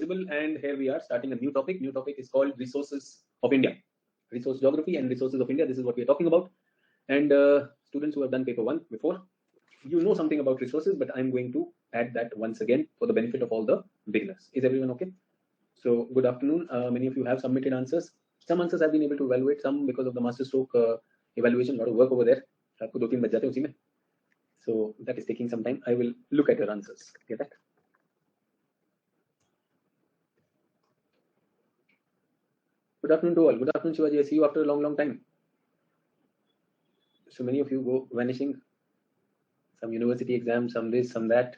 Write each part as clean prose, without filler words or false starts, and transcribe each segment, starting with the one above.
visible, and here we are starting a new topic. New topic is called Resources of India. Resource Geography and Resources of India. This is what we are talking about. And students who have done paper 1 before, you know something about resources, but I'm going to add that once again for the benefit of all the beginners. Is everyone okay? So good afternoon. Many of you have submitted answers. Some answers I've been able to evaluate, some because of the master stroke evaluation, a lot of work over there. आपको 2-3 बज जाते हैं उसी में. So that is taking some time. I will look at your answers. Get that? Good afternoon to all. Good afternoon, Shivaji. I see you after a long time. So many of you go vanishing. Some university exams, some this, some that.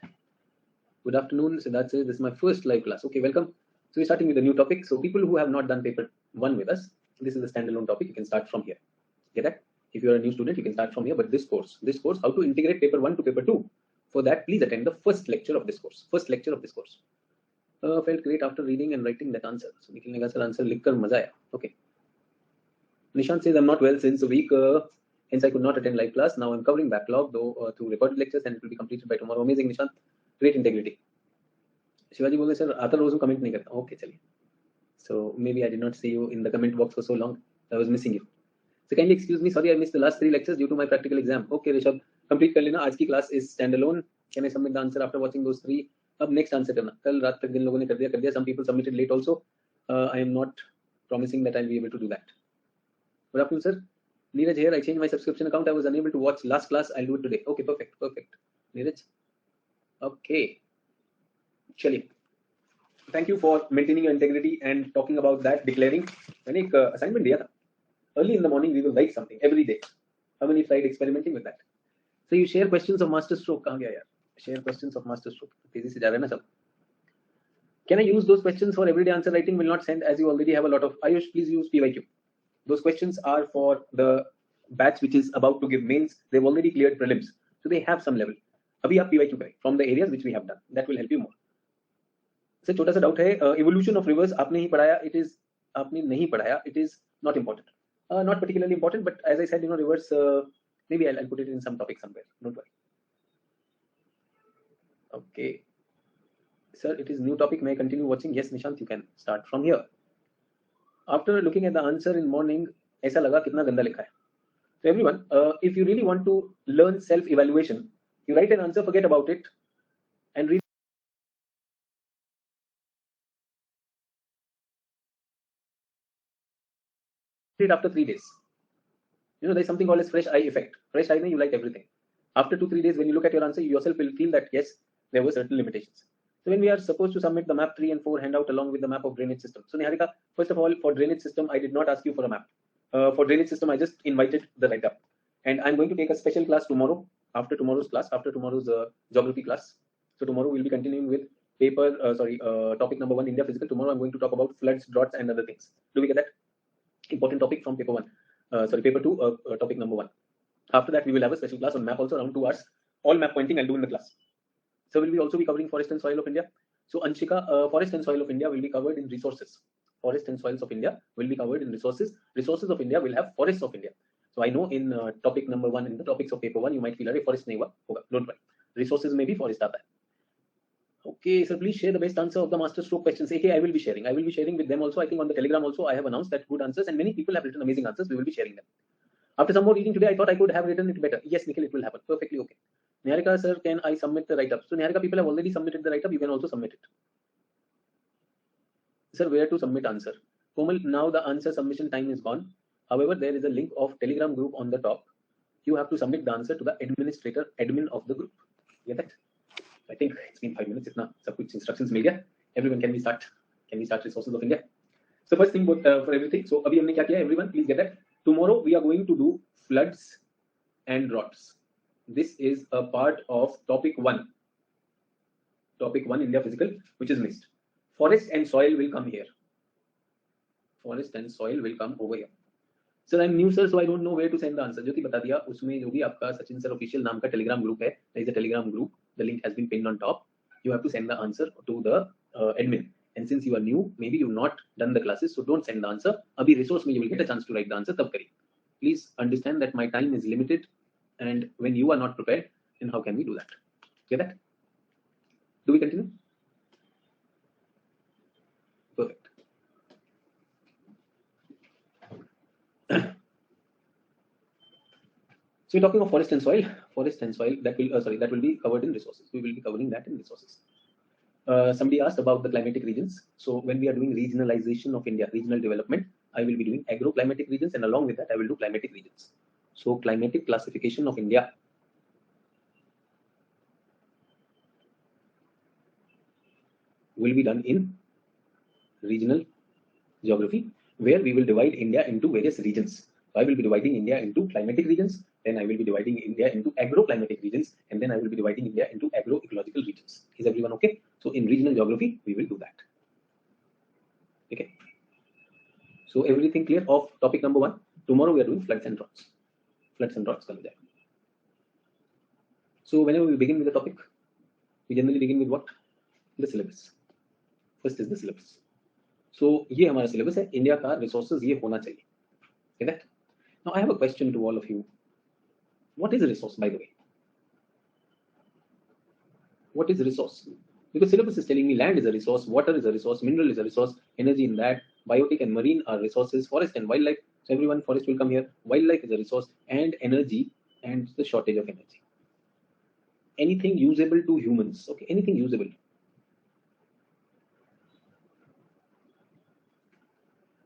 Good afternoon. So that's it. This is my first live class. Okay, welcome. So we're starting with a new topic. So people who have not done paper 1 with us, this is a standalone topic. You can start from here. Get that? If you're a new student, you can start from here. But this course, how to integrate paper 1 to paper 2. For that, please attend the first lecture of this course. Felt great after reading and writing that answer. So Nikhil ne kaha answer likhkar maza aaya. Okay. Nishant says I'm not well since a week, hence I could not attend live class. Now I'm covering backlog though through recorded lectures and it will be completed by tomorrow. Amazing, Nishant. Great integrity. Shivaji बोले sir आता रोज comment नहीं करता. Okay चलिए. So maybe I did not see you in the comment box for so long. I was missing you. So kindly excuse me. Sorry I missed the last 3 lectures due to my practical exam. Okay Rishabh, complete कर लेना. आज की class is standalone. Can I submit the answer after watching those 3? अब next answer करना. कल रात तक जिन लोगों ने कर दिया. Some people submitted late also. I am not promising that I'll be able to do that. Good afternoon, sir. Neeraj here. I changed my subscription account. I was unable to watch last class. I'll do it today. Okay, perfect. Neeraj. Okay. Chali. Thank you for maintaining your integrity and talking about that, declaring. मैंने एक assignment दिया था. Early in the morning, we will write something every day. How many tried experimenting with that? So you share questions of master stroke. कहाँ गया यार? Share questions of master stroke. तेजी से जा रहे हैं ना सब. Can I use those questions for everyday answer writing? Will not send as you already have a lot of. Ayush, please use PYQ. Those questions are for the batch which is about to give mains. They've already cleared prelims, so they have some level. अभी आप PYQ करें from the areas which we have done. That will help you more. Sir छोटा सा doubt है, evolution of rivers आपने ही पढ़ाया. It is आपने नहीं पढ़ाया. It is not important. Not particularly important, but as I said, rivers. Maybe I'll put it in some topic somewhere. Don't worry. Okay. Sir, it is new topic. May I continue watching? Yes, Nishant, you can start from here. After looking at the answer in morning, ऐसा लगा कितना गंदा लिखा है. So everyone, if you really want to learn self-evaluation, you write an answer, forget about it, and read it after 3 days. There's something called as fresh eye effect. Fresh eye, you like everything. After 2-3 days, when you look at your answer, you yourself will feel that yes, there were certain limitations. So when we are supposed to submit the map 3 and 4 handout along with the map of drainage system. So Niharika, first of all, for drainage system, I did not ask you for a map. For drainage system, I just invited the write-up. And I'm going to take a special class tomorrow, after tomorrow's geography class. So tomorrow we'll be continuing with topic number 1, India Physical. Tomorrow I'm going to talk about floods, droughts, and other things. Do we get that? Important topic from paper 1. Paper 2, topic number 1. After that, we will have a special class on map also around 2 hours. All map pointing I'll do in the class. So will we also be covering forest and soil of India? So Anshika, forest and soil of India will be covered in resources. Forest and soils of India will be covered in resources. Resources of India will have forests of India. So I know in topic number 1, in the topics of paper 1, you might feel that forest nahi hua, hoga. Don't worry. Resources may be forest aata hai. Okay, sir, please share the best answer of the master stroke questions. AK, I will be sharing. I will be sharing with them also. I think on the Telegram also, I have announced that good answers and many people have written amazing answers. We will be sharing them. After some more reading today, I thought I could have written it better. Yes, Nikhil, it will happen. Perfectly okay. Niharika, sir, can I submit the write-up? So Niharika, people have already submitted the write-up. You can also submit it. Sir, where to submit answer? Komal, now the answer submission time is gone. However, there is a link of Telegram group on the top. You have to submit the answer to the admin of the group. Get that? I think it's been 5 minutes. Itna sab kuch instructions mil gaya. Everyone, can we start resources of India? So first thing for everything. So abhi humne kya kiya? Everyone, please get that. Tomorrow we are going to do floods and droughts. This is a part of topic 1. Topic 1, India Physical, which is missed. Forest and soil will come here. Forest and soil will come over here. Sir, I'm new, sir, so I don't know where to send the answer. Jyoti bata diya, usme jo bhi aapka Sachin sir official naam ka Telegram group hai. There is a Telegram group. The link has been pinned on top. You have to send the answer to the admin. And since you are new, maybe you've not done the classes, so don't send the answer. Abhi resource mein you will get a chance to write the answer. Tab kariye. Please understand that my time is limited, and when you are not prepared, then how can we do that? Get that? Do we continue? So we're talking of forest and soil. Forest and soil, that will that will be covered in resources. We will be covering that in resources. Somebody asked about the climatic regions. So when we are doing regionalization of India, regional development, I will be doing agroclimatic regions, and along with that, I will do climatic regions. So climatic classification of India will be done in regional geography, where we will divide India into various regions. So I will be dividing India into climatic regions, then I will be dividing India into agroclimatic regions, and then I will be dividing India into agroecological regions. Is everyone okay? So in regional geography, we will do that. Okay. So everything clear of topic number 1. Tomorrow we are doing floods and droughts. Floods and droughts come there. So whenever we begin with the topic, we generally begin with what? The syllabus. First is the syllabus. So ये हमारा syllabus है. India का resources ये होना चाहिए. Okay, that. Now I have a question to all of you. What is a resource, by the way? What is a resource? Because syllabus is telling me land is a resource, water is a resource, mineral is a resource, energy in that, biotic and marine are resources, forest and wildlife. So everyone, forest will come here. Wildlife is a resource, and energy, and the shortage of energy. Anything usable to humans. Okay, anything usable.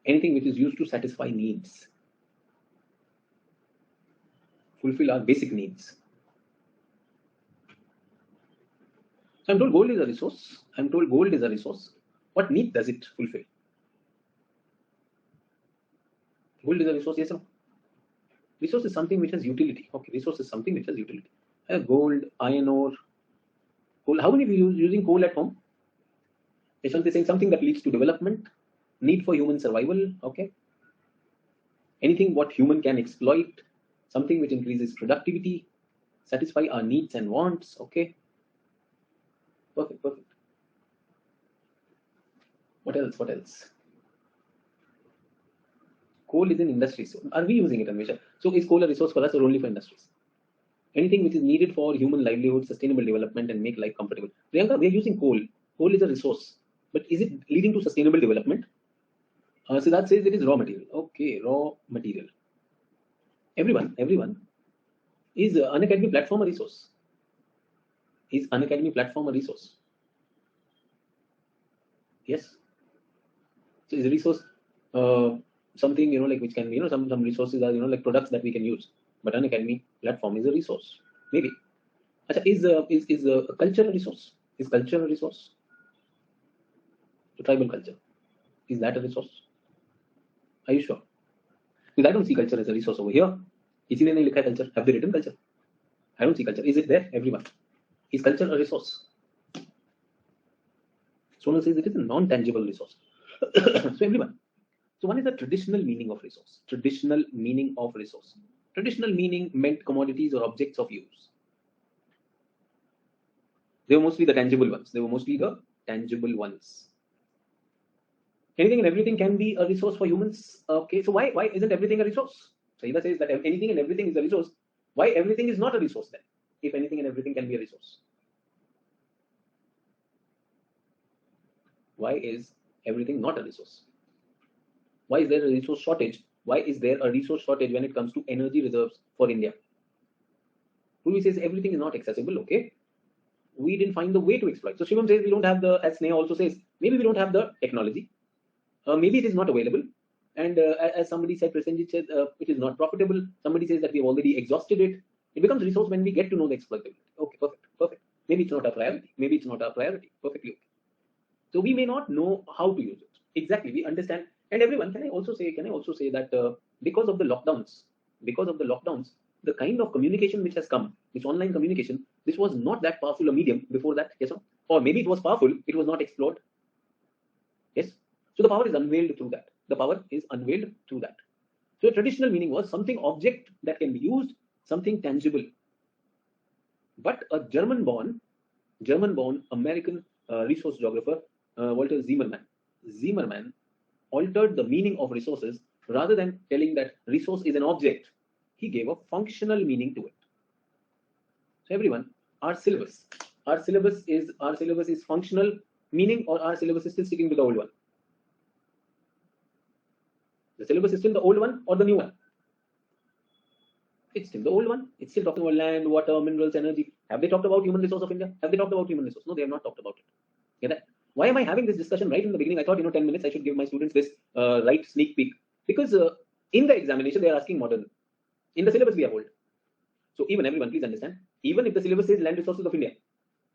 Anything which is used to satisfy needs. Fulfill our basic needs. So I'm told gold is a resource. I'm told gold is a resource. What need does it fulfill? Gold is a resource, yes or no? Resource is something which has utility. Okay, resource is something which has utility. Gold, iron ore, coal. How many of you using coal at home? Yashwant is saying something that leads to development, need for human survival. Okay. Anything what human can exploit, something which increases productivity, satisfy our needs and wants. Okay. Perfect, perfect. What else? What else? Coal is in industries. So are we using it, Anvesha? So is coal a resource for us or only for industries? Anything which is needed for human livelihood, sustainable development, and make life comfortable. Priyanka, we are using coal. Coal is a resource, but is it leading to sustainable development? Siddharth says it is raw material. Okay, raw material. Everyone. Is Unacademy platform a resource? Is Unacademy platform a resource? Yes. So is a resource something like which can be some resources are like products that we can use, but Unacademy platform is a resource. Maybe. Achha, is culture a resource? Is culture a resource? So tribal culture, is that a resource? Are you sure? Because I don't see culture as a resource over here. इसीलिए नहीं लिखा है culture. Have they written culture? I don't see culture. Is it there? Everyone. Is culture a resource? Sonal says it is a non-tangible resource. So everyone. So one is the traditional meaning of resource. Traditional meaning of resource. Traditional meaning meant commodities or objects of use. They were mostly the tangible ones. Anything and everything can be a resource for humans. Okay, so why isn't everything a resource? So Eva says that anything and everything is a resource. Why everything is not a resource then? If anything and everything can be a resource, why is everything not a resource? Why is there a resource shortage? Why is there a resource shortage when it comes to energy reserves for India? Purvi says everything is not accessible. Okay, we didn't find the way to exploit. So Shivam says we don't have the, as Sneha also says, maybe we don't have the technology. Maybe it is not available. And as somebody said, Prasenjit said, it is not profitable. Somebody says that we have already exhausted it. It becomes a resource when we get to know the exploitability. Okay, perfect. Maybe it's not a priority. Perfectly okay. So we may not know how to use it. Exactly, we understand. And everyone, can I also say that because of the lockdowns, the kind of communication which has come, this online communication, this was not that powerful a medium before that, yes or no? Or maybe it was powerful, it was not explored. Yes. So the power is unveiled through that. So the traditional meaning was something object that can be used, something tangible. But a German-born American resource geographer, Walter Zimmerman altered the meaning of resources. Rather than telling that resource is an object, he gave a functional meaning to it. So everyone, our syllabus is functional meaning, or our syllabus is still sticking to the old one? The syllabus is still the old one or the new one? It's still the old one. It's still talking about land, water, minerals, energy. Have they talked about human resource of India? Have they talked about human resource? No, they have not talked about it. Get that? Why am I having this discussion right in the beginning? I thought, 10 minutes I should give my students this right sneak peek, because in the examination they are asking modern. In the syllabus we are old. So even everyone, please understand, even if the syllabus says land resources of India,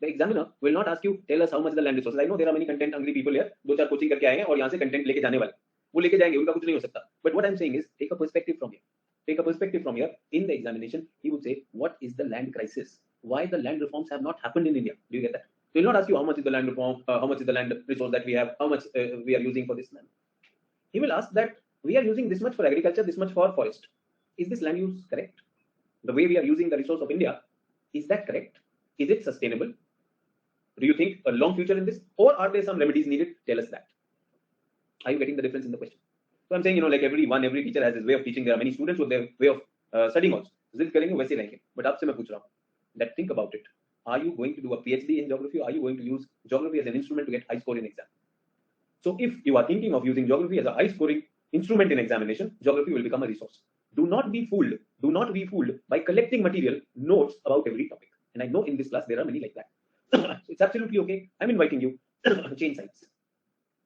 the examiner will not ask you, tell us how much is the land resources. I know there are many content hungry people here, दो चार coaching करके आए हैं और यहाँ से content लेके जाने वाले, वो लेके जाएंगे, उनका कुछ नहीं हो सकता. But what I'm saying is, take a perspective from here. Take a perspective from here. In the examination, he would say, what is the land crisis? Why the land reforms have not happened in India? Do you get that? He will not ask you how much is the land reform, how much is the land resource that we have, how much we are using for this land. He will ask that we are using this much for agriculture, this much for forest. Is this land use correct? The way we are using the resource of India, is that correct? Is it sustainable? Do you think a long future in this, or are there some remedies needed? Tell us that. Are you getting the difference in the question? So I'm saying, like every teacher has his way of teaching. There are many students with their way of studying also. जिद करेंगे वैसे रहेंगे. But आपसे मैं पूछ रहा हूँ, that think about it. Are you going to do a PhD in geography, or are you going to use geography as an instrument to get high score in exam? So if you are thinking of using geography as a high scoring instrument in examination, geography will become a resource. Do not be fooled. Do not be fooled by collecting material, notes about every topic. And I know in this class there are many like that. So it's absolutely okay. I'm inviting you. Change sides.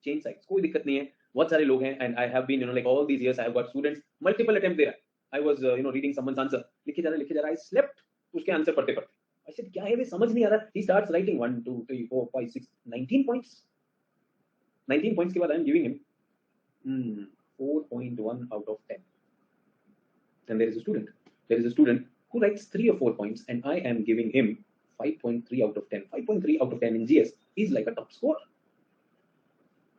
Change sides. कोई दिक्कत नहीं है. बहुत सारे लोग हैं, and I have been, like all these years, I have got students, multiple attempts there. I was, reading someone's answer. लिखे जा रहा. I slept. उसके आंसर पढ़ते पढ़ते. I said, क्या है वे समझ नहीं आ रहा. He starts writing 1, 2, 3, 4, 5, 6, 19 points. 19 points के बाद I am giving him 4.1 out of 10. Then there is a student. There is a student who writes 3 or 4 points, and I am giving him 5.3 out of 10. 5.3 out of 10 in GS is like a top score.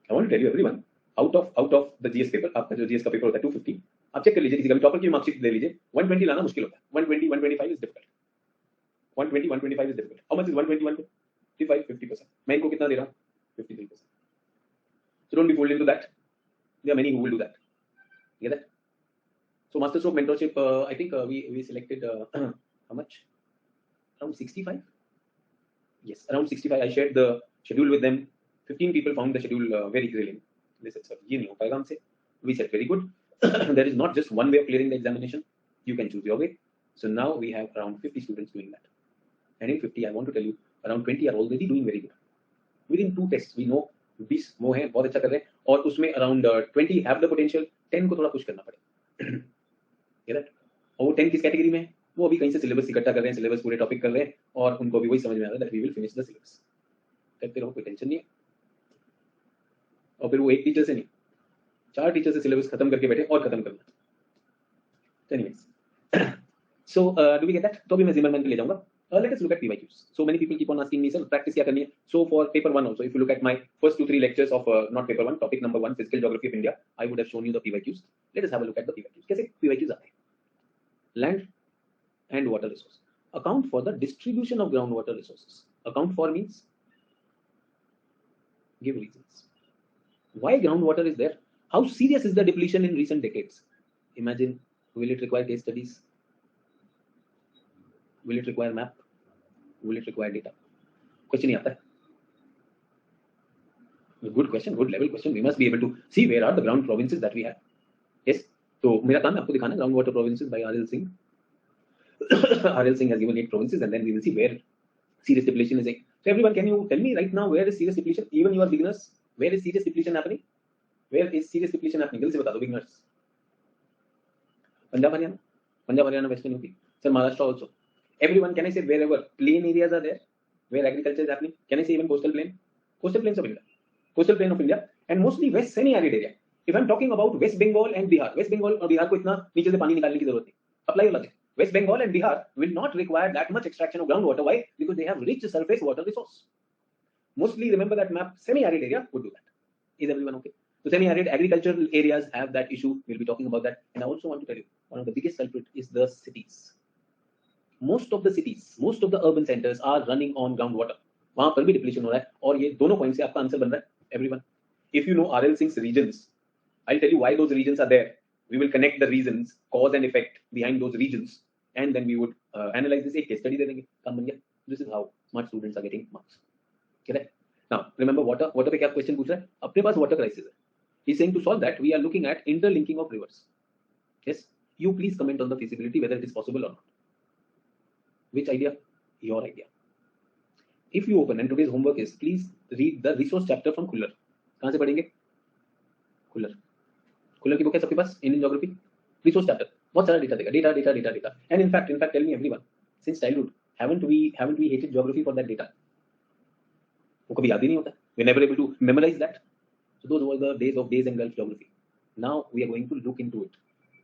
I want to tell you everyone, out of the GS paper, आपका जो GS का paper होता है 250, आप check कर लीजिए, किसी का भी टॉपर की मार्कशीट ले लीजिए, 120 लाना मुश्किल होता है. 120, 125 is difficult. 120, 125 is difficult. How much is 120, 125? 50%. मैं इनको कितना दे रहा हूँ? 53%. So don't be fooled into that. There are many who will do that. You get that? So Master Stroke Mentorship, I think we selected how much? Around 65? Yes, around 65. I shared the schedule with them. 15 people found the schedule very thrilling. They said, sir, ये नहीं हो पाएगा हमसे. We said, very good. There is not just one way of clearing the examination. You can choose your way. So now we have around 50 students doing that. And in 50, I want to tell you, around 20 are already doing very good. Within 2 tests, we know 20 वो हैं, बहुत अच्छा कर रहे हैं, और उसमें around 20 have the potential. 10 को थोड़ा push करना पड़ेगा. Get that? और वो 10 किस कैटेगरी में है? वो अभी कहीं से सिलेबस इकट्ठा कर रहे हैं, सिलेबस पूरे टॉपिक कर रहे हैं, और उनको भी वही समझ में आ रहा है that we will finish the syllabus. करते रहो, कोई टेंशन नहीं है. और फिर वो एक टीचर से नहीं, 4 टीचर से सिलेबस खत्म करके बैठे और खत्म करना. Anyways, so do we get that? तो अभी मैं Zimmerman पे ले जाऊंगा. Let us look at PYQs. So many people keep on asking me, sir, practice क्या करनी है? So for paper 1 also, if you look at my first 2-3 lectures of not paper 1, topic number 1, physical geography of India, I would have shown you the PYQs. Let us have a look at the PYQs. कैसे PYQs आते हैं? Land and water resource. Account for the distribution of groundwater resources. Account for means give reasons. Why groundwater is there? How serious is the depletion in recent decades? Imagine, will it require case studies? Will it require map? Will it require data? Question नहीं आता है. Good question, good level question. We must be able to see where are the ground provinces that we have. Yes. तो मेरा काम है आपको दिखाना groundwater provinces by R.L. Singh. R.L. Singh has given 8 provinces, and then we will see where serious depletion is. So everyone, can you tell me right now where is serious depletion? Even you are beginners, where is serious depletion happening? Where is serious depletion happening? जल्दी से बता दो beginners. Punjab, Haryana, Western UP. Sir, Maharashtra also. Everyone, can I say wherever plain areas are there, where agriculture is happening? Can I say even coastal plain? Coastal plains of India. Coastal plain of India, and mostly west semi-arid area. If I'm talking about West Bengal and Bihar, West Bengal और बिहार को इतना नीचे से पानी निकालने की जरूरत नहीं. Apply वाला है. West Bengal and Bihar will not require that much extraction of groundwater. Why? Because they have rich surface water resource. Mostly, remember that map, semi-arid area would do that. Is everyone okay? So semi-arid agricultural areas have that issue. We'll be talking about that. And I also want to tell you, one of the biggest culprit is the cities. Most of the cities, most of the urban centers are running on groundwater. वहां पर भी depletion हो रहा है, और ये दोनों point से आपका आंसर बन रहा है. Everyone, if you know R.L. Singh's regions, I'll tell you why those regions are there. We will connect the reasons, cause and effect behind those regions, and then we would analyze this. एक case study दे देंगे, काम बन गया. This is how smart students are getting marks. Correct? Now remember water. Water पे क्या question पूछ रहा है? अपने पास water crisis है. He's saying to solve that we are looking at interlinking of rivers. Yes, You please comment on the feasibility, whether it is possible or not. Which idea? Your idea. If you open, and today's homework is, please read the resource chapter from Kuller. कहाँ से पढ़ेंगे? Kuller. Kuller की book है सबके पास? Indian Geography. Resource chapter. बहुत सारा data देगा. Data. And in fact, tell me everyone, since childhood, haven't we hated geography for that data? वो कभी याद ही नहीं होता. We're never able to memorize that. So those were the days of days and Gulf geography. Now we are going to look into it.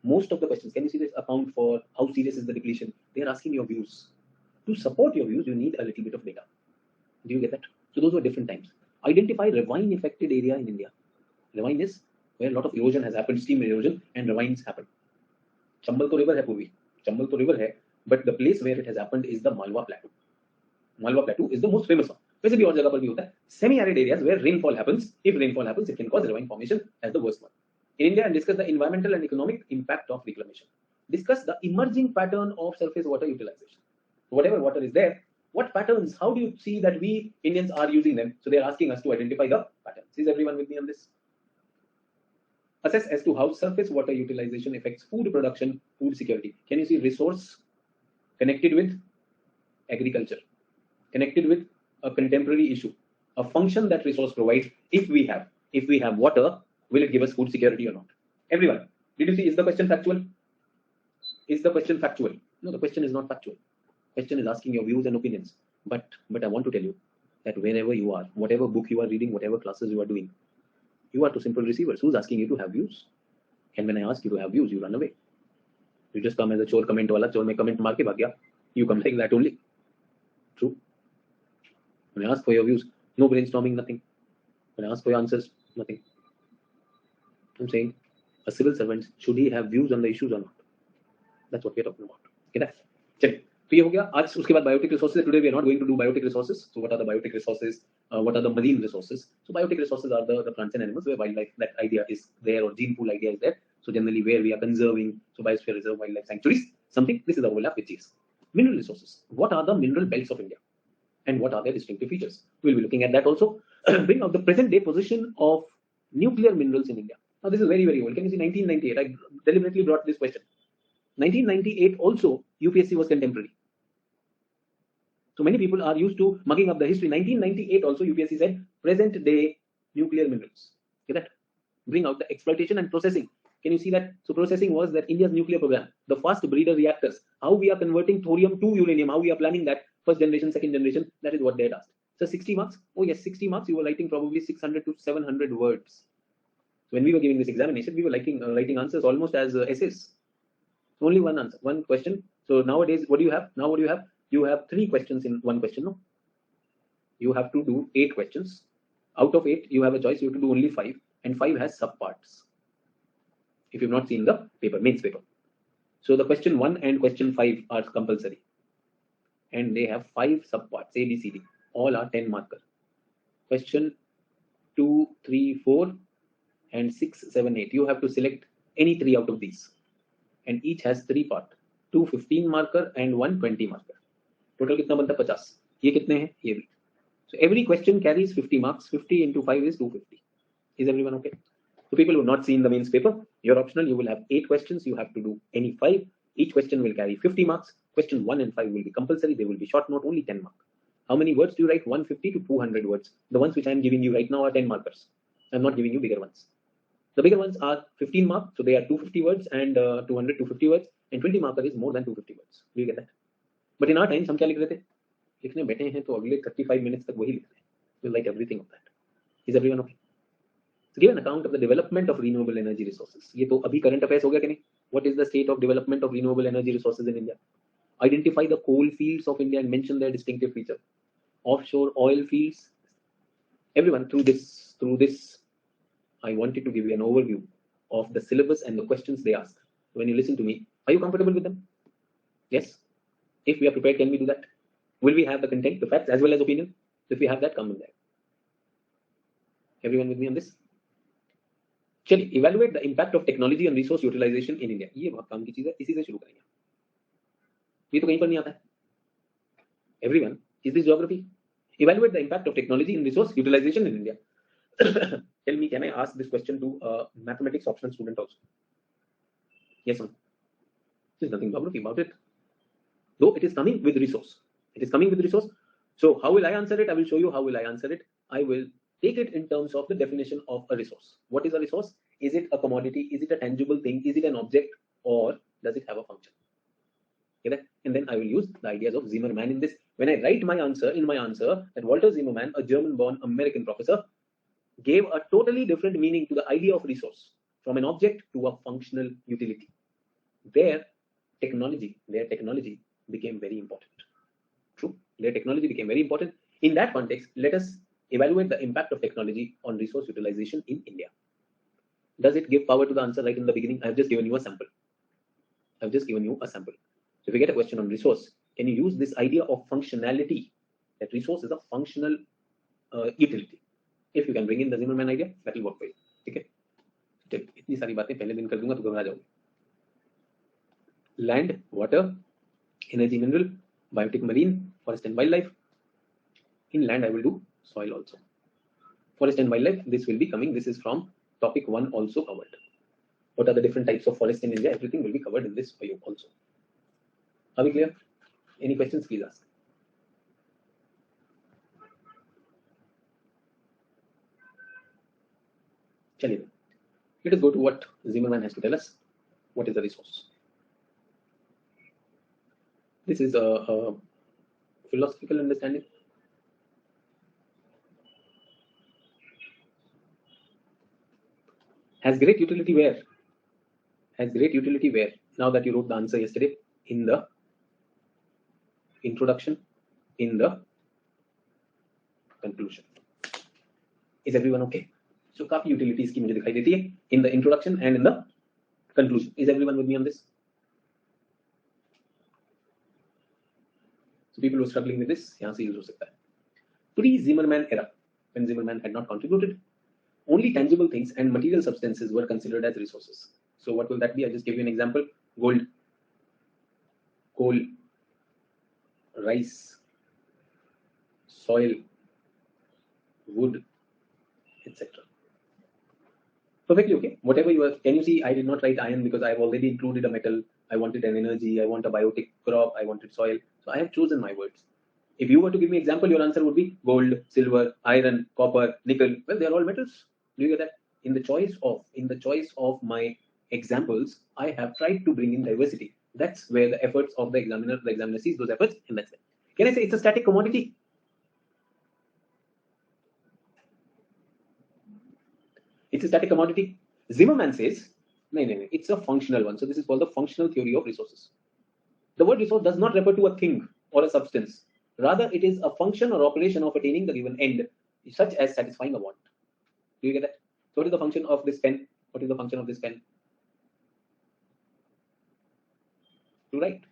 Most of the questions, can you see this account for how serious is the depletion? They are asking your views. To support your views, you need a little bit of data. Do you get that? So those were different times. Identify ravine affected area in India. Ravine is where a lot of erosion has happened, stream erosion, and ravines happen. Chambal to river hai Purvi. Chambal to river hai, but the place where it has happened is the Malwa Plateau. Malwa Plateau is the most famous one. वैसे भी और जगह पर भी होता है. Semi-arid areas where rainfall happens. If rainfall happens, it can cause ravine formation as the worst one. In India, and discuss the environmental and economic impact of reclamation. Discuss the emerging pattern of surface water utilization. Whatever water is there, what patterns? How do you see that we Indians are using them? So they are asking us to identify the patterns. Is everyone with me on this? Assess as to how surface water utilization affects food production, food security. Can you see resource connected with agriculture, connected with a contemporary issue, a function that resource provides? If we have water, will it give us food security or not? Everyone, did you see? Is the question factual? Is the question factual? No, the question is not factual. Question is asking your views and opinions. But I want to tell you that wherever you are, whatever book you are reading, whatever classes you are doing, you are to simple receivers. Who's asking you to have views? And when I ask you to have views, you run away. You just come as a chore comment wala, chore mein comment maar ke bhag gaya. You come like that only. True. When I ask for your views, no brainstorming, nothing. When I ask for your answers, nothing. I'm saying a civil servant, should he have views on the issues or not? That's what we're talking about. Get that? चलिए, तो ये हो गया. आज उसके बाद biotic resources. Today we are not going to do biotic resources. So what are the biotic resources? What are the marine resources? So biotic resources are the plants and animals where wildlife, that idea is there, or gene pool idea is there. So generally where we are conserving, so biosphere reserve, wildlife sanctuaries, something. This is the overlap with GS. Mineral resources. What are the mineral belts of India? And what are their distinctive features? We'll be looking at that also. Bring out the present day position of nuclear minerals in India. Now this is very, very old. Can you see 1998? I deliberately brought this question. 1998 also UPSC was contemporary. So many people are used to mugging up the history. 1998 also UPSC said present day nuclear minerals. Get that? Bring out the exploitation and processing. Can you see that? So processing was that India's nuclear program, the fast breeder reactors, how we are converting thorium to uranium, how we are planning that, first generation, second generation, that is what they had asked. So 60 marks. Oh yes, 60 marks. You were writing probably 600 to 700 words. So when we were giving this examination, we were writing answers almost as essays. Only one answer, one question. So nowadays, what do you have? Now what do you have? You have 3 questions in one question. No, you have to do 8 questions. Out of 8, you have a choice. You have to do only 5, and 5 has subparts. If you've not seen the paper, mains paper. So the question 1 and question 5 are compulsory, and they have 5 subparts. A, B, C, D. All are 10 marker. Question 2, 3, 4, and 6, 7, 8. You have to select any 3 out of these, and each has 3 parts. 2 15 marker and 1 20 marker. Total कितना बनता है 50. ये कितने हैं? ये भी. So every question carries 50 marks. 50 into 5 is 250. Is everyone okay? So people who have not seen the mains paper, you're optional. You will have 8 questions. You have to do any 5. Each question will carry 50 marks. Question 1 and 5 will be compulsory. They will be short note, only 10 marks. How many words do you write? 150 to 200 words. The ones which I am giving you right now are 10 markers. I'm not giving you bigger ones. The bigger ones are 15 marks, so they are 250 words, and 200, 250 words, and 20 marker is more than 250 words. Do you get that? But in our times, हम क्या लिख रहे थे? लिखने बैठे हैं तो अगले 35 minutes तक वही लिख रहे हैं. We'll write everything of that. Is everyone okay? So give an account of the development of renewable energy resources. ये तो अभी current affairs हो गया कि नहीं? What is the state of development of renewable energy resources in India? Identify the coal fields of India and mention their distinctive feature. Offshore oil fields. Everyone, through this, I wanted to give you an overview of the syllabus and the questions they ask. When you listen to me, are you comfortable with them? Yes. If we are prepared, can we do that? Will we have the content, the facts, as well as opinion? If we have that, come in there. Everyone with me on this? चलिए, evaluate the impact of technology and resource utilization in India. ये बहुत काम की चीज है, इसी से शुरू करेंगे. ये तो कहीं पर नहीं आता है. Everyone, is this geography? Evaluate the impact of technology and resource utilization in India. Tell me, can I ask this question to a mathematics optional student also? Yes, ma'am. There's nothing geography about it. Though it is coming with resource. It is coming with resource. So how will I answer it? I will show you how will I answer it. I will take it in terms of the definition of a resource. What is a resource? Is it a commodity? Is it a tangible thing? Is it an object? Or does it have a function? Okay, and then I will use the ideas of Zimmermann in this. When I write my answer, in my answer, that Walter Zimmermann, a German-born American professor, gave a totally different meaning to the idea of resource, from an object to a functional utility. Their technology became very important. True, their technology became very important. In that context, let us evaluate the impact of technology on resource utilization in India. Does it give power to the answer right in the beginning? I have just given you a sample. So if you get a question on resource, can you use this idea of functionality? That resource is a functional utility. If you can bring in the Zimmermann idea, that will work for you. ठीक है? चलिए, इतनी सारी बातें पहले दिन कर दूंगा तो घबरा जाओगे. Land, water, energy, mineral, biotic, marine, forest and wildlife. In land, I will do soil also. Forest and wildlife, this will be coming. This is from topic 1 also covered. What are the different types of forest in India? Everything will be covered in this for you also. Are we clear? Any questions, please ask. Chaliye. Let us go to what Zimmermann has to tell us. What is the resource? This is a philosophical understanding. Has great utility where? Has great utility where? Now that you wrote the answer yesterday, in the introduction, in the conclusion. Is everyone okay? So काफी utilities की मुझे दिखाई देती है in the introduction and in the conclusion. Is everyone with me on this? So people who are struggling with this, यहाँ से use हो सकता है. Pre-Zimmermann era, when Zimmermann had not contributed, only tangible things and material substances were considered as resources. So what will that be? I just give you an example: gold, coal, rice, soil, wood, etc. Perfectly okay. Whatever you are, can you see? I did not write iron because I have already included a metal. I wanted an energy. I want a biotic crop. I wanted soil. So I have chosen my words. If you were to give me example, your answer would be gold, silver, iron, copper, nickel. Well, they are all metals. Do you get that? In the choice of my examples, I have tried to bring in diversity. That's where the efforts of the examiner sees those efforts, and that's it. Can I say it's a static commodity? It's a static commodity. Zimmermann says, no, it's a functional one. So this is called the functional theory of resources. The word resource does not refer to a thing or a substance. Rather, it is a function or operation of attaining the given end, such as satisfying a want. Do you get that? So what is the function of this pen? What is the function of this pen? To write.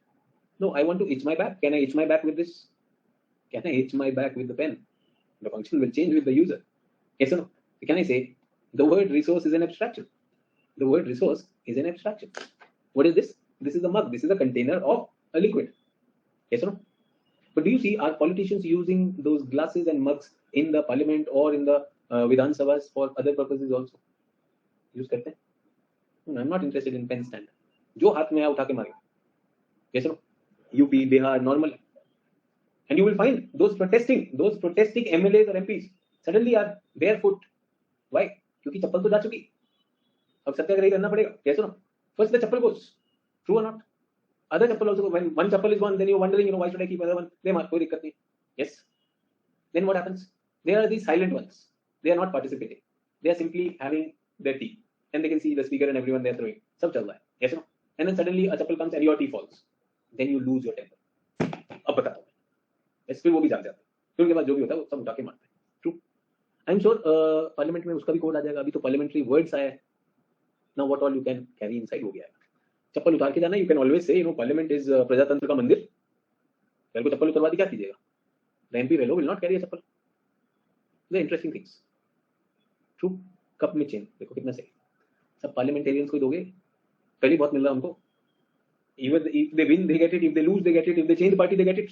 No, I want to itch my back. Can I itch my back with this? Can I itch my back with the pen? The function will change with the user. Yes or no? Can I say the word resource is an abstraction? The word resource is an abstraction. What is this? This is a mug. This is a container of a liquid. Yes or no? But do you see, are politicians using those glasses and mugs in the parliament or in the Vidhan Sabhas for other purposes also? Use करते हैं? No, I'm not interested in pen stand. जो हाथ में आया उठा के मारे. Yes or no? UP, Bihar, normal. And you will find those protesting MLAs or MPs suddenly are barefoot. Why? क्योंकि चप्पल तो जा चुकी. अब सत्याग्रह करना पड़ेगा. Yes or no? First the chappal goes. True or not? Other chappal also, when one chappal is gone, then you're wondering, why should I keep another one? कोई दिक्कत नहीं. Yes. Then what happens? There are these silent ones. They are not participating. They are simply having their tea, and they can see the speaker and everyone they're throwing. सब चल रहा है. Yes or no? And then suddenly a chappal comes and your tea falls. Then you lose your temper. अब बताता हूँ. Yes, फिर वो भी जाग जाता है. फिर उनके बाद जो भी होता है वो सब उठा के मारते हैं. True. I'm sure पार्लियामेंट में उसका भी कोड आ जाएगा. अभी तो पार्लियामेंट्री वर्ड्स आया है. Now what all you can carry inside हो गया है. चप्पल उतार के जाना. You can always say, parliament is प्रजातंत्र का मंदिर. मेरे को चप्पल उतरवा दी क्या कीजिएगा? The MP fellow will not carry a chappal. The interesting things. True. Cup में चेन देखो कितना सही. सब पार्लियामेंटेरियंस को दोगे. पहले बहुत मिल रहा है उनको. Even if they win, they get it. If they lose, they get it. If they change the party, they get it.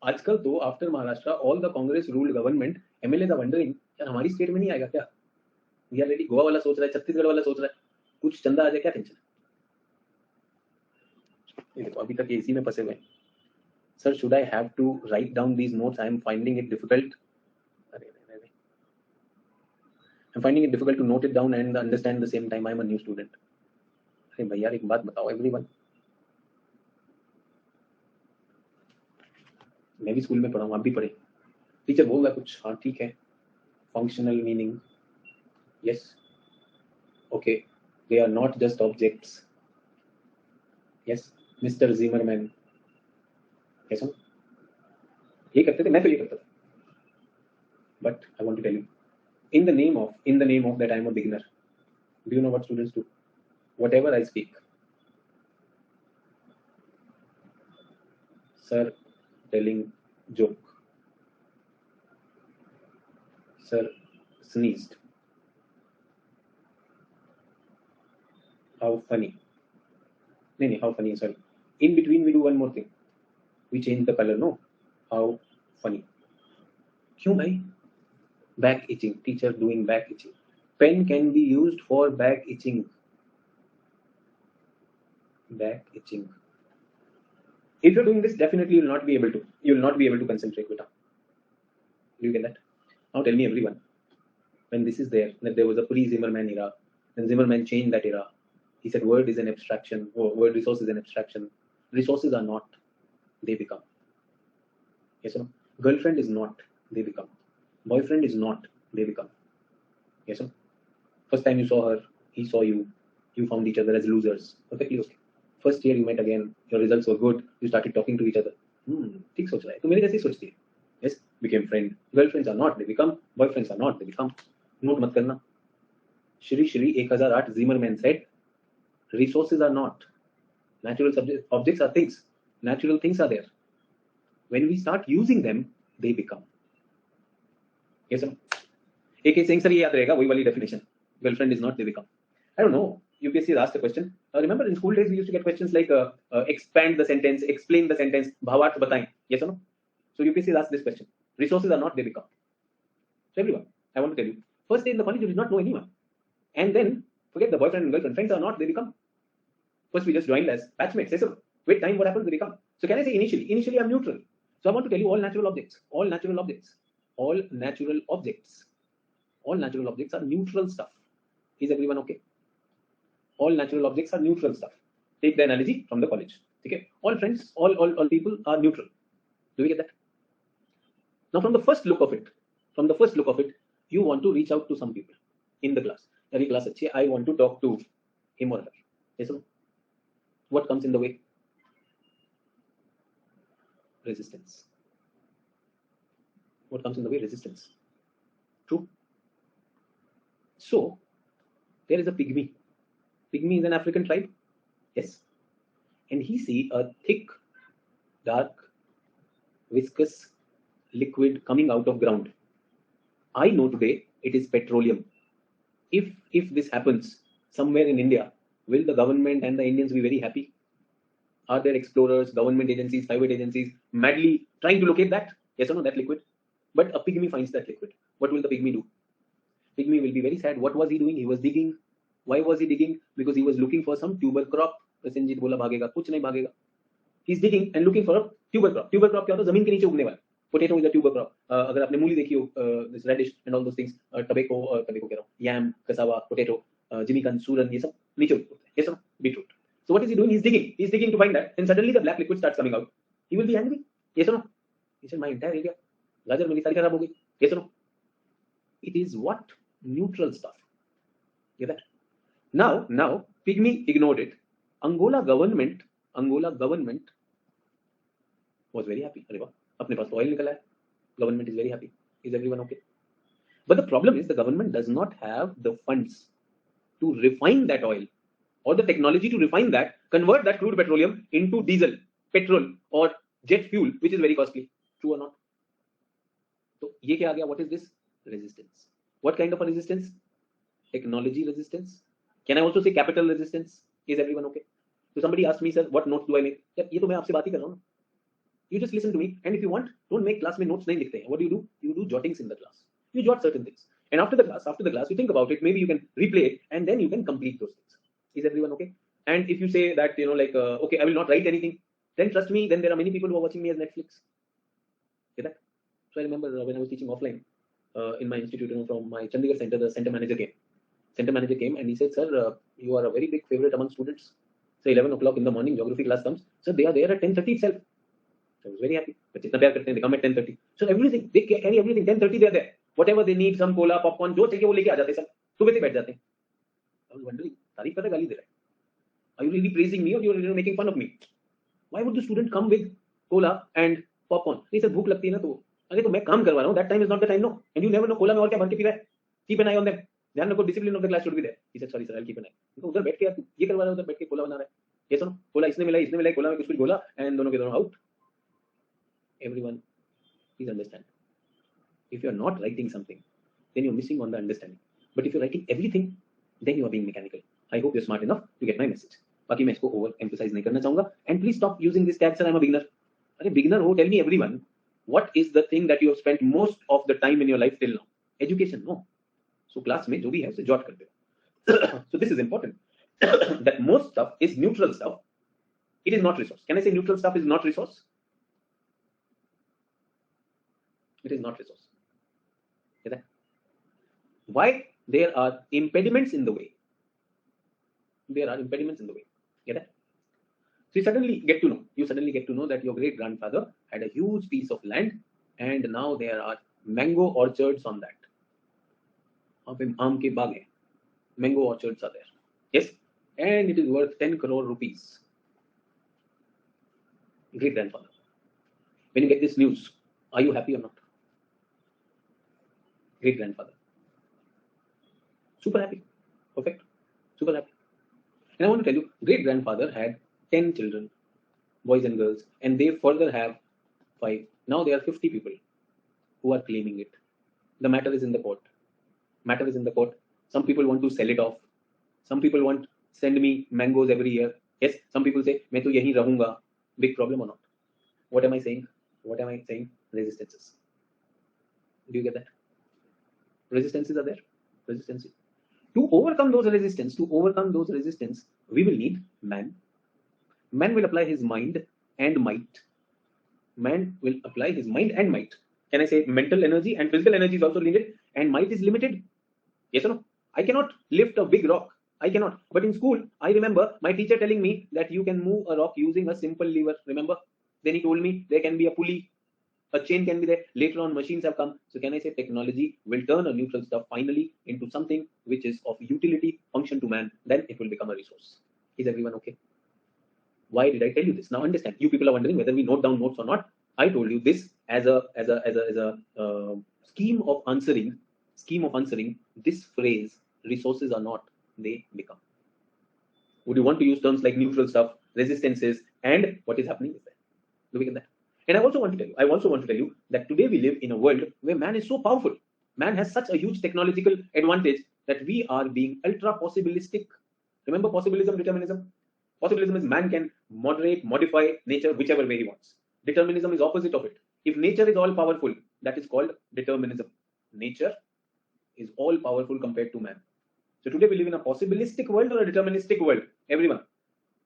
आजकल तो after Maharashtra, all the Congress ruled government, MLAs are wondering, यार हमारी state में नहीं आएगा क्या? We are ready. Goa वाला सोच रहा है, छत्तीसगढ़ वाला सोच रहा है, कुछ चंदा आ जाए क्या टेंशन है? ये देखो अभी तक इसी में फंसे हुए हैं. Sir, should I have to write down these notes? I am finding it difficult. I'm finding it difficult to note it down and understand the same time. I'm a new student. अरे भाई यार एक बात बताओ everyone. मैं भी school में पढ़ा हूँ, आप भी पढ़े. टीचर बोल रहा है कुछ, हाँ ठीक है. Functional meaning. Yes. Okay. They are not just objects. Yes. Mr. Zimmerman. Yes. ये करते थे, मैं तो ये करता था. But I want to tell you, in the name of that I am a beginner. Do you know what students do? Whatever I speak, sir telling joke, sir sneezed, how funny. No, how funny, sorry. In between we do one more thing, we change the color. No, how funny. क्यों भाई? Back itching, teacher doing back itching. Pen can be used for back itching. Back itching. If you're doing this, definitely you will not be able to concentrate with. Do you get that? Now tell me everyone, when this is there, that there was a pre-Zimmerman era, then Zimmerman changed that era. He said word is an abstraction, or word resource is an abstraction. Resources are not, they become. Yes or no? Girlfriend is not, they become. Boyfriend is not, they become. Yes or no? First time you saw her, he saw you, you found each other as losers. Perfectly okay. First year you met again, your results were good, you started talking to each other. ठीक सोच रहा है, तो मेरे जैसे सोचती है. Yes, became friend. Girlfriends are not, they become. Boyfriends are not, they become. Note मत करना. Shri 1008 Zimmerman said, resources are not. Natural objects are things. Natural things are there. When we start using them, they become. Yes or no? एक saying sir ये याद रहेगा, वही वाली definition. Girlfriend is not, they become. I don't know. UPSC asked a question. Remember in school days we used to get questions like expand the sentence, explain the sentence, भावार्थ बताएं. Yes or no? So UPSC asked this question. Resources are not, they become. So everyone, I want to tell you. First day in the college you did not know anyone. And then forget the boyfriend and girlfriend. Friends are not, they become. First we just joined as batchmates. Yes, sir. With time what happens, they become. So can I say initially? Initially I'm neutral. So I want to tell you all natural objects. All natural objects. All natural objects. All natural objects are neutral stuff. Is everyone okay? All natural objects are neutral stuff. Take the analogy from the college. Okay? All friends, all people are neutral. Do we get that? Now from the first look of it, you want to reach out to some people in the class. Every class, I want to talk to him or her. Yes or no? What comes in the way? Resistance. What comes in the way? Resistance. True. So there is a pygmy. Pygmy is an African tribe. Yes. And he see a thick, dark, viscous liquid coming out of ground. I know today it is petroleum. If this happens somewhere in India, will the government and the Indians be very happy? Are there explorers, government agencies, private agencies madly trying to locate that? Yes or no, that liquid? But a pygmy finds that liquid. What will the pygmy do? Pygmy will be very sad. What was he doing? He was digging. Why was he digging? Because he was looking for some tuber crop. Prasenjit बोला भागेगा, कुछ नहीं भागेगा. He's digging and looking for a tuber crop. Tuber crop क्या होता है? जमीन के नीचे उगने वाला. Potato is a tuber crop. अगर आपने मूली देखी हो, this radish and all those things, tobacco कह रहा हूँ, yam, cassava, potato, जिमीकंद, सूरन, ये सब नीचे उगते हैं. Yes or no? Beetroot. So what is he doing? He's digging. He's digging to find that, and suddenly the black liquid starts coming out. He will be angry. Yes or no? He said, my entire area, गाजर मेरी सारी खराब हो गई. Yes or no? It is what? Neutral stuff. Get that? Now, pygmy ignored it. Angola government was very happy. अरे वाह, अपने पास oil निकला है. Government is very happy. Is everyone okay? But the problem is the government does not have the funds to refine that oil or the technology to refine that, convert that crude petroleum into diesel, petrol or jet fuel, which is very costly. True or not? So ये क्या आ गया? What is this? Resistance. What kind of a resistance? Technology resistance. Can I also say capital resistance? Is everyone okay? So somebody asked me, sir, what notes do I make? यार ये तो मैं आपसे बात ही कर रहा हूँ ना. You just listen to me, and if you want, don't make class में notes नहीं लिखते हैं. What do? You do jottings in the class. You jot certain things, and after the class, you think about it. Maybe you can replay it, and then you can complete those things. Is everyone okay? And if you say that, like, okay, I will not write anything, then trust me, then there are many people who are watching me as Netflix. Get that? So I remember when I was teaching offline in my institute, from my Chandigarh center, the center manager came. And he said, sir, you are a very big favorite among students. So 11 o'clock in the morning, geography class comes. So they are there at 10:30 itself. So I was very happy. But they come at 10:30. So everything, they carry everything. 10:30 they are there. Whatever they need, some cola, popcorn, जो चाहिए वो लेके आ जाते हैं सब. सुबह से बैठ जाते हैं. I was wondering, तारीफ कर रहा है, गाली दे रहा है. Are you really praising me or you are making fun of me? Why would the student come with cola and popcorn? नहीं सर भूख लगती है ना तो. अरे तो मैं काम करवा रहा हूँ. That time is not the time, no. And you never know cola में और क्या भर के पी रहा है. Keep an eye on them. ध्यान रखो, discipline of the class should be there. He said, sorry sir, I'll keep an eye. तो उधर बैठ के यार ये करवा रहा है, उधर बैठ के कोला बना रहा है. ये सुनो, कोला इसने मिला कोला में कुछ बोला and दोनों के दोनों out. Everyone, please understand. If you are not writing something, then you're missing on the understanding. But if you're writing everything, then you are being mechanical. I hope you're smart enough to get my message. बाकी मैं इसको over emphasize नहीं करना चाहूँगा. And please stop using this tag, sir, I'm a beginner. अरे beginner हो, tell me everyone, what is the thing that you have spent most of the time in your life till now? Education, no. So class में जो भी है उसे jot कर दो. So this is important. That most stuff is neutral stuff. It is not resource. Can I say neutral stuff is not resource? It is not resource. Okay? Why? There are impediments in the way. There are impediments in the way. Okay? So you suddenly get to know that your great grandfather had a huge piece of land, and now there are mango orchards on that. Mango orchards are there. Yes, and it is worth 10 crore rupees. Great grandfather. When you get this news, are you happy or not? Great grandfather. Super happy. Perfect. Super happy. And I want to tell you, great grandfather had 10 children, boys and girls, and they further have 5. Now there are 50 people who are claiming it. The matter is in the court. Some people want to sell it off. Some people want to send me mangoes every year. Yes, some people say, मैं तो यहीं रहूंगा. Big problem or not? What am I saying? Resistances. Do you get that? Resistances are there. Resistances. To overcome those resistance, we will need man. Man will apply his mind and might. Can I say mental energy and physical energy is also needed, and might is limited? Yes or no? I cannot lift a big rock. I cannot. But in school, I remember my teacher telling me that you can move a rock using a simple lever. Remember? Then he told me there can be a pulley. A chain can be there. Later on, machines have come. So can I say technology will turn a neutral stuff finally into something which is of utility, function to man. Then it will become a resource. Is everyone okay? Why did I tell you this? Now understand. You people are wondering whether we note down notes or not. I told you this as a scheme of answering. This phrase, resources are not, they become. Would you want to use terms like neutral stuff, resistances, and what is happening is there? Do we get that? And I also want to tell you that today we live in a world where man is so powerful. Man has such a huge technological advantage that we are being ultra possibilistic. Remember possibilism, determinism? Possibilism is man can moderate, modify nature whichever way he wants. Determinism is opposite of it. If nature is all powerful, that is called determinism. Nature is all powerful compared to man. So today we live in a possibilistic world or a deterministic world? Everyone,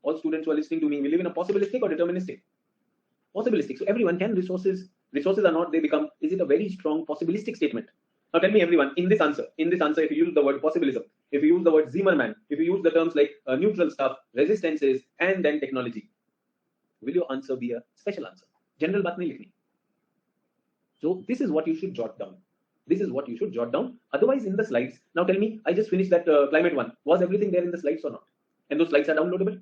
all students who are listening to me, we live in a possibilistic or deterministic? Possibilistic. So everyone can resources are not, they become. Is it a very strong possibilistic statement? Now tell me everyone, in this answer, if you use the word possibilism, if you use the word Zimmerman, if you use the terms like neutral stuff, resistances, and then technology, will your answer be a special answer? General baat nahi likhni. So this is what you should jot down. Otherwise in the slides, now tell me, I just finished that climate one. Was everything there in the slides or not? And those slides are downloadable?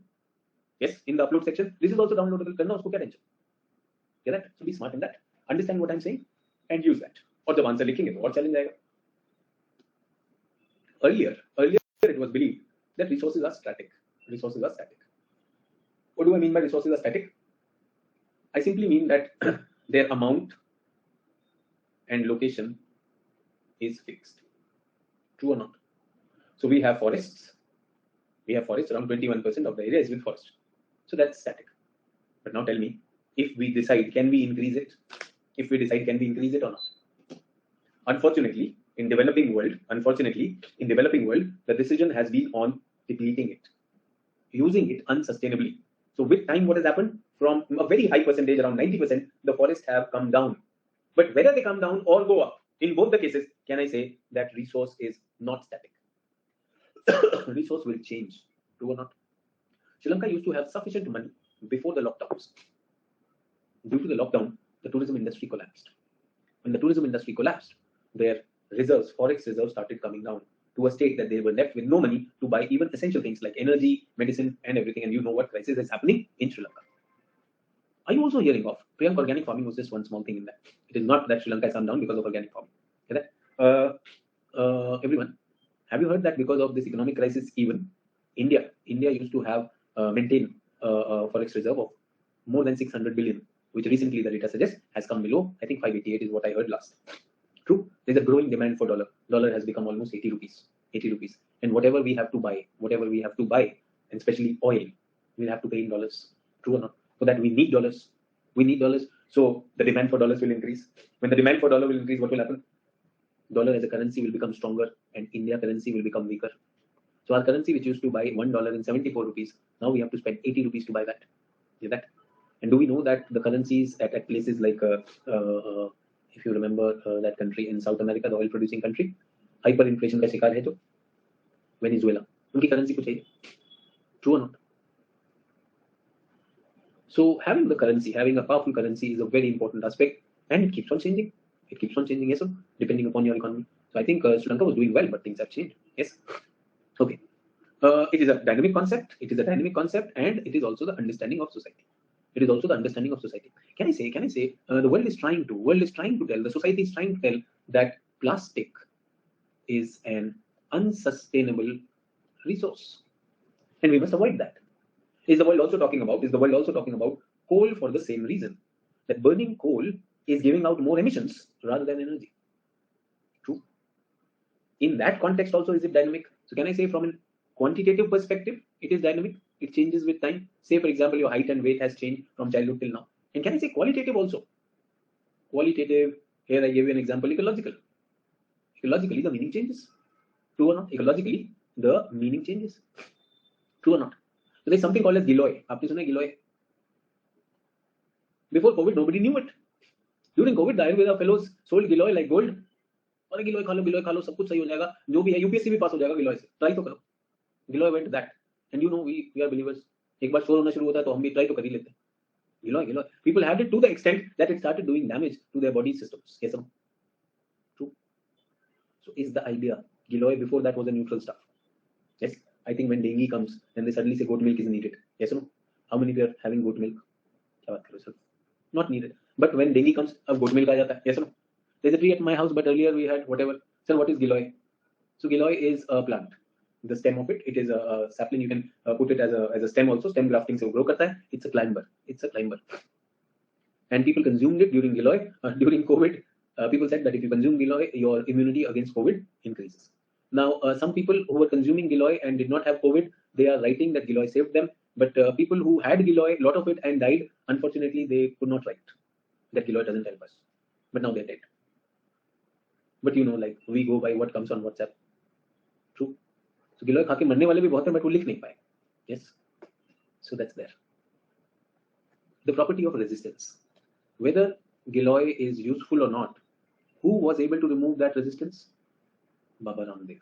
Yes, in the upload section. This is also downloadable. Karna usko kya tension? Get that? So be smart in that. Understand what I'm saying and use that. और जब answer लिखेंगे तो और challenge आएगा. Earlier it was believed that resources are static. What do I mean by resources are static? I simply mean that their amount and location is fixed. True or not? So we have forests. Around 21% of the area is with forest. So that's static. But now tell me, if we decide, can we increase it? Or not? Unfortunately, in developing world, the decision has been on depleting it. using it unsustainably. So with time, what has happened? From a very high percentage, around 90%, the forests have come down. But whether they come down or go up, in both the cases, can I say that resource is not static? Resource will change, true or not? Sri Lanka used to have sufficient money before the lockdowns. Due to the lockdown, the tourism industry collapsed. When the tourism industry collapsed, their reserves, forex reserves, started coming down to a state that they were left with no money to buy even essential things like energy, medicine, and everything. And you know what crisis is happening in Sri Lanka. Are you also hearing of Priyank? Organic farming was just one small thing in that. It is not that Sri Lanka has come down because of organic farming. Everyone, have you heard that because of this economic crisis, even India used to have maintain forex reserve of more than 600 billion, which recently the data suggests has come below. I think 588 is what I heard last. True, there's a growing demand for dollar. Dollar has become almost 80 rupees. 80 rupees, and whatever we have to buy, and especially oil, we'll have to pay in dollars. True or not? For that, we need dollars. We need dollars. So the demand for dollars will increase. When the demand for dollar will increase, what will happen? Dollar as a currency will become stronger, and India currency will become weaker. So our currency, which used to buy $1 in 74 rupees, now we have to spend 80 rupees to buy that. Is that? And do we know that the currencies at places like, if you remember that country in South America, the oil-producing country, hyperinflation का शिकार है जो Venezuela, उनकी currency कुछ है? True or not? So having the currency, having a powerful currency, is a very important aspect, and it keeps on changing. It keeps on changing, yes, sir, depending upon your economy. So I think Sri Lanka was doing well, but things have changed. Yes. Okay. It is a dynamic concept. It is a dynamic concept, and it is also the understanding of society. It is also the understanding of society. Can I say, the world is trying to tell, the society is trying to tell that plastic is an unsustainable resource, and we must avoid that. Is the world also talking about coal for the same reason? That burning coal is giving out more emissions rather than energy. True. In that context also, is it dynamic? So can I say from a quantitative perspective, it is dynamic? It changes with time. Say, for example, your height and weight has changed from childhood till now. And can I say qualitative also? Qualitative, here I give you an example, ecological. Ecologically, the meaning changes. True or not? Ecologically, the meaning changes. True or not? So there's something called as giloy. Aapne suna hai giloy? Before COVID, nobody knew it. During COVID, the Ayurveda fellows sold giloy like gold. और गिलोय खा लो सब कुछ सही हो जाएगा, जो भी है यूपीएससी भी पास हो जाएगा गिलोय से, ट्राई तो करो. गिलोय went that, and you know we are believers. एक बार शोर होना शुरू होता है तो हम भी ट्राई तो कर ही लेते हैं. गिलोय people had it to the extent that it started doing damage to their body systems. Yes or no? True. So is the idea giloy before that was a neutral stuff? Yes. I think when dengue comes, then they suddenly say goat milk is needed. Yes or no? How many people are having goat milk? क्या बात करो sir? Not needed. But when dengue comes, अब goat milk आ जाता है. Yes or no? There's a tree at my house, but earlier we had whatever. Sir, what is giloy? So giloy is a plant. The stem of it is a sapling. You can put it as a stem also. Stem grafting se grow karta hai. It's a climber. And people consumed it during giloy. During COVID, people said that if you consume giloy, your immunity against COVID increases. Now, some people who were consuming giloy and did not have COVID, they are writing that giloy saved them. But people who had giloy, a lot of it, and died, unfortunately, they could not write that giloy doesn't help us. But now they're dead. But you know, like we go by what comes on WhatsApp. True. So गिलोय खा के मरने वाले भी बहुत हैं, but वो लिख नहीं पाए. Yes. So that's there. The property of resistance. Whether giloy is useful or not, who was able to remove that resistance? Baba Ramdev.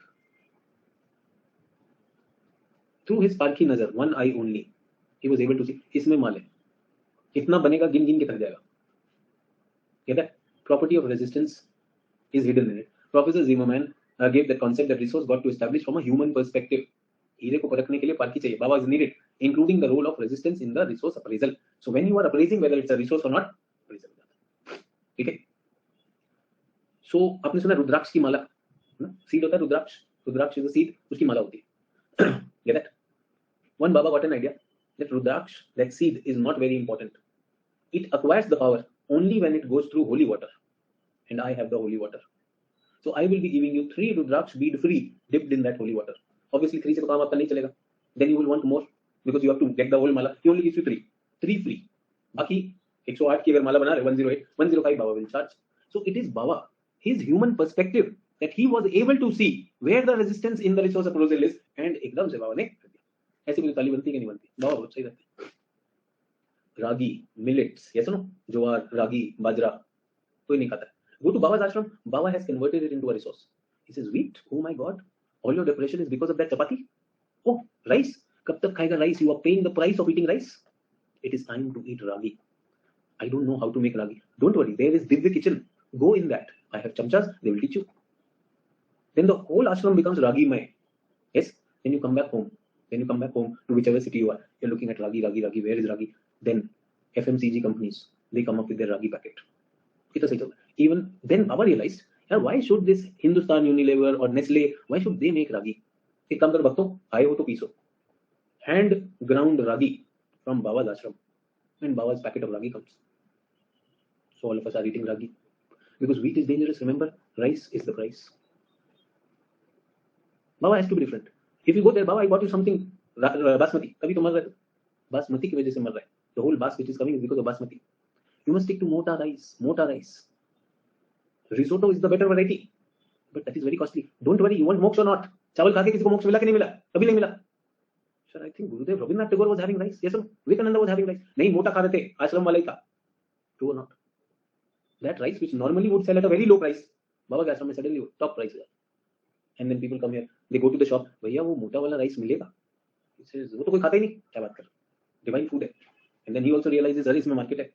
Through his parki nazar, one eye only, he was able to see. इसमें माल है. इतना बनेगा गिन गिन के थक जाएगा. Get that? Property of resistance is hidden in it. Professor Zimmerman gave the concept that resource got to establish from a human perspective. हीरे को परखने के लिए पारखी चाहिए. Baba is needed, including the role of resistance in the resource appraisal. So when you are appraising whether it's a resource or not, appraisal हो जाता है. ठीक है? So आपने सुना रुद्राक्ष की माला? Seed होता है रुद्राक्ष. रुद्राक्ष is a seed. उसकी माला होती है. Get that? One Baba got an idea that rudraksha, that seed, is not very important. It acquires the power only when it goes through holy water. And I have the holy water. So I will be giving you 3 rudraksha bead free, dipped in that holy water. Obviously 3 से तो काम आपका नहीं चलेगा. Then you will want more because you have to get the whole mala. He only gives you 3. 3 free. बाकी 108 की अगर माला बना रहे 108, 105 Baba will charge. So it is Baba, his human perspective, that he was able to see where the resistance in the resource appraisal is, and एकदम से Baba ने कर दिया. ऐसी कोई ताली बनती कि नहीं बनती? बाबा बहुत सही रहते हैं। रागी, मिलेट्स, yes or no? ज्वार, रागी, बाजरा, कोई नहीं खाता है. Go to Baba's ashram. Baba has converted it into a resource. He says, wheat, oh my God, all your depression is because of that chapati. Oh, rice, कब तक खाएगा rice? You are paying the price of eating rice. It is time to eat ragi. I don't know how to make ragi. Don't worry, there is Divya kitchen. Go in that. I have chamchas, they will teach you. Then the whole ashram becomes ragi-maya. Yes, then you come back home. Then you come back home to whichever city you are. You're looking at ragi, ragi, ragi. Where is ragi? Then FMCG companies, they come up with their ragi packet. Even then Baba realized, yeah, why should this Hindustan Unilever or Nestle, why should they make ragi? एक काम करो भक्तों, आए हो तो पीसो. Hand ground ragi from Baba's ashram, and Baba's packet of ragi comes. So all of us are eating ragi because wheat is dangerous. Remember, rice is the price. Baba has to be different. If you go there, Baba, I got you something basmati. तभी तो मर रहा है. Basmati की वजह से मर रहा है. The whole bas which is coming is because of basmati. You must stick to mota rice. Mota rice. Risotto is the better variety, but that is very costly. Don't worry, you want moksha or not? चावल खा के किसी को मोक्ष मिला कि नहीं मिला? कभी नहीं मिला. Sir, I think Gurudev Rabindranath Tagore was having rice. Yes or no? Vivekananda was having rice. नहीं, मोटा खा रहे थे. आश्रम वाला ही था. True or not? That rice which normally would sell at a very low price, बाबा के आश्रम में suddenly top price है. And then people come here. They go to the shop. भैया वो मोटा वाला rice मिलेगा? He says वो तो कोई खाता ही नहीं. क्या बात कर? Divine food है. And then he also realizes अरे इसमें market है.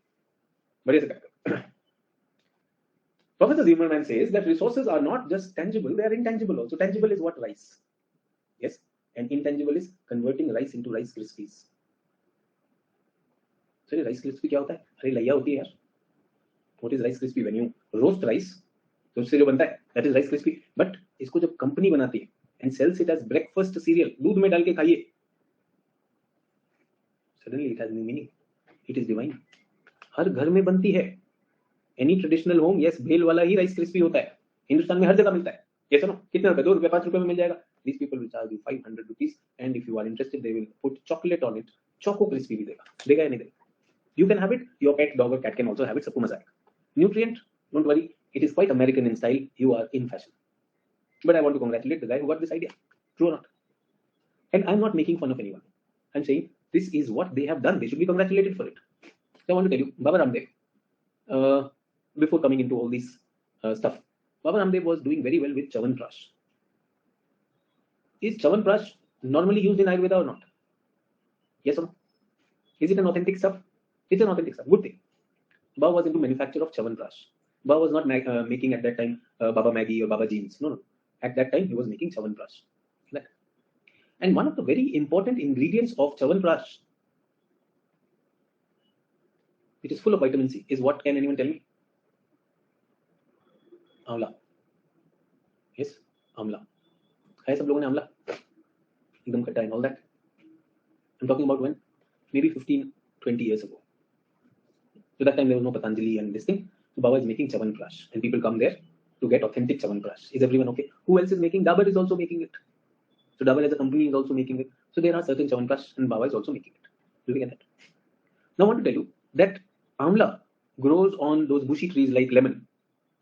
बढ़िया से करते. Professor Zimmerman says that resources are not just tangible, they are intangible also. Tangible is what? Rice. Yes. And intangible is converting rice into Rice Krispies. So Rice Krispie क्या होता है? अरे लैया होती है यार. What is Rice Krispie? When you roast rice, तो उससे जो बनता है, that is Rice Krispie. But इसको जब कंपनी बनाती है and sells it as breakfast cereal, दूध में डाल के खाइए, suddenly it has new meaning. It is divine. हर घर में बनती है. Any traditional home, yes, भेल वाला ही Rice Krispie होता है. हिंदुस्तान में हर जगह मिलता है. Yes or no? कितने रुपए? 2 रुपए, 5 रुपए में मिल जाएगा. These people will charge you 500 rupees, and if you are interested, they will put chocolate on it. Choco crispy भी देगा. देगा या नहीं देगा? You can have it. Your pet dog or cat can also have it. सबको मजा आएगा. Nutrient, don't worry. It is quite American in style. You are in fashion. But I want to congratulate the guy who got this idea. True or not? And I'm not making fun of anyone. I'm saying this is what they have done. They should be congratulated for it. So I want to tell you, Baba Ramdev, before coming into all this stuff, Baba Ramdev was doing very well with Chyawanprash. Is Chyawanprash normally used in Ayurveda or not? Yes or no? Is it an authentic stuff? It's an authentic stuff. Good thing. Baba was into manufacture of Chyawanprash. Baba was not making at that time Baba Maggi or Baba Jeans. No. At that time, he was making Chyawanprash. And one of the very important ingredients of Chyawanprash, it is full of vitamin C, is what? Can anyone tell me? Amla. Yes, amla. खाया सब लोगों ने आमला? एकदम खट्टा and all that. I'm talking about when? Maybe 15, 20 years ago. So that time there was no Patanjali and this thing. So Baba is making Chyawanprash and people come there to get authentic Chyawanprash. Is everyone okay? Who else is making? Dabur is also making it. So Dabur as a company is also making it. So there are certain Chyawanprash and Baba is also making it. Do you get that? Now I want to tell you that amla grows on those bushy trees like lemon.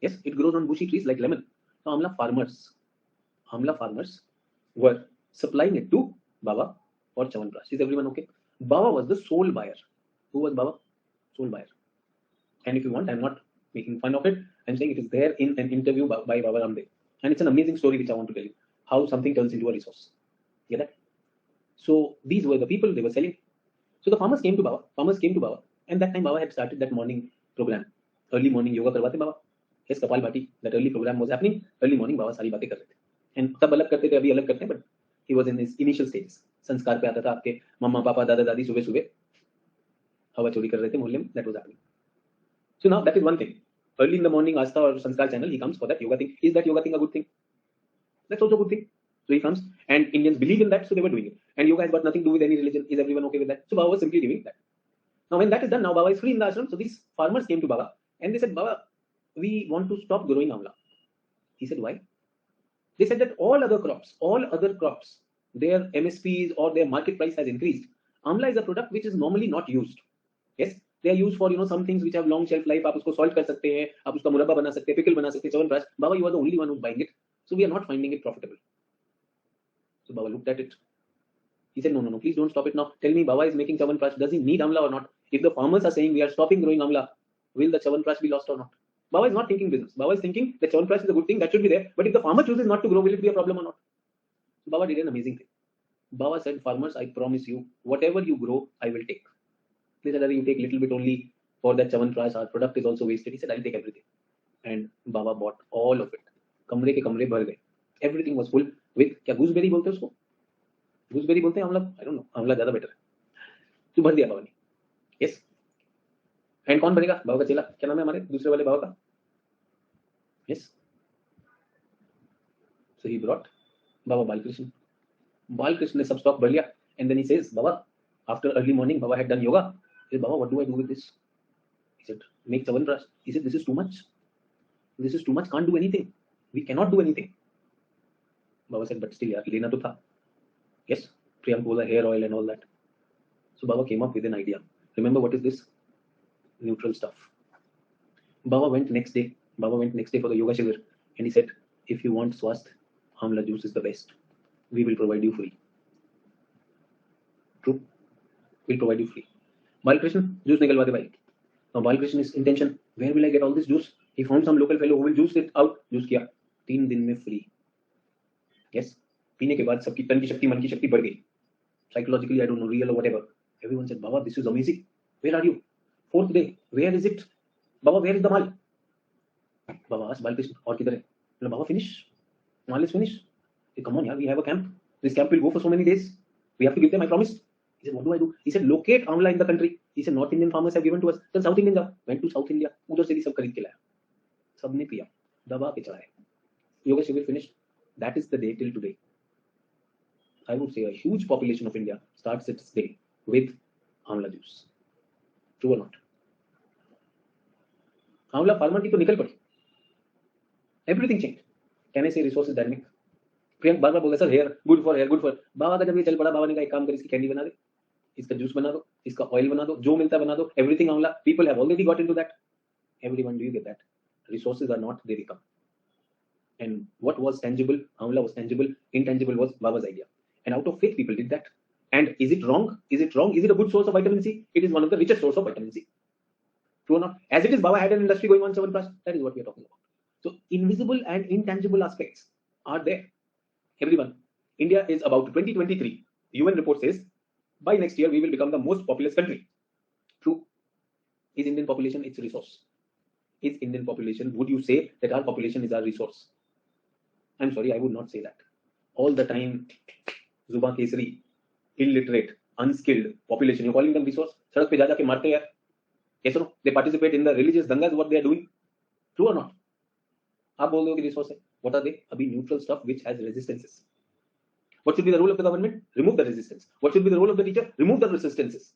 Yes, it grows on bushy trees like lemon. So amla farmers were supplying it to Baba for Chyawanprash. Is everyone okay? Baba was the sole buyer. Who was Baba? Sole buyer. And if you want, I'm not making fun of it. I'm saying it is there in an interview by Baba Ramdev. And it's an amazing story which I want to tell you. How something turns into a resource. Get that? So these were the people, they were selling. So the farmers came to Baba. And that time Baba had started that morning program. Early morning yoga करवाते Baba. Yes, Kapal Bhati. That early program was happening. Early morning Baba सारी बातें कर रहे थे. And तब अलग करते थे, अभी अलग करते हैं, but he was in his initial stages. संस्कार पे आता था आपके मम्मा पापा दादा दादी सुबह सुबह हवा चोरी कर रहे थे मोहल्ले में. That was happening. So now that is one thing. Early in the morning, Astha or Sanskar channel, he comes for that yoga thing. Is that yoga thing a good thing? That's also a good thing. So he comes, and Indians believe in that, so they were doing it. And yoga has got nothing to do with any religion. Is everyone okay with that? So Baba was simply doing that. Now when that is done, now Baba is free in the ashram. So these farmers came to Baba and they said, Baba, we want to stop growing amla. He said, why? They said that all other crops, their MSPs or their market price has increased. Amla is a product which is normally not used. Yes, they are used for some things which have long shelf life. आप उसको salt कर सकते हैं, आप उसका मुरब्बा बना सकते हैं, pickle बना सकते हैं, Chyawanprash. Baba, you are the only one who's buying it, so we are not finding it profitable. So Baba looked at it. He said, no, please don't stop it now. Tell me, Baba is making Chawanprash. Does he need amla or not? If the farmers are saying we are stopping growing amla, will the Chawanprash be lost or not? Baba is not thinking business. Baba is thinking that Chawanprash is a good thing, that should be there. But if the farmer chooses not to grow, will it be a problem or not? Baba did an amazing thing. Baba said, farmers, I promise you, whatever you grow, I will take. They said, you take little bit only for that Chawanprash, our product is also wasted. He said, I'll take everything. And Baba bought all of it. कमरे के कमरे भर गए. Everything was full with, क्या gooseberry बोलते हैं उसको? Gooseberry बोलते हैं आंवला? I don't know. आंवला ज़्यादा better है. तो भर दिया बाबा ने. Yes. And कौन बनेगा? बाबा का चेला. क्या नाम है हमारे दूसरे वाले बाबा का? Yes. So he brought Baba Balkrishna. Balkrishna ने सब स्टॉक भर लिया. And then he says, Baba, after early morning, Baba had done yoga. He said, Baba, what do I do with this? He said, make Chawanprash. He said, this is too much. This is too much. Can't do anything. We cannot do anything. Baba said, but still, yaar, lena to tha. Yes, Priyank was a hair oil and all that. So Baba came up with an idea. Remember what is this? Neutral stuff. Baba went next day. Baba went next day for the yoga shivir, and he said, if you want swasth, amla juice is the best. We will provide you free. True. We'll provide you free. Balkrishna, juice nikalwa de bhai. Now Balkrishna's intention, where will I get all this juice? He found some local fellow who will juice it out. Juice किया 3 दिन में free. Yes. पीने के बाद सबकी तन की शक्ति मन की शक्ति बढ़ गई. Psychologically, I don't know, real or whatever. Everyone said, Baba, this is amazing. Where are you? 4th day. Where is it? Baba, where is the mal? Baba asked Balkrishna, और किधर है? Baba, finish. Mal is finished. He said, come on, yaar, we have a camp. This camp will go for so many days. We have to give them, I promised. He said, what do I do? He said, locate amla in the country. He said, North Indian farmers have given to us. Then South Indian जाओ. Went to South India. उधर से भी सब खरीद के लाया. सबने पिया. दबा के चढ़ाए. Yoga Shivir finished. That is the day till today. I would say a huge population of India starts its day with amla juice. True or not? Amla farmer की तो निकल पड़ी. Everything changed. Can I say resources dynamic? Priyank बार बार बोलता sir hair good for hair good for. बाबा का जब ये चल पड़ा, बाबा ने कहा एक काम कर, इसकी कैंडी बना दे, इसका जूस बना दो, इसका ऑयल बना दो, जो मिलता है बना दो. एवरीथिंग आंवला. People have already got into that. Everyone, do you get that? Resources are not, they become. And what was tangible, Amla was tangible, intangible was Baba's idea. And out of faith, people did that. And is it wrong? Is it wrong? Is it a good source of vitamin C? It is one of the richest source of vitamin C. True or not? As it is, Baba had an industry going on 7+. That is what we are talking about. So invisible and intangible aspects are there. Everyone. India is about 2023. UN report says, by next year, we will become the most populous country. True. Is Indian population its resource? Is Indian population, would you say that our population is our resource? I'm sorry, I would not say that. All the time, Zuba Kesari, illiterate, unskilled population, you're calling them resource? Sadak pe ja ke marte hai. Yes or no? They participate in the religious dangas, what they are doing. True or not? आप बोल दो कि resource है. What are they? Abhi neutral stuff which has resistances. What should be the role of the government? Remove the resistance. What should be the role of the teacher? Remove the resistances.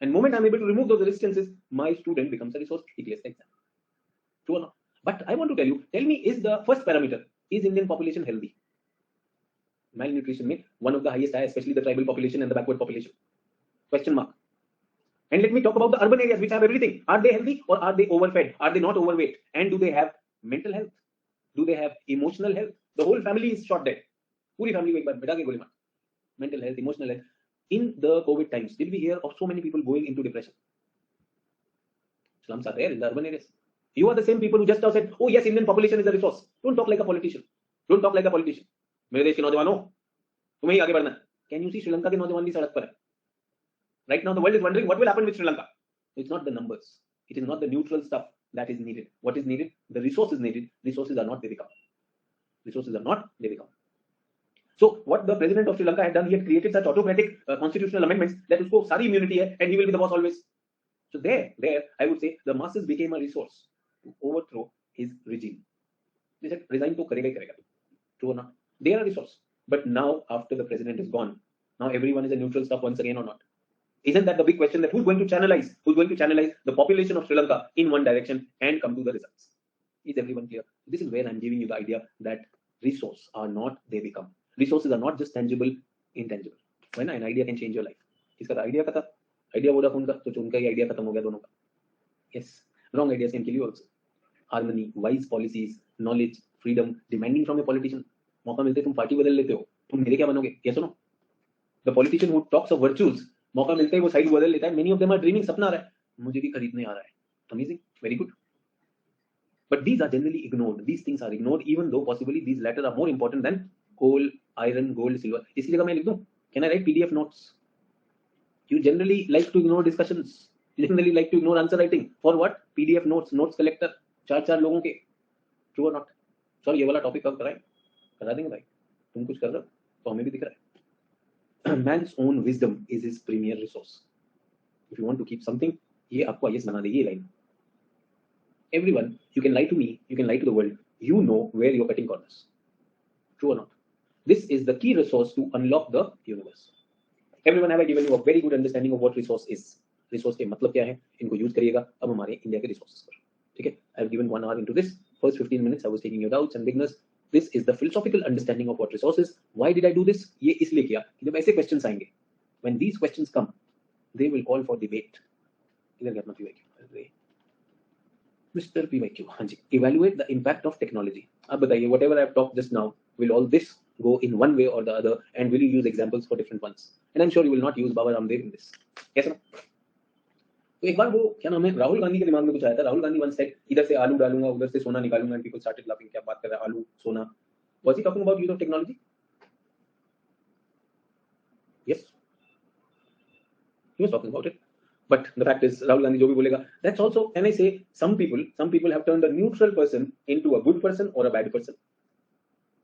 And moment I'm able to remove those resistances, my student becomes a resource. He clears the exam. True or not? But I want to tell you, tell me, is the first parameter, is Indian population healthy? Malnutrition may one of the highest, especially the tribal population and the backward population. Question mark. And let me talk about the urban areas which have everything. Are they healthy or are they overfed? Are they not overweight? And do they have mental health? Do they have emotional health? The whole family is shot dead. Puri family को एक बार बिठा के गोली मार. Mental health, emotional health. In the COVID times, did we hear of so many people going into depression? Slums are there in the urban areas. You are the same people who just now said, oh yes, Indian population is a resource. Don't talk like a politician. Don't talk like a politician. मेरे देश के नौजवानों, तुम्हें ही आगे बढ़ना है. Can you see Sri Lanka के नौजवान भी सड़क पर है? Right now the world is wondering what will happen with Sri Lanka. It's not the numbers. It is not the neutral stuff that is needed. What is needed? The resources needed. Resources are not, they become. Resources are not, they become. So what the president of Sri Lanka had done, he had created such autocratic constitutional amendments that usko sari immunity hai and he will be the boss always. So there, I would say the masses became a resource to overthrow his regime. They said, resign to karega hi karega. True or not? They are a resource. But now, after the president is gone, now everyone is a neutral stuff once again or not? Isn't that the big question, that who's going to channelize the population of Sri Lanka in one direction and come to the results? Is everyone clear? This is where I'm giving you the idea that resources are not, they become. Resources are not just tangible, intangible. When an idea can change your life. इसका idea का था, idea Vodafone का, तो उनका ही idea खत्म हो गया दोनों का. Yes, wrong ideas can kill you also. Harmony, wise policies, knowledge, freedom, demanding from a politician. मौका मिलते तुम पार्टी बदल लेते हो, तुम मेरे क्या बनोगे? Yes or no? The politician who talks of virtues, मौका मिलते ही वो साइड बदल लेता है. Many of them are dreaming, सपना आ रहा है, मुझे भी खरीदने आ रहा है. Amazing, very good. But these are generally ignored. These things are ignored, even though possibly these latter are more important than coal, iron, gold, silver. इसलिए का मैं लिख दूं. Can I write PDF notes? You generally like to ignore discussions. You generally like to ignore answer writing. For what? PDF notes, notes collector. चार लोगों के. True or not? Sorry, ये वाला टॉपिक कब कराएं? करा देंगे भाई. तुम कुछ कर रहे हो तो हमें भी दिख रहा है. Man's own wisdom is his premier resource. If you want to keep something, ये आपको IAS बना देगी ये line. Everyone, you can lie to me, you can lie to the world. You know where you're cutting corners. True or not? This is the key resource to unlock the universe. Everyone, have I given you a very good understanding of what resource is? Resource के मतलब क्या है? इनको use करिएगा अब हमारे India के resources पर. ठीक है? I have given 1 hour into this. First 15 minutes I was taking your doubts and beginners. This is the philosophical understanding of what resource is. Why did I do this? ये इसलिए किया कि जब ऐसे questions आएंगे, when these questions come, they will call for debate. इधर क्या मतलब है? Mr. PYQ, हाँ जी. Evaluate the impact of technology. अब बताइए, whatever I have talked just now, will all this go in one way or the other, and will you use examples for different ones? And I'm sure you will not use Baba Ramdev in this. Yes or no? तो एक बार वो क्या नाम है, राहुल गांधी के दिमाग में कुछ आया था. राहुल गांधी once said, इधर से आलू डालूंगा, उधर से सोना निकालूंगा, and people started laughing. क्या बात कर रहा है, आलू सोना? Was he talking about use of technology? Yes, he was talking about it. But the fact is, Rahul Gandhi जो भी बोलेगा, that's also, can I say, some people have turned a neutral person into a good person or a bad person.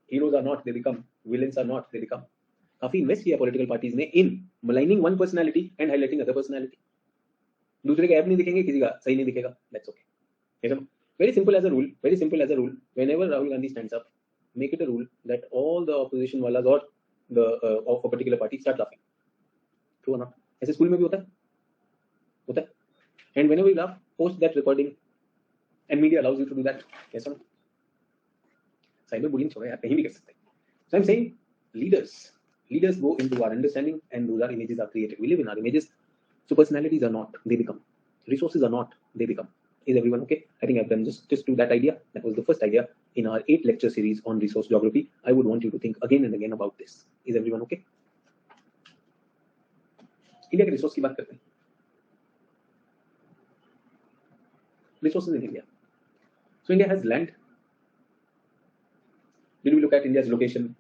Heroes are not, they become. Villains are not, they become. काफी invest किया political parties ने in maligning one personality and highlighting other personality. दूसरे के app नहीं दिखेंगे, किसी का सही नहीं दिखेगा. That's okay. Very simple as a rule. Very simple as a rule. Whenever Rahul Gandhi stands up, make it a rule that all the opposition walas or the of a particular party start laughing. True or not? ऐसे school में भी होता है. And whenever you laugh, post that recording, and media allows you to do that. Yes or no? Cyber bullying छोड़ो यार, कहीं भी कर सकते हैं. So I'm saying, leaders go into our understanding, and those are images are created. We live in our images. So personalities are not, they become. Resources are not, they become. Is everyone okay? I think I've done just to that idea. That was the first idea in our 8 lecture series on resource geography. I would want you to think again and again about this. Is everyone okay? India के resource की बात करते हैं. Resources in India. So India has land. Did we look at India's location?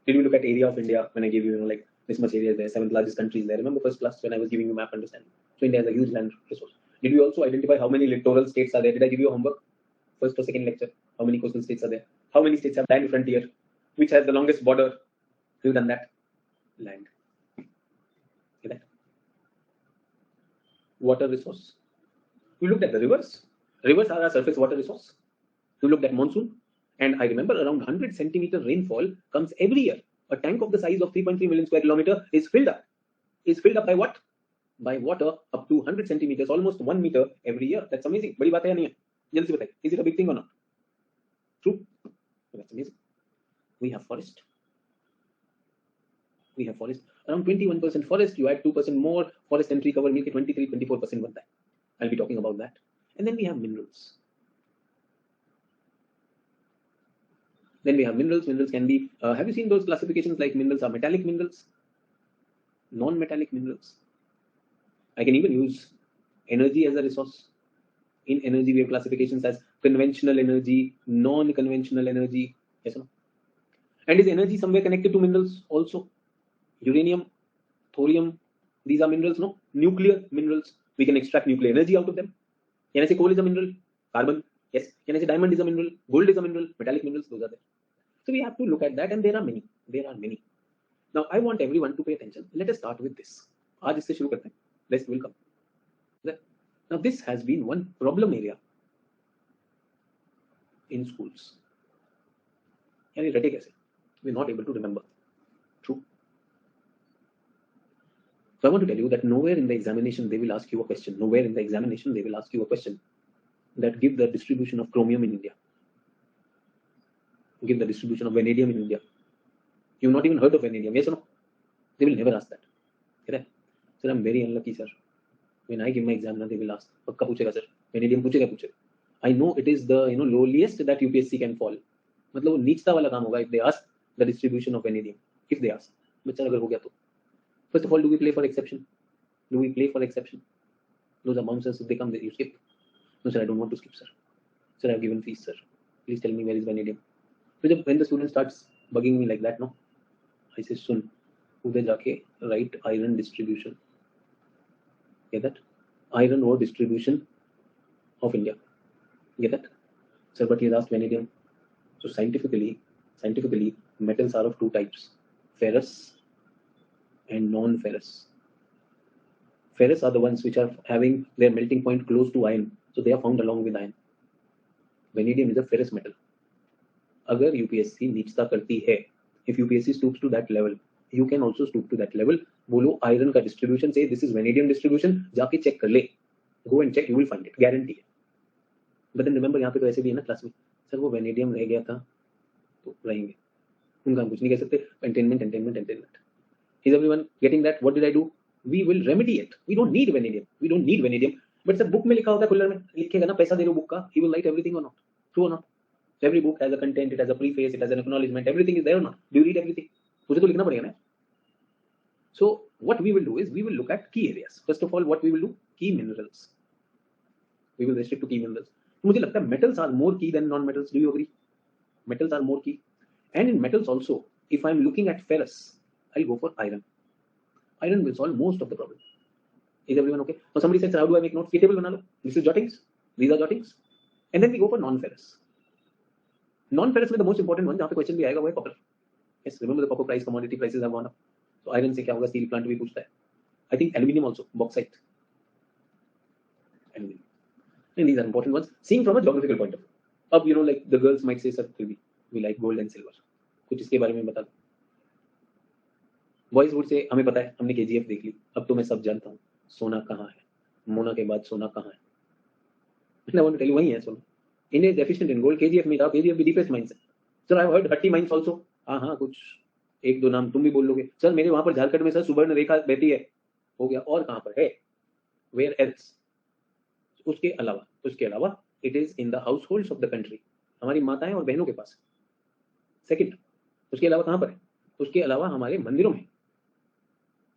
Did we look at area of India when I gave you, like this much area is there, 7th largest country is there? Remember first class when I was giving you map understanding? So India has a huge land resource. Did we also identify how many littoral states are there? Did I give you a homework? First or second lecture? How many coastal states are there? How many states have land frontier? Which has the longest border? We've done that. Land. See that? Water resource. We looked at the rivers. Rivers are a surface water resource. We looked at monsoon, and I remember around 100 centimeter rainfall comes every year. A tank of the size of 3.3 million square kilometer is filled up. Is filled up by what? By water up to 100 centimeters, almost 1 meter every year. That's amazing. बड़ी बात है या नहीं है? जल्दी से बताइए. Is it a big thing or not? True. That's amazing. We have forest. We have forest. Around 21% forest. You add 2% more forest and tree cover, make it 23-24% बनता है. I'll be talking about that. And then we have minerals. Minerals can be, have you seen those classifications like minerals are metallic minerals, non-metallic minerals? I can even use energy as a resource. In energy, we have classifications as conventional energy, non-conventional energy. Yes or no? And is energy somewhere connected to minerals also? Uranium, thorium, these are minerals, no? Nuclear minerals. We can extract nuclear energy out of them. Can I say coal is a mineral? Carbon? Yes. Can I say diamond is a mineral? Gold is a mineral? Metallic minerals, those are there. So we have to look at that, and there are many. There are many. Now I want everyone to pay attention. Let us start with this. आज इससे शुरू करते हैं. Rest will come. Now this has been one problem area in schools. यानी रटे कैसे? We're not able to remember. True. So I want to tell you that nowhere in the examination they will ask you a question. Nowhere in the examination they will ask you a question that give the distribution of chromium in India. Give the distribution of vanadium in India. You've not even heard of vanadium, yes or no? They will never ask that. Correct? Sir, I'm very unlucky, sir. When I give my exam, they will ask, "Pakka पूछेगा sir? Vanadium पूछेगा." I know it is the lowliest that UPSC can fall. मतलब वो नीचता वाला काम होगा if they ask the distribution of vanadium. If they ask, बच्चा अगर हो गया तो. First of all, do we play for exception? Do we play for exception? Those are bouncers. If they come, you skip. No, sir, I don't want to skip, sir. Sir, I've given fees, sir. Please tell me where is vanadium. So when the student starts bugging me like that, no, I say, सुन, उधर जाके write iron distribution. Get that? Iron ore distribution of India. Get that? Sir, but he has asked vanadium. So scientifically, metals are of two types: ferrous and non-ferrous. Ferrous are the ones which are having their melting point close to iron, so they are found along with iron. Vanadium is a ferrous metal. अगर UPSC नीचता करती है, if UPSC stoops to that level, you can also stoop to that level. बोलो iron का distribution से this is vanadium distribution, जाके check कर ले, go and check, you will find it, guarantee है. But then remember यहाँ पे तो ऐसे भी है ना क्लास में, सर वो वेनेडियम रह गया था तो रहेंगे, उनका हम कुछ नहीं कह सकते. Containment. Is everyone getting that? What did I do? We will remedy it. We don't need vanadium. But sir book में लिखा होता है, खुल्लर में लिखेगा ना, पैसा दे रहे हो बुक का, he will write everything or not, true or not? Every book has a content, it has a preface, it has an acknowledgement, everything is there or not? Do you read everything? मुझे तो लिखना पड़ेगा ना. So what we will do is we will look at key areas. First of all, what we will do? Key minerals. We will restrict to key minerals. मुझे लगता है metals are more key than non-metals. Do you agree? Metals are more key. And in metals also, if I am looking at ferrous, I'll go for iron. Iron will solve most of the problem. Is everyone okay? Now somebody says, how do I make notes? Table bana lo. This is jottings. These are jottings. And then we go for non-ferrous. Non-ferrous में the most important one जहाँ पे question भी आएगा वो है copper. Yes, remember the copper price, commodity prices have gone up. So iron से क्या होगा? Steel plant भी पूछता है. I think aluminium also, bauxite. Aluminium. And these are important ones. Seeing from a geographical point of view. अब you know like the girls might say, sir, we like gold and silver. कुछ इसके बारे में बता दो. Boys would say, हमें पता है, हमने KGF देख ली. अब तो मैं सब जानता हूँ. सोना कहाँ है? मोना के बाद सोना कहाँ है? I want to tell you वही है सोना. India is deficient in gold. KGF में था, KGF भी deepest mines है. Sir, I have heard Hatti mines also. हाँ कुछ एक दो नाम तुम भी बोल लोगे. सर मेरे वहाँ पर झारखंड में सर सुवर्ण रेखा बहती है. हो गया. और कहाँ पर है? Where else? उसके अलावा it is in the households of the country. हमारी माताएं और बहनों के पास. Second, उसके अलावा कहाँ पर है? उसके अलावा हमारे मंदिरों में.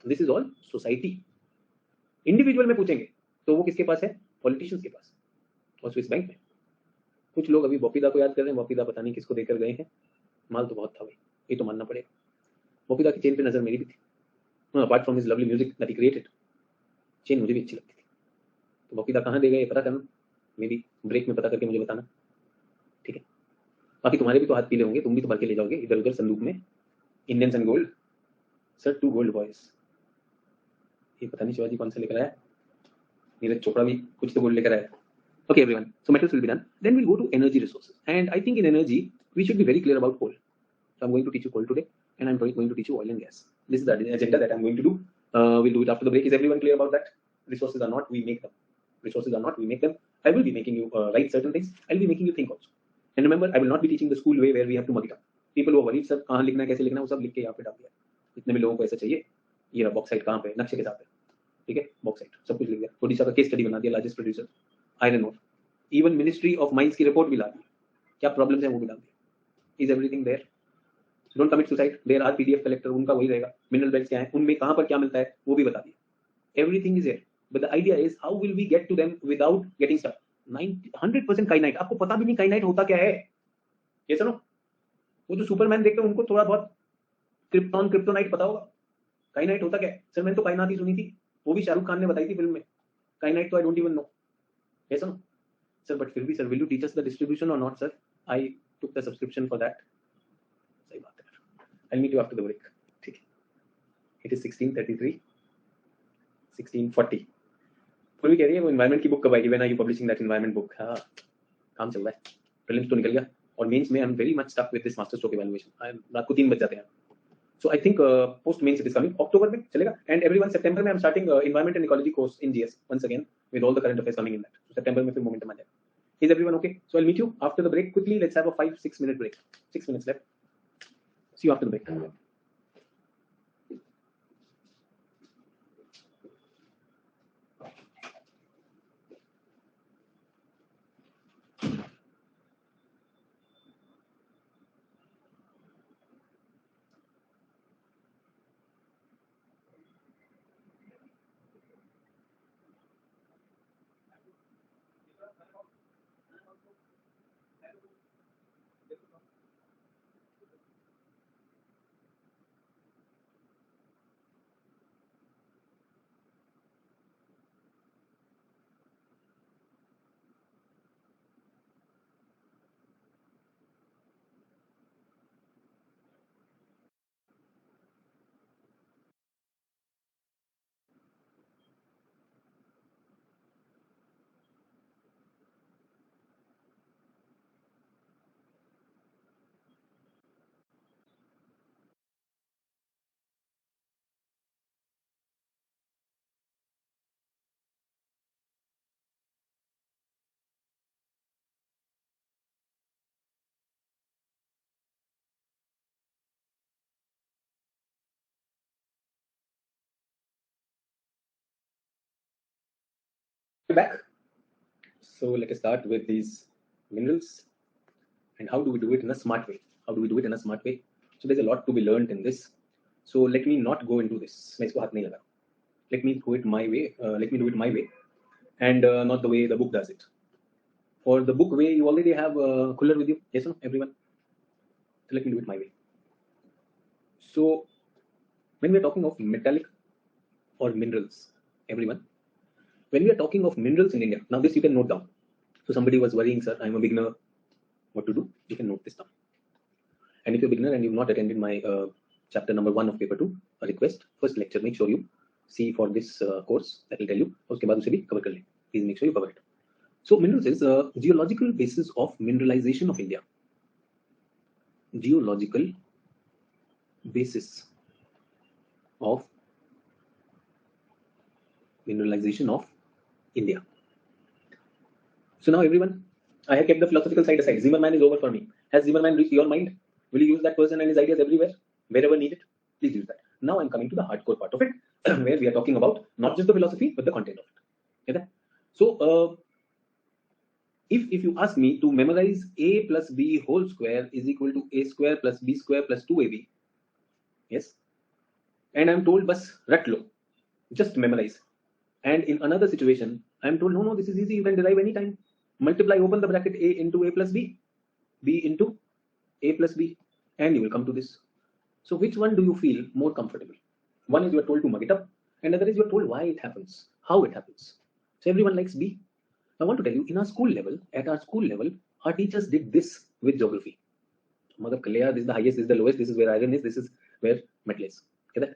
This is all society. Individual में पूछेंगे तो वो किसके पास है? पॉलिटिशियंस के पास और स्विस बैंक में. कुछ लोग अभी बॉपीदा को याद कर रहे हैं. बॉपीदा पता नहीं किसको देकर गए हैं. माल तो बहुत था भाई, ये तो मानना पड़ेगा. बॉपीदा की चेन पे नजर मेरी भी थी. Apart from his lovely music that he created, chain मुझे भी अच्छी लगती थी. तो बॉपीदा कहाँ दे गए ये पता करना, मे बी ब्रेक में पता करके मुझे बताना, ठीक है. बाकी तुम्हारे भी तो हाथ पीले होंगे, तुम भी तो भर के ले जाओगे इधर उधर संदूक में. Indians and gold. Sir 2 gold boys. ये पता नहीं शिवाजी कौन सा लेकर आया. नीरज चोपड़ा भी कुछ तो गोल्ड लेकर आया. Okay, everyone. So metals will be done. Then we'll go to energy resources. And I think in energy, we should be very clear about coal. So I'm going to teach you coal today, and I'm going to teach you oil and gas. This is the agenda that I'm going to do. We'll do it after the break. Is everyone clear about that? Resources are not, we make them. Resources are not, we make them. I will be making you write certain things. I'll be making you think also. And remember, I will not be teaching the school way where we have to mug it up. People who are worried, sir, कहाँ लिखना है, कैसे लिखना है, वो सब लिख के यहाँ पे डाल दिया. जितने भी लोगों को ऐसा चाहिए, ये रहा बॉक्साइट कहाँ पे, नक्शे के साथ है, ठीक है, बॉक्साइट सब कुछ लिख दिया. ओडिशा का केस स्टडी बना दिया, largest producer iron ore. Even ministry of mines की रिपोर्ट भी ला दी, क्या प्रॉब्लम्स है वो भी डाल दिया. Is everything there? Don't commit suicide. There are PDF collector, उनका वही रहेगा. मिनरल बेल्ट्स क्या है, उनमें कहां पर क्या मिलता है वो भी बता दिया. Everything is there. But the idea is how will we get to them without getting stuck. 100% kyanite. आपको पता भी नहीं काइनाइट होता क्या है. ये सुनो, वो जो सुपरमैन देखते हैं उनको थोड़ा बहुत क्रिप्टोनाइट पता होगा. काइनाइट होता क्या है? सर मैंने तो काइनात ही सुनी थी, वो भी शाहरुख खान ने बताई थी फिल्म में. काइनाइट तो आई डोंट इवन नो. ये सुनो sir, but फिर भी sir, will you teach us the distribution or not, sir? I took the subscription for that. सही बात है. I'll meet you after the break. ठीक है. It is 16:33, 16:40. पूर्वी कह रही है वो environment की बुक कब आएगी? When are you publishing that environment book? हाँ, काम चल रहा है. Prelims तो निकल गया और mains में I'm very much stuck with this master stroke evaluation. रात को 3 बज जाते हैं. So I think post mains it is coming. October में चलेगा. And everyone September में I'm starting environment and ecology course in GS once again with all the current affairs coming in that. So September में फिर momentum आ जाएगा. Is everyone okay? So I'll meet you after the break. Quickly, let's have a 5-6 minute break. 6 minutes left. See you after the break. Back. So let us start with these minerals and how do we do it in a smart way? How do we do it in a smart way? So there's a lot to be learned in this. So let me not go into this. Let me do it my way. And not the way the book does it. For the book way, you already have a cooler with you. Yes or no, everyone? So let me do it my way. So when we are talking of metallic or minerals, everyone, when we are talking of minerals in India, now this you can note down. So somebody was worrying, sir, I'm a beginner. What to do? You can note this down. And if you're a beginner and you've not attended my chapter number 1 of paper 2, a request, first lecture, make sure you see for this course that will tell you. Uske baad use bhi cover kar le. Please make sure you cover it. So minerals is a geological basis of mineralization of India. Geological basis of mineralization of India. So now everyone, I have kept the philosophical side aside. Zimmerman is over for me. Has Zimmerman reached your mind? Will you use that person and his ideas everywhere? Wherever needed, please use that. Now I'm coming to the hardcore part of it, where we are talking about not just the philosophy, but the content of it. Okay? So if you ask me to memorize a plus b whole square is equal to a square plus b square plus 2ab, yes, and I'm told bas rat lo, just memorize. And in another situation, I'm told no, this is easy, you can derive anytime. Multiply, open the bracket, a into a plus b, b into a plus b, and you will come to this. So which one do you feel more comfortable? One is you are told to mug it up, and other is you are told why it happens, how it happens. So everyone likes B. I want to tell you, in our school level, our teachers did this with geography. Mother Kalya, this is the highest, this is the lowest, this is where iron is, this is where metal is. Okay?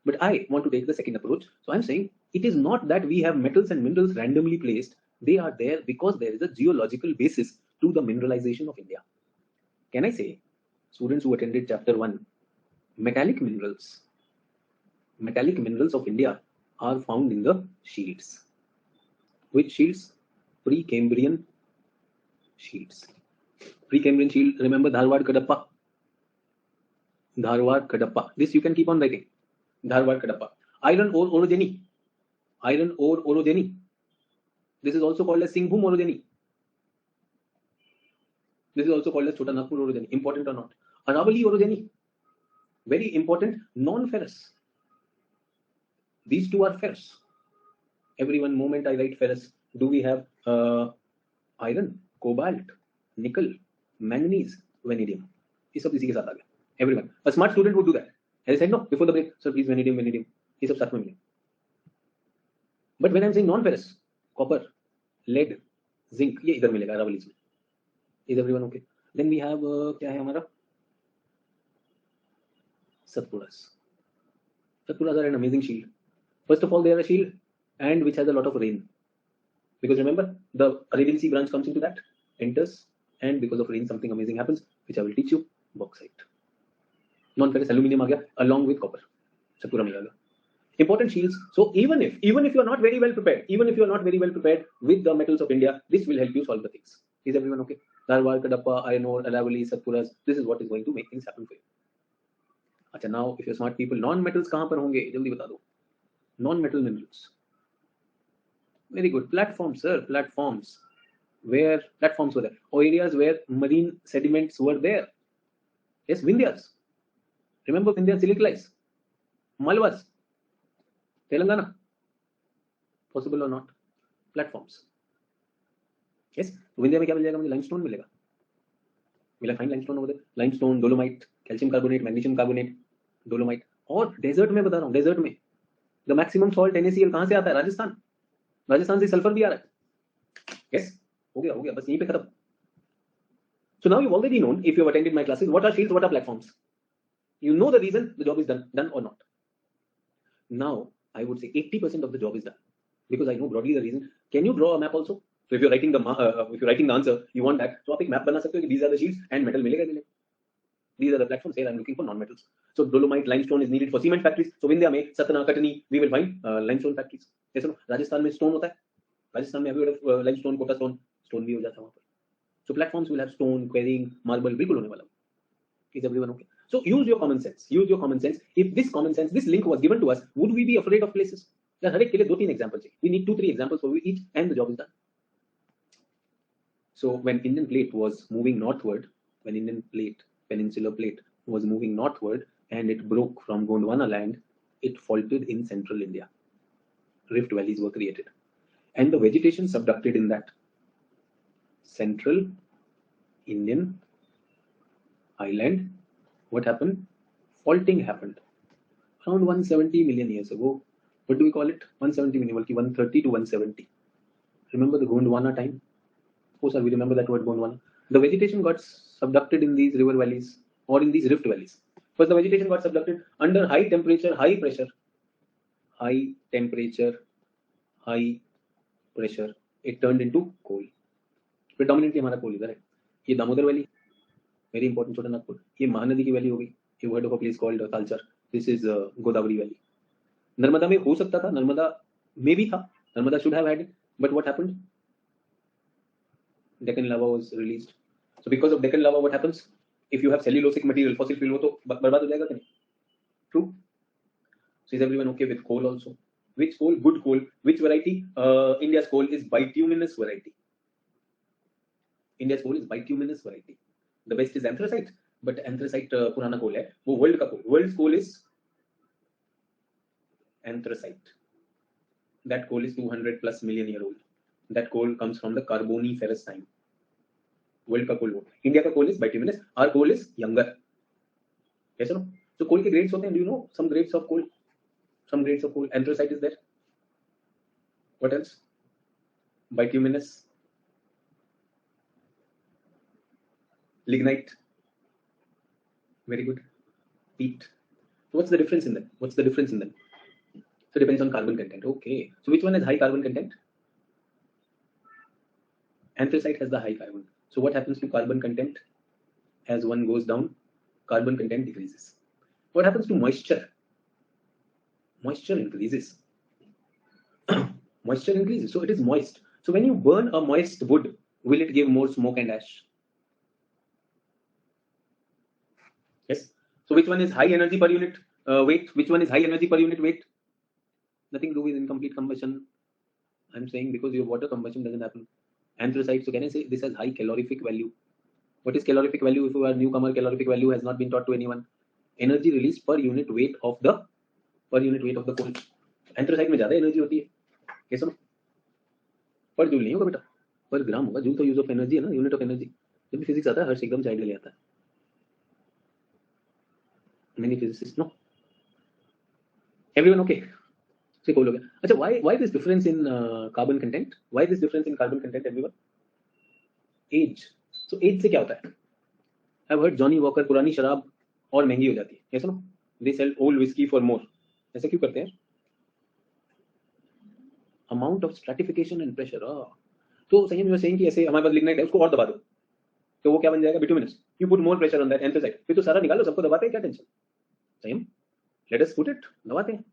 But I want to take the second approach. So I'm saying it is not that we have metals and minerals randomly placed. They are there because there is a geological basis to the mineralization of India. Can I say, students who attended chapter 1, metallic minerals of India are found in the shields. Which shields? Precambrian shields. Precambrian shield, remember Dharwad Kadapa. Dharwad Kadapa. This you can keep on writing. Dharwad Kadapa. Iron ore orogeny. Iron ore orogeny. This is also called as Singhbhum orogeny. This is also called as Chota Nagpur orogeny. Important or not? Aravali orogeny. Very important. Non-ferrous. These two are ferrous. Everyone moment I write ferrous. Do we have iron, cobalt, nickel, manganese, vanadium? This सब इसी के साथ आ गया. Everyone. A smart student would do that. As I said no before the break. Sir, please vanadium. ये सब साथ में मिले. But when I'm saying non-ferrous, copper, lead, zinc, ये इधर मिलेगा Aravallis में. Is everyone okay? Then we have क्या है हमारा? Satpuras. Satpuras are an amazing shield. First of all, they are a shield and which has a lot of rain. Because remember, the Arabian Sea branch comes into that, enters, and because of rain, something amazing happens, which I will teach you. Bauxite. Non-ferrous aluminium along with copper. Satpura mein aaga. Important shields. So even if you are not very well prepared, with the metals of India, this will help you solve the things. Is everyone okay? Dharwad, Kadapa, iron ore, Aravali, Satpuras. This is what is going to make things happen for you. Acha, now if you're smart people, non-metals kahan par honge? Jaldi bata do. Non-metal minerals. Very good. Platforms, sir. Platforms. Where platforms were there? Or areas where marine sediments were there. Yes, Vindhyas. Remember Vindhya silicates? Malwas. Telangana. Possible or not? Platforms. Yes. Vindhya में क्या मिल जाएगा मुझे? Limestone मिलेगा. Will I find limestone over there? Limestone, dolomite, calcium carbonate, magnesium carbonate, dolomite. और desert में बता रहा हूँ. Desert में the maximum salt NaCl कहाँ से आता है? राजस्थान. राजस्थान से सल्फर भी आ रहा है. Yes. हो गया बस यहीं पे खत्म. So now you've already known, if you've attended my classes, what are shields, what are platforms. You know the reason the job is done or not. Now I would say 80% of the job is done because I know broadly the reason. Can you draw a map also? So if you're writing the answer, you want that. So आप एक map बना सकते हो कि these are the shields and metal मिलेगा. These are the platforms. Here I'm looking for non-metals. So dolomite, limestone is needed for cement factories. So Vindhya में Satna, Katni, we will find limestone factories. Yes or no? Rajasthan में stone होता है. Rajasthan में have you heard of limestone, Kota stone भी हो जाता है वहाँ पर. So platforms will have stone, quarrying, marble, बिल्कुल होने वाला. Is everyone okay? So use your common sense. If this common sense, this link was given to us, would we be afraid of places? यार हर एक के लिए 2-3 example चाहिए. We need 2-3 examples for each and the job is done. So when Indian plate was moving northward, when Indian plate, peninsular plate was moving northward and it broke from Gondwana land, it faulted in central India. Rift valleys were created. And the vegetation subducted in that central Indian island. What happened? Faulting happened around 170 million years ago. What do we call it? 170 million, 130 to 170. Remember the Gondwana time? Of course, we remember that word Gondwana. The vegetation got subducted in these river valleys or in these rift valleys. First, the vegetation got subducted under high temperature, high pressure. High temperature, high pressure. It turned into coal. Predominantly हमारा कोल इधर है. ये Damodar valley, very important छोटा नागपुर. ये महानदी की valley हो गई. You heard of a place called Talchar. This is Godavari Valley. Narmada में हो सकता था, नर्मदा में भी था, Narmada should have had it, but what happened? Deccan lava was released. So because of Deccan lava, what happens? If you have cellulosic material, fossil fuel, वो तो बर्बाद हो जाएगा कि नहीं? True. So is everyone okay with coal also? Which coal? Good coal. Which variety? India's coal is bituminous variety. India's coal is bituminous variety. The best is anthracite, but anthracite पुराना coal है. वो world का coal. World's coal is anthracite. That coal is 200 plus million year old. That coal comes from the Carboniferous time. World का coal. India का coal is bituminous. Our coal is younger. Yes or no? So coal के grades होते हैं. Do you know some grades of coal? Some grades of coal. Anthracite is there. What else? Bituminous. Lignite. Very good. Peat. So what's the difference in them? What's the difference in them? So it depends on carbon content. Okay. So which one has high carbon content? Anthracite has the high carbon. So what happens to carbon content? As one goes down, carbon content decreases. What happens to moisture? Moisture increases. Moisture increases. So it is moist. So when you burn a moist wood, will it give more smoke and ash? Yes. So which one is high energy per unit weight? Which one is high energy per unit weight? Nothing to do with incomplete combustion. I'm saying because your water combustion doesn't happen. Anthracite. So can I say this has high calorific value? What is calorific value? If you are newcomer, calorific value has not been taught to anyone. Energy released per unit weight of the coal. Anthracite में ज़्यादा energy होती है. कैसे ना? पर joule नहीं होगा बेटा. पर ग्राम होगा. जूल तो use of energy है ना, unit of energy. जब भी physics आता है, हर्ष एकदम साइड में ले आता है. Many physicists no. Everyone okay? से कोल हो गया. अच्छा, why this difference in carbon content? Why this difference in carbon content, everyone? Age. So age से क्या होता है? I've heard Johnny Walker पुरानी शराब और महंगी हो जाती है. Yes or no? They sell old whiskey for more. ऐसा क्यों करते हैं? Amount of stratification and pressure. तो संयम you are saying कि ऐसे हमारे पास लिग्नाइट है, उसको और दबा दो, तो वो क्या बन जाएगा? Bituminous. You put more pressure on that anthracite. फिर तो सारा निकालो, सबको दबाते हैं, क्या टेंशन? संयम. Let us put it. दबाते हैं.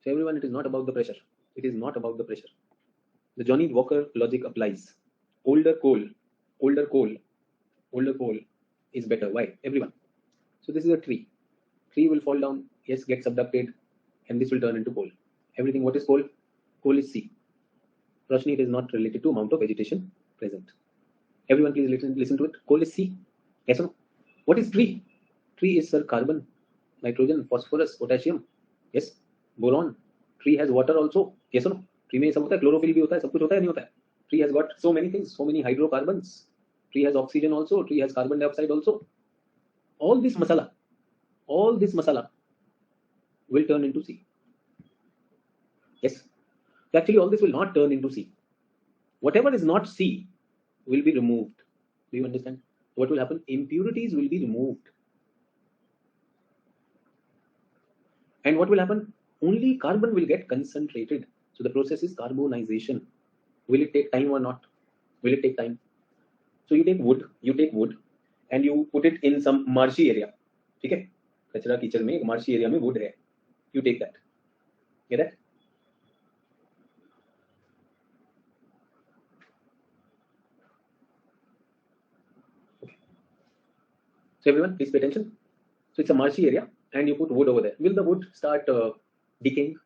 So everyone, it is not about the pressure. It is not about the pressure. The Johnny Walker logic applies. Older coal is better. Why? Everyone. So this is a tree. Tree will fall down. Yes, get subducted, and this will turn into coal. Everything. What is coal? Coal is C. Roshni, it is not related to amount of vegetation present. Everyone, please listen to it. Coal is C. Yes or no? What is tree? Tree is carbon, nitrogen, phosphorus, potassium. Yes. Boron. Tree has water also. Yes or no? Tree में सब होता है, chlorophyll भी होता है, सब कुछ होता है, नहीं होता है. Tree has got so many things, so many hydrocarbons. Tree has oxygen also. Tree has carbon dioxide also. All this masala will turn into C. Yes. Actually, all this will not turn into C. Whatever is not C will be removed. Do you understand? What will happen? Impurities will be removed. And what will happen? Only carbon will get concentrated. So the process is carbonization. Will it take time or not? Will it take time? So you take wood and you put it in some marshy area. ठीक है? कचरा कीचड़ में एक marshy area में wood है. You take that. Get that? Okay. So everyone, please pay attention. So it's a marshy area and you put wood over there, will the wood start decaying?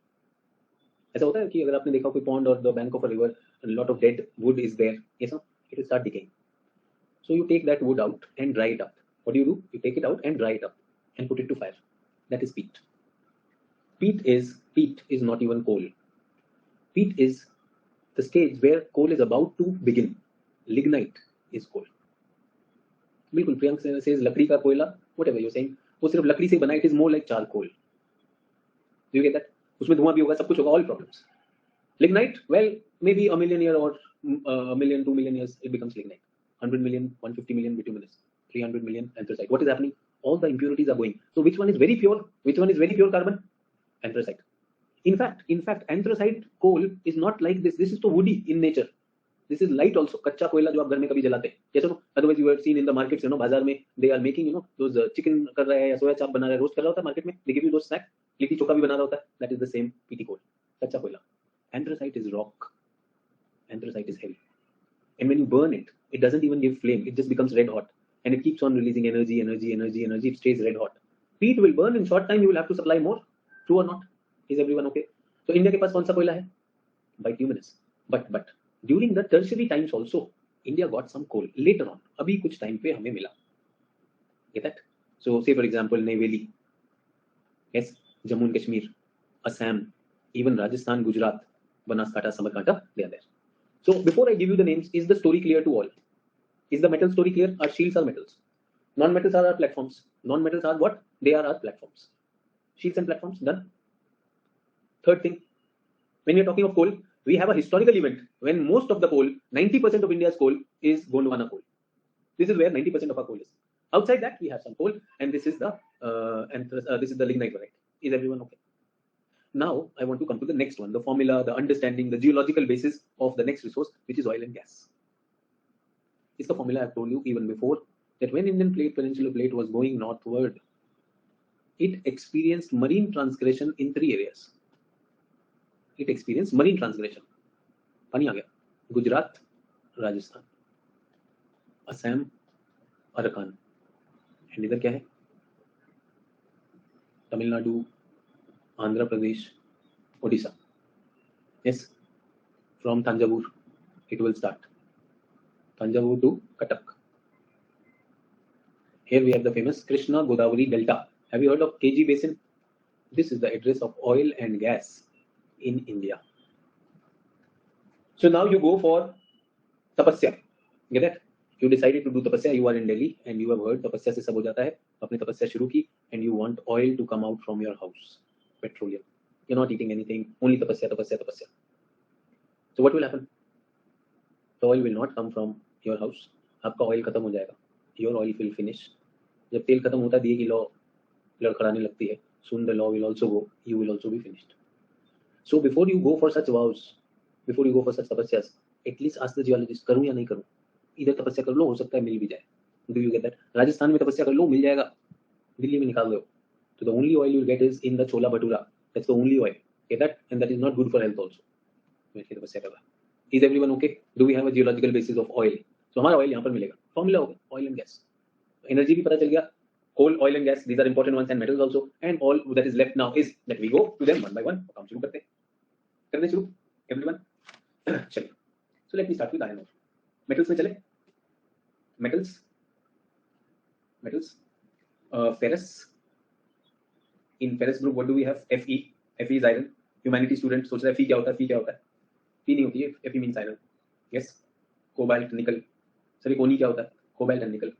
ऐसा होता है कि अगर आपने देखा कोई pond or the bank of a river, a lot of dead wood is there, yes no? It will start decaying. So you take that wood out and dry it up. What do? You take it out and dry it up and put it to fire. That is peat. Peat is not even coal. Peat is the stage where coal is about to begin. Lignite is coal. बिल्कुल Priyank says लकड़ी का कोयला, whatever you're saying, वो सिर्फ लकड़ी से बना, it is more like charcoal. Do you get that? उसमें धुआं भी होगा, सब कुछ होगा, all problems. Lignite, well, maybe a million year or a million, 2 million years, it becomes lignite. 100 million, 150 million bituminous, 300 million anthracite. What is happening? All the impurities are going. So which one is very pure? Which one is very pure carbon? Anthracite. In fact, anthracite coal is not like this. This is so woody in nature. This is light also. कच्चा कोयला जो आप घर में कभी जलाते हैं, जैसे तो otherwise you have seen in the markets, you know, बाजार में they are making, you know, those chicken कर रहा है या सोया चाप बना रहा है, रोस्ट कर रहा होता है मार्केट में, they give you those snack, litti chokha भी बना रहा होता है, that is the same PT coal, कच्चा कोयला. Anthracite is rock. Anthracite is heavy, and when you burn it, it doesn't even give flame. It just becomes red hot, and it keeps on releasing energy. It stays red hot. Peat will burn in short time. You will have to supply more. True or not? Is everyone okay? So India के पास कौन सा कोयला है? Bituminous. But during the tertiary times also, India got some coal later on. अभी कुछ time पे हमें मिला. Get that? So say for example Neyveli, yes, Jammu and Kashmir, Assam, even Rajasthan, Gujarat, Banaskantha, Samarkand, they are there. So before I give you the names, is the story clear to all? Is the metal story clear? Our shields are metals. Non-metals are our platforms. Non-metals are what? They are our platforms. Shields and platforms, done. Third thing, when we are talking of coal, we have a historical event when most of the coal, 90% of India's coal is Gondwana coal. This is where 90% of our coal is. Outside that, we have some coal, and this is the lignite variety. Is everyone okay? Now, I want to come to the next one, the formula, the understanding, the geological basis of the next resource, which is oil and gas. It's the formula I've told you even before, that when Indian peninsular plate was going northward, it experienced marine transgression in 3 areas. It experienced marine transgression. पानी आ गया. गुजरात, राजस्थान, असम, अरकान, and इधर क्या है? Tamil Nadu, Andhra Pradesh, Odisha. Yes, from Tanjavur, it will start. Tanjavur to Cuttack. Here we have the famous Krishna Godavari Delta. Have you heard of KG Basin? This is the address of oil and gas in India. So now you go for tapasya. Get that? You decided to do tapasya. You are in Delhi and you have heard tapasya से सब हो जाता है. आपने तपस्या शुरू की and you want oil to come out from your house. Petroleum. You're not eating anything. Only tapasya. So what will happen? The oil will not come from your house. आपका oil खत्म हो जाएगा. Your oil will finish. जब तेल खत्म होता है, दिए की लौ लड़खड़ाने लगती है. Soon the law will also go. You will also be finished. So before you go for such vows, before you go for such tapasyas, at least ask the geologist, करूँ या नहीं करूँ? इधर तपस्या कर लो, हो सकता है मिल भी जाए. Do you get that? Rajasthan में तपस्या कर लो, मिल जाएगा. दिल्ली में निकाल दो. So the only oil you get is in the chola bhatura. That's the only oil. Get that? And that is not good for health also. तपस्या कर रहा. Is everyone okay? Do we have a geological basis of oil? So हमारा oil यहाँ पर मिलेगा. Formula होगा oil and gas. Energy भी पता चल गया. Coal, oil and gas, these are important ones, and metals also. And all that is left now is that we go to them one by one. काम शुरू करते हैं. करने शुरू. Everyone. चलिए. So let me start with iron ore. Metals में चले. Metals. Ferrous. In ferrous group, what do we have? Fe. Fe is iron. Humanity student सोच रहा है Fe क्या होता है? Fe क्या होता है? Fe नहीं होती है. Fe means iron. Yes. Cobalt, nickel. सभी कोनी क्या होता है? Cobalt and nickel.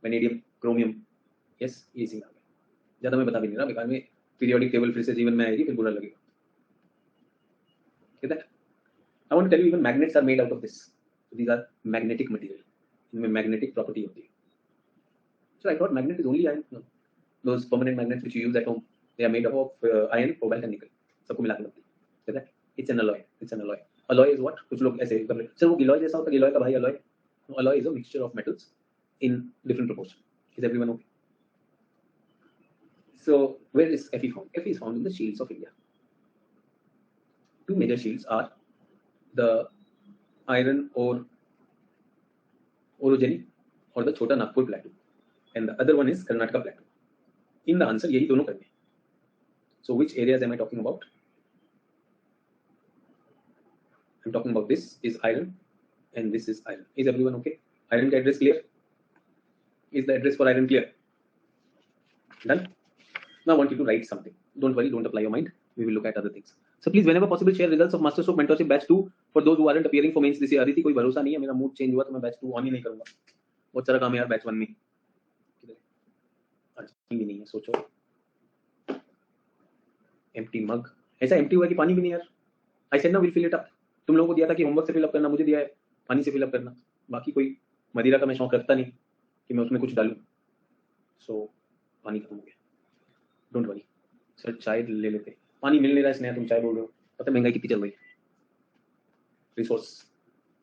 Vanadium, chromium. Yes, ये सिंह आ गया. ज़्यादा मैं बता भी नहीं रहा. बेकार में periodic table फिर से जीवन में आएगी, फिर बुरा लगेगा. Get that? I want to tell you even magnets are made out of this. So these are magnetic material. इनमें magnetic property होती है. So I thought magnet is only iron. No. Those permanent magnets which you use at home, they are made up of iron, cobalt and nickel. सबको मिला के बनती है. Get that? It's an alloy. It's an alloy. Alloy is what? कुछ लोग ऐसे कर रहे हैं. सर वो गिलोय जैसा होता है, गिलोय का भाई alloy. No, alloy is a mixture of metals in different proportion. Is everyone okay? So where is Fe found? Fe is found in the shields of India. Two major shields are the iron ore orogeny or the Chota Nagpur plateau, and the other one is Karnataka plateau. In the answer यही दोनों करने. So which areas am I talking about? I'm talking about this is iron and this is iron. Is everyone okay? Iron का address clear? Is the address for iron clear? Done? Now I want you to write something. Don't worry, don't apply your mind. We will look at other things. So please, whenever possible, share results of Master Stroke Mentorship Batch 2 for those who aren't appearing for mains this year. Aditi कोई भरोसा नहीं है, मेरा mood change हुआ तो मैं batch 2 on ही नहीं करूंगा. बहुत सारा काम है यार बैच 1 में. आज भी नहीं है, सोचो. एम्प्टी मग, ऐसा एम्प्टी हुआ कि पानी भी नहीं यार. आई सेड ना विल फिल इट अप. तुम लोगों को दिया था कि होमवर्क से फिल अप करना, मुझे दिया है पानी से फिल अप करना. बाकी कोई मदिरा का मैं शौक रखता नहीं कि मैं उसमें कुछ डालूं. सो पानी खत्म हो गया. डोंट वरी सर, चाय ले लेते. पानी मिल नहीं रहा है स्नेहा, तुम चाय बोल रहे हो. पता महंगाई कितनी चल रही है. Resource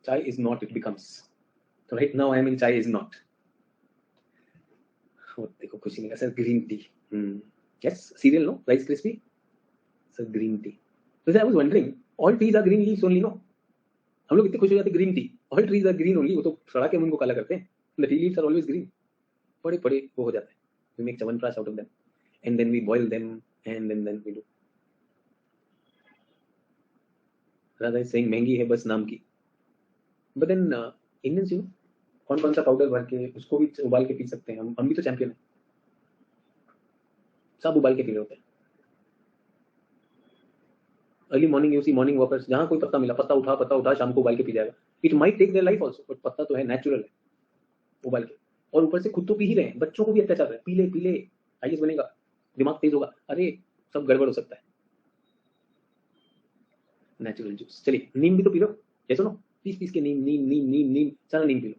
chai is not, it becomes. तो right now I mean chai is not. देखो खुशी नहीं sir. Green tea. Yes cereal no, rice crispy. Sir green tea. तो I was wondering all trees are green leaves only no. हम लोग इतने खुश हो जाते green tea. All trees are green only. वो तो सड़ा के उनको काला करते हैं. The tea leaves are always green. बड़े बड़े वो हो जाते हैं. We make chyawanprash out of them and then we boil them and then we do. Radha is saying महंगी है बस नाम की. बट देन इंडियंस यू कौन कौन सा पाउडर भर के उसको भी उबाल के पी सकते हैं. हम भी तो चैंपियन हैं. सब उबाल के पी रहे होते हैं. Early morning you see morning walkers, जहां कोई पत्ता मिला पत्ता उठा शाम को उबाल के पी जाएगा. It might take their life also, but पत्ता तो है, नेचुरल है, उबाल के. और ऊपर से खुद तो पी ही रहे हैं, बच्चों को भी अत्याचार है. पीले पीले आईएएस बनेगा, दिमाग तेज होगा. अरे सब गड़बड़ हो सकता है. Natural juice. चलिए नीम भी तो पी लो. जैसे नो पीस के नीम नीम नीम नीम नीम सारा नीम पी लो.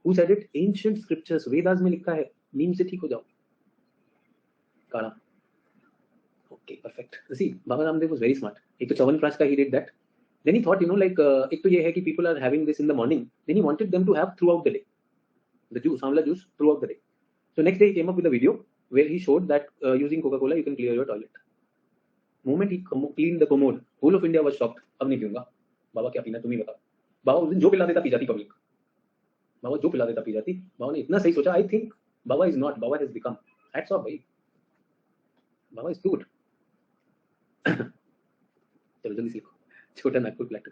Who said it? Ancient scriptures, Vedas में लिखा है नीम से ठीक हो जाओ. काढ़ा. Okay, perfect. See, Baba Ramdev was very smart. एक तो च्यवनप्राश का he did that. Then he thought, you know, like एक तो ये है कि people are having this in the morning. Then he wanted them to have throughout the day. The juice, amla juice, throughout the day. So next day he came up with a video where he showed that using Coca-Cola you can clear your toilet. Moment he cleaned the commode, whole of India was shocked. अब नहीं पीऊंगा. बाबा क्या पीना तुम ही बताओ. बाबा उस दिन जो पिला देता पी जाती पब्लिक. बाबा जो पिला देता पी जाती. बाबा ने इतना सही सोचा. I think Baba is not. Baba has become. Hats off भाई. Baba is good. चलो जल्दी से लिखो. छोटा Nagpur platter.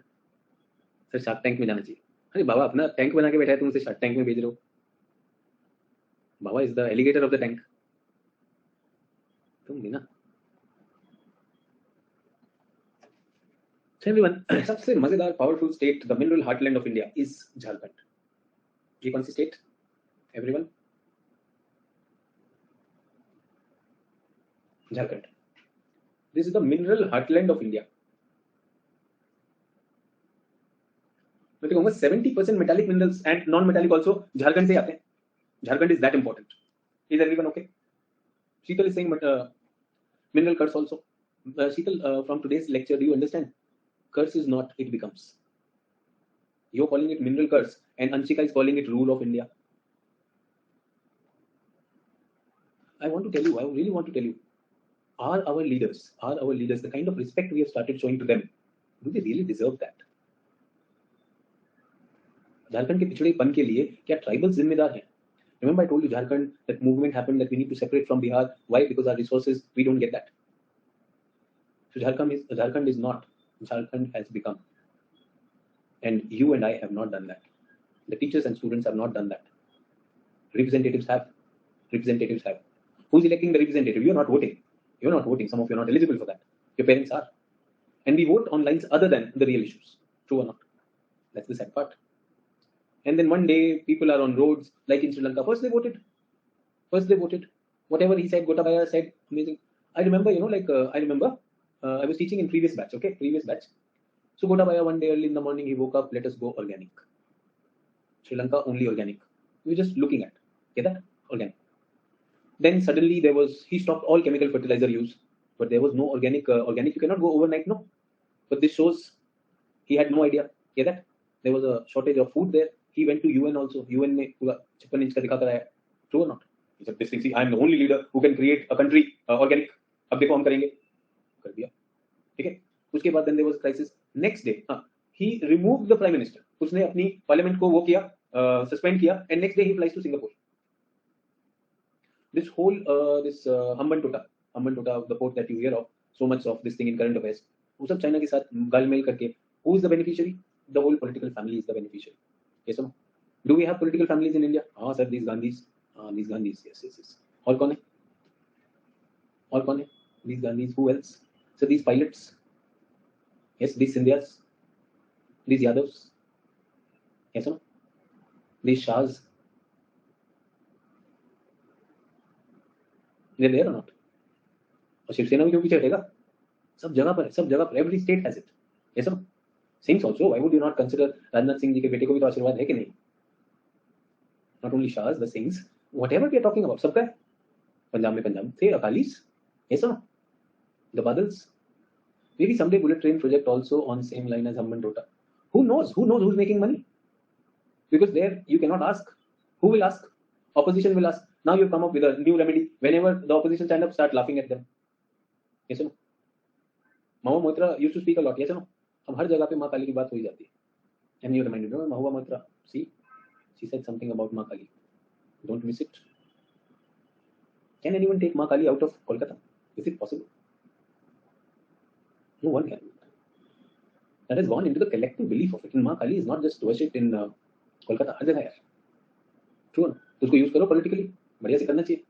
Sir shark tank में जाना चाहिए. अरे बाबा अपना टैंक बना के बैठा है, तुम उसे शार्क टैंक में भेज रहे हो. Baba is the alligator of the tank. तुम भी ना. एवरीवन, सबसे मजेदार powerful state the mineral heartland of India is Jharkhand. ये कौन सी state? Everyone, Jharkhand. This is the mineral heartland of India. मैं तो कहूँगा 70% metallic minerals and non-metallic also Jharkhand से आते हैं. Jharkhand is that important. Is everyone okay? Sheetal is saying but mineral curse also. Sheetal, from today's lecture, do you understand? Curse is not, it becomes. You're calling it mineral curse and Anshika is calling it rule of India. I want to tell you, I really want to tell you. Are our leaders, the kind of respect we have started showing to them, do they really deserve that? Jharkhand के पिछड़ेपन के लिए क्या tribals जिम्मेदार हैं? Remember I told you Jharkhand, that movement happened that we need to separate from Bihar. Why? Because our resources, we don't get that. So Jharkhand is not. Jharkhand has become. And you and I have not done that. The teachers and students have not done that. Representatives have. Who's electing the representative? You're not voting. You're not voting. Some of you are not eligible for that. Your parents are. And we vote on lines other than the real issues. True or not? That's the sad part. And then one day, people are on roads, like in Sri Lanka. First they voted. Whatever he said, Gotabaya said, amazing. I remember, you know, like, I was teaching in previous batch, okay? Previous batch. So Gotabaya, one day early in the morning, he woke up, let us go organic. Sri Lanka, only organic. We were just looking at. Get that? Organic. Then suddenly he stopped all chemical fertilizer use, but there was no organic. You cannot go overnight, no. But this shows he had no idea. Get that? There was a shortage of food there. He went to UN also. UN ने पूरा 56 inch का दिखा कर आया. True or not? He said, this thing, see, I am the only leader who can create a country organic. अब देखो हम करेंगे. कर दिया. ठीक है? उसके बाद then there was a crisis. Next day, he removed the prime minister. उसने अपनी parliament को वो किया, suspend किया, and next day he flies to Singapore. this whole Hambantota, the port that you hear of so much of this thing in current affairs, वो सब China के साथ गालमेल करके, who is the beneficiary? The whole political family is the beneficiary. Yes or no? Do we have political families in India? हाँ sir, these Gandhis, yes, yes, yes. और कौन है? और कौन है? These Gandhis, who else? So these pilots, yes, these Sindhyas, these Yadavs, yes or no? These Shahs, they're there or not? और शिवसेना भी क्यों पीछे हटेगा? सब जगह पर है, सब जगह पर, every state has it. Yes or no? Singhs also, why would you not consider Rajnath Singh ji के बेटे को भी तो आशीर्वाद है कि नहीं? Not only Shahs, the Singhs, whatever we are talking about, सबका है. पंजाब में पंजाब थे, Akalis, yes or no? The Badals. Maybe someday bullet train project also on same line as Hambantota. Who knows? Who knows who's making money? Because there you cannot ask. Who will ask? Opposition will ask. Now you come up with a new remedy. Whenever the opposition stand up, start laughing at them. Yes or no? Mahua Moitra used to speak a lot. Yes or no? अब हर जगह पे माँ काली की बात हो ही जाती है. And you reminded me, Mahua Moitra. See, she said something about माँ काली. Don't miss it. Can anyone take माँ काली out of Kolkata? Is it possible? No one can. That has gone into the collective belief of it. And माँ काली is not just worshipped in Kolkata. हर जगह यार. True ना? तो उसको use करो politically. बढ़िया से करना चाहिए.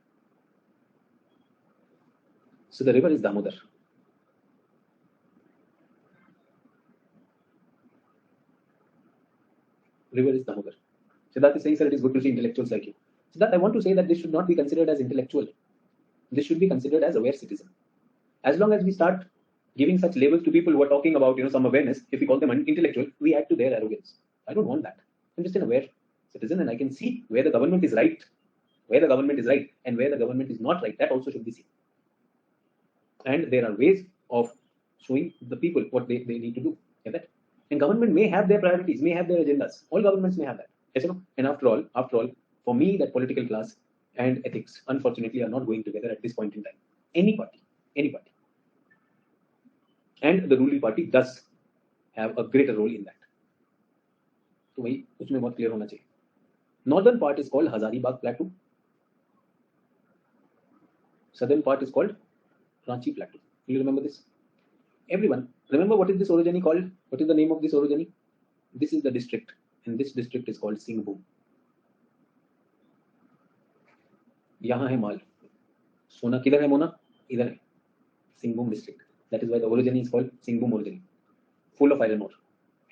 So the river is Damodar. River is Damodar. Siddharth is saying, sir, it is good to see intellectuals like you. Siddharth, I want to say that this should not be considered as intellectual. This should be considered as aware citizen. As long as we start giving such labels to people who are talking about, some awareness, if we call them intellectual, we add to their arrogance. I don't want that. I'm just an aware citizen, and I can see where the government is right, and where the government is not right. That also should be seen. And there are ways of showing the people what they need to do. Get that? And government may have their priorities, may have their agendas. All governments may have that. Yes or no? And after all, for me, that political class and ethics, unfortunately, are not going together at this point in time. Any party. And the ruling party does have a greater role in that. So वही उसमें बहुत clear होना चाहिए. Northern part is called Hazaribagh Plateau. Southern part is called Ranchi Plateau. You remember this? Everyone, remember what is this orogeny called? What is the name of this orogeny? This is the district, and this district is called Singhbhum. यहाँ है माल. सोना किधर है मोना? इधर है. Singhbhum district. That is why the orogeny is called Singhbhum orogeny. Full of iron ore.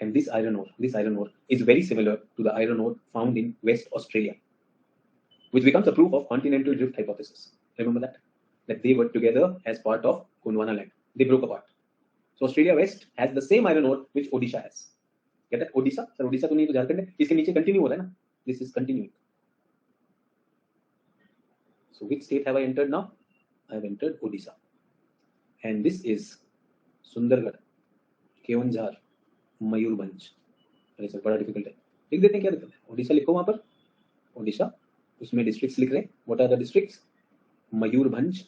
And this iron ore is very similar to the iron ore found in West Australia, which becomes a proof of continental drift hypothesis. Remember that? That they were together as part of Gondwana land. They broke apart. So Australia West has the same iron ore which Odisha has. Get that? Odisha? Sir, Odisha तो नहीं तो झारखंड है. इसके नीचे continue हो रहा है ना? This is continuing. So which state have I entered now? I have entered Odisha. And this is Sundargarh, केवंझार, Mayurbhanj. अरे सर बड़ा डिफिकल्ट है. लिख देते हैं, क्या दिक्कत है? ओडिशा लिखो वहां पर. ओडिशा, उसमें डिस्ट्रिक्ट्स लिख रहे हैं. What are the districts? Mayurbhanj,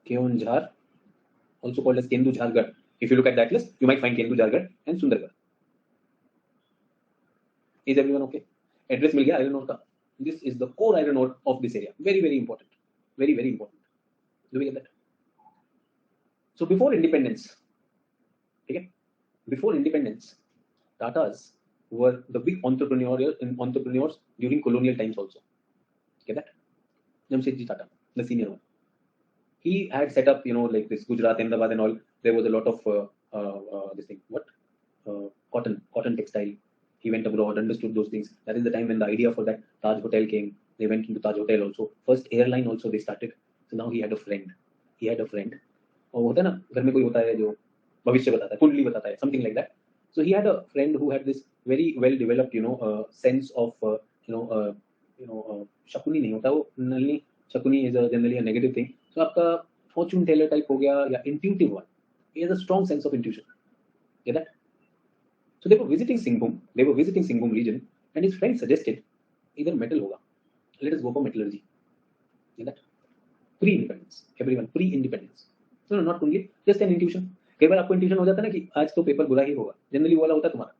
Keonjhar, also called as Kendujhargarh. If you look at that list, you might find Kendujhargarh and Sundargarh. Is everyone okay? Address मिल गया iron ore का. This is the core iron ore of this area. Very, very important. Very, very important. Do we get that? So before independence, okay? Before independence, Tatas were the big entrepreneurs during colonial times also. Get that? Jamshedji Tata, the senior one. He had set up, like this Gujarat, Ahmedabad and all. There was a lot of this thing. What? Cotton textile. He went abroad, understood those things. That is the time when the idea for that Taj Hotel came. They went into Taj Hotel also. First airline also they started. So now he had a friend. और होता है ना, घर में कोई होता है जो भविष्य बताता है, कुंडली बताता है, something like that. So he had a friend who had this very well developed, sense of, Shakuni नहीं होता वो, Nalini Shakuni is generally a negative thing. So आपका fortune teller type हो गया या intuitive one. He has a strong sense of intuition. Get that? So they were visiting Singhbhum region, and his friend suggested either metal होगा. Let us go for metallurgy. Get that? Pre-independence. Everyone pre-independence. No, not only just an intuition. कई बार आपको intuition हो जाता है ना कि आज तो पेपर बुरा ही होगा. Generally वो वाला होता है तुम्हारा.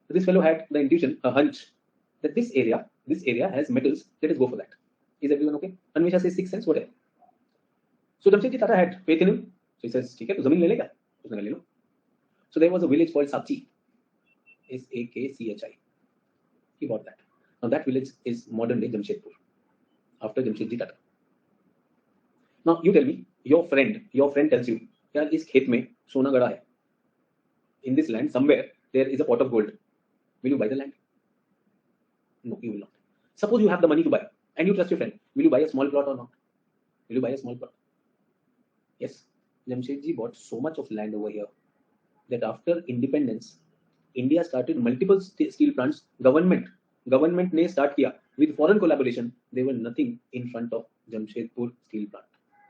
So this fellow had the intuition, a hunch, that this area this area has metals, let us go for that. Is everyone okay? Anvisha says 6 cents, whatever. So Jamshedji Tata had faith in him. So he says, ठीक है तो जमीन ले लेगा, उसने कहा ले लो. So there was a village called Sakchi, Sakchi. He bought that. Now that village is modern day Jamshedpur after Jamshedji Tata. Now you tell me, your friend tells you, यार इस खेत में सोना गड़ा है. In this land somewhere there is a pot of gold. Will you buy the land? No, you will not. Suppose you have the money to buy and you trust your friend. Will you buy a small plot or not? Will you buy a small plot? Yes. Jamshedji bought so much of land over here that after independence, India started multiple steel plants. Government ने start किया with foreign collaboration. They were nothing in front of Jamshedpur steel plant.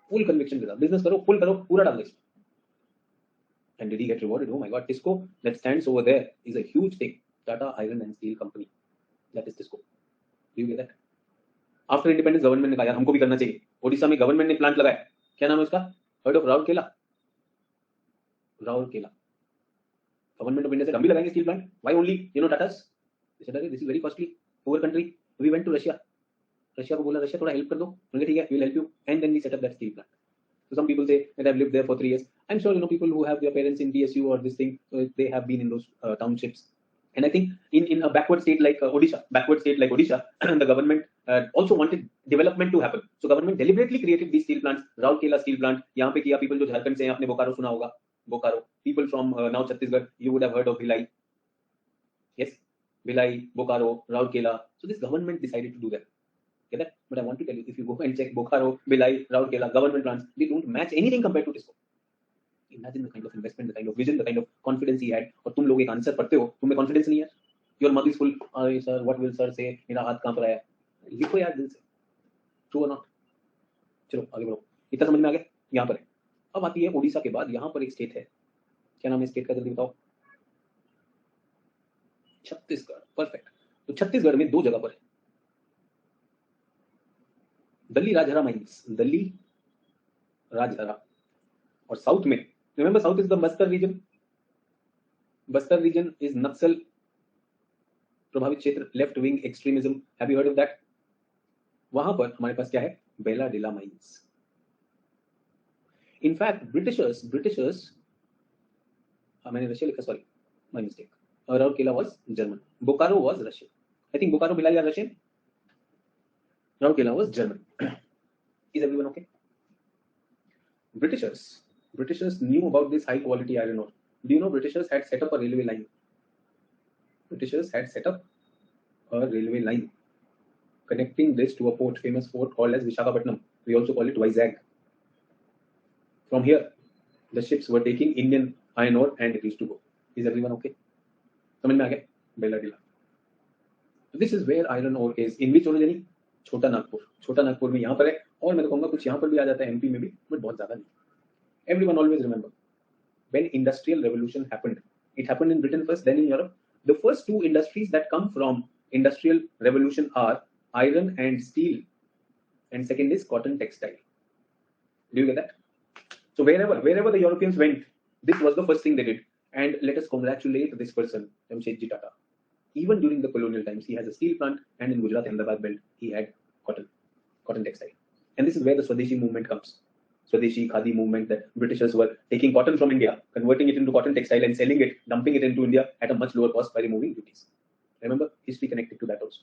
Full conviction के साथ business करो, full करो, पूरा डाल दो इसमें. And did he get rewarded? Oh my God, Tisco that stands over there is a huge thing. Tata Iron and Steel Company. That is Tisco. Do you get that? After independence, government ने कहा यार हमको भी करना चाहिए. ओडिशा में government ने plant लगाया. क्या नाम है उसका? Heard of Rourkela? Rourkela. Government of India said हम भी लगाएंगे steel plant. Why only Tata's? They said this is very costly. Poor country. We went to Russia. Russia को बोला Russia थोड़ा help कर दो. उन्होंने ठीक है, we will help you. And then we set up that steel plant. So some people say that I've lived there for 3 years. I'm sure people who have their parents in TSU or this thing, they have been in those townships. And I think in a backward state like Odisha, the government also wanted development to happen. So government deliberately created these steel plants. Rourkela steel plant. यहाँ पे किया people जो झारखंड से हैं, आपने बोकारो सुना होगा. Bokaro. People from now Chhattisgarh, you would have heard of Bhilai. Yes, Bhilai, Bokaro, Rourkela. So this government decided to do that. Get that? But I want to tell you, if you go and check Bokaro, Bhilai, Rourkela, government plants, they don't match anything compared to Tisco. Imagine the kind of investment, the kind of vision, the kind of confidence he had. और तुम लोग एक answer पढ़ते हो, तुम्हें confidence नहीं है. Your mouth is full. अरे sir, what will sir say? मेरा हाथ कांप रहा है. लिखो यार दिल से. True or not? चलो आगे बढ़ो. इतना समझ में आ गया? यहाँ पर है. अब आती है ओडिशा के बाद यहाँ पर एक स्टेट है. क्या नाम है स्टेट का जल्दी बताओ? छत्तीसगढ़. परफेक्ट. तो छत्तीसगढ़ में दो जगह पर है. दल्ली राजहरा माइंस. दल्ली राजहरा. और साउथ में, remember south is the Bastar region. Bastar region is Naxal प्रभावित क्षेत्र, left wing extremism. Have you heard of that? वहां पर हमारे पास क्या है? Bailadila mines. In fact Britishers मैंने रशिया लिखा, sorry my mistake. Rourkela was German, Bokaro was Russian. I think Bokaro Bhilai are Russian, Rourkela was German. Is everyone okay? Britishers knew about this high quality iron ore. Do you know Britishers had set up a railway line? Britishers had set up a railway line connecting this to a port, famous port called as Visakhapatnam. We also call it Vizag. From here, the ships were taking Indian iron ore and it used to go. Is everyone okay? समझ में आ गया? बेला डेला. This is where iron ore is. In which origin? छोटा नागपुर. छोटा नागपुर में यहाँ पर है, और मैं तो कहूँगा कुछ यहाँ पर भी आ जाता है, एमपी में भी, बट बहुत ज्यादा नहीं. Everyone always remember, when industrial revolution happened, it happened in Britain first, then in Europe. The first two industries that come from industrial revolution are iron and steel, and second is cotton textile. Do you get that? So wherever the Europeans went, this was the first thing they did. And let us congratulate this person, Jamshedji Tata. Even during the colonial times, he has a steel plant, and in Gujarat, Ahmedabad belt, he had cotton textile. And this is where the Swadeshi movement comes. Swadeshi Khadi movement, that Britishers were taking cotton from India, converting it into cotton textile and selling it, dumping it into India at a much lower cost by removing duties. Remember, history connected to that also.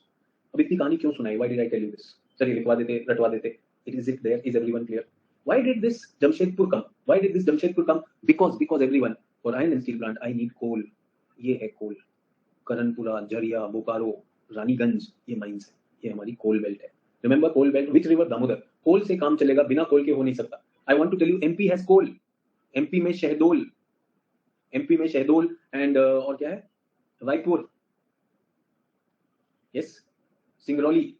अब इतनी कहानी क्यों सुनाई? Why did I tell you this? चलिए लिखवा देते, रटवा देते. Is it there? Is everyone clear? Why did this Jamshedpur come? Because everyone, for iron and steel plant, I need coal. ये है coal. करणपुरा, झरिया, बोकारो, रानीगंज, ये माइंस है. ये हमारी coal belt है. Remember coal belt? Which river? Damodar. कोल से काम चलेगा, बिना कोल के हो नहीं सकता. I want to tell you, MP has coal. MP में शहडोल and और क्या है? रायपुर. Yes, सिंगरौली,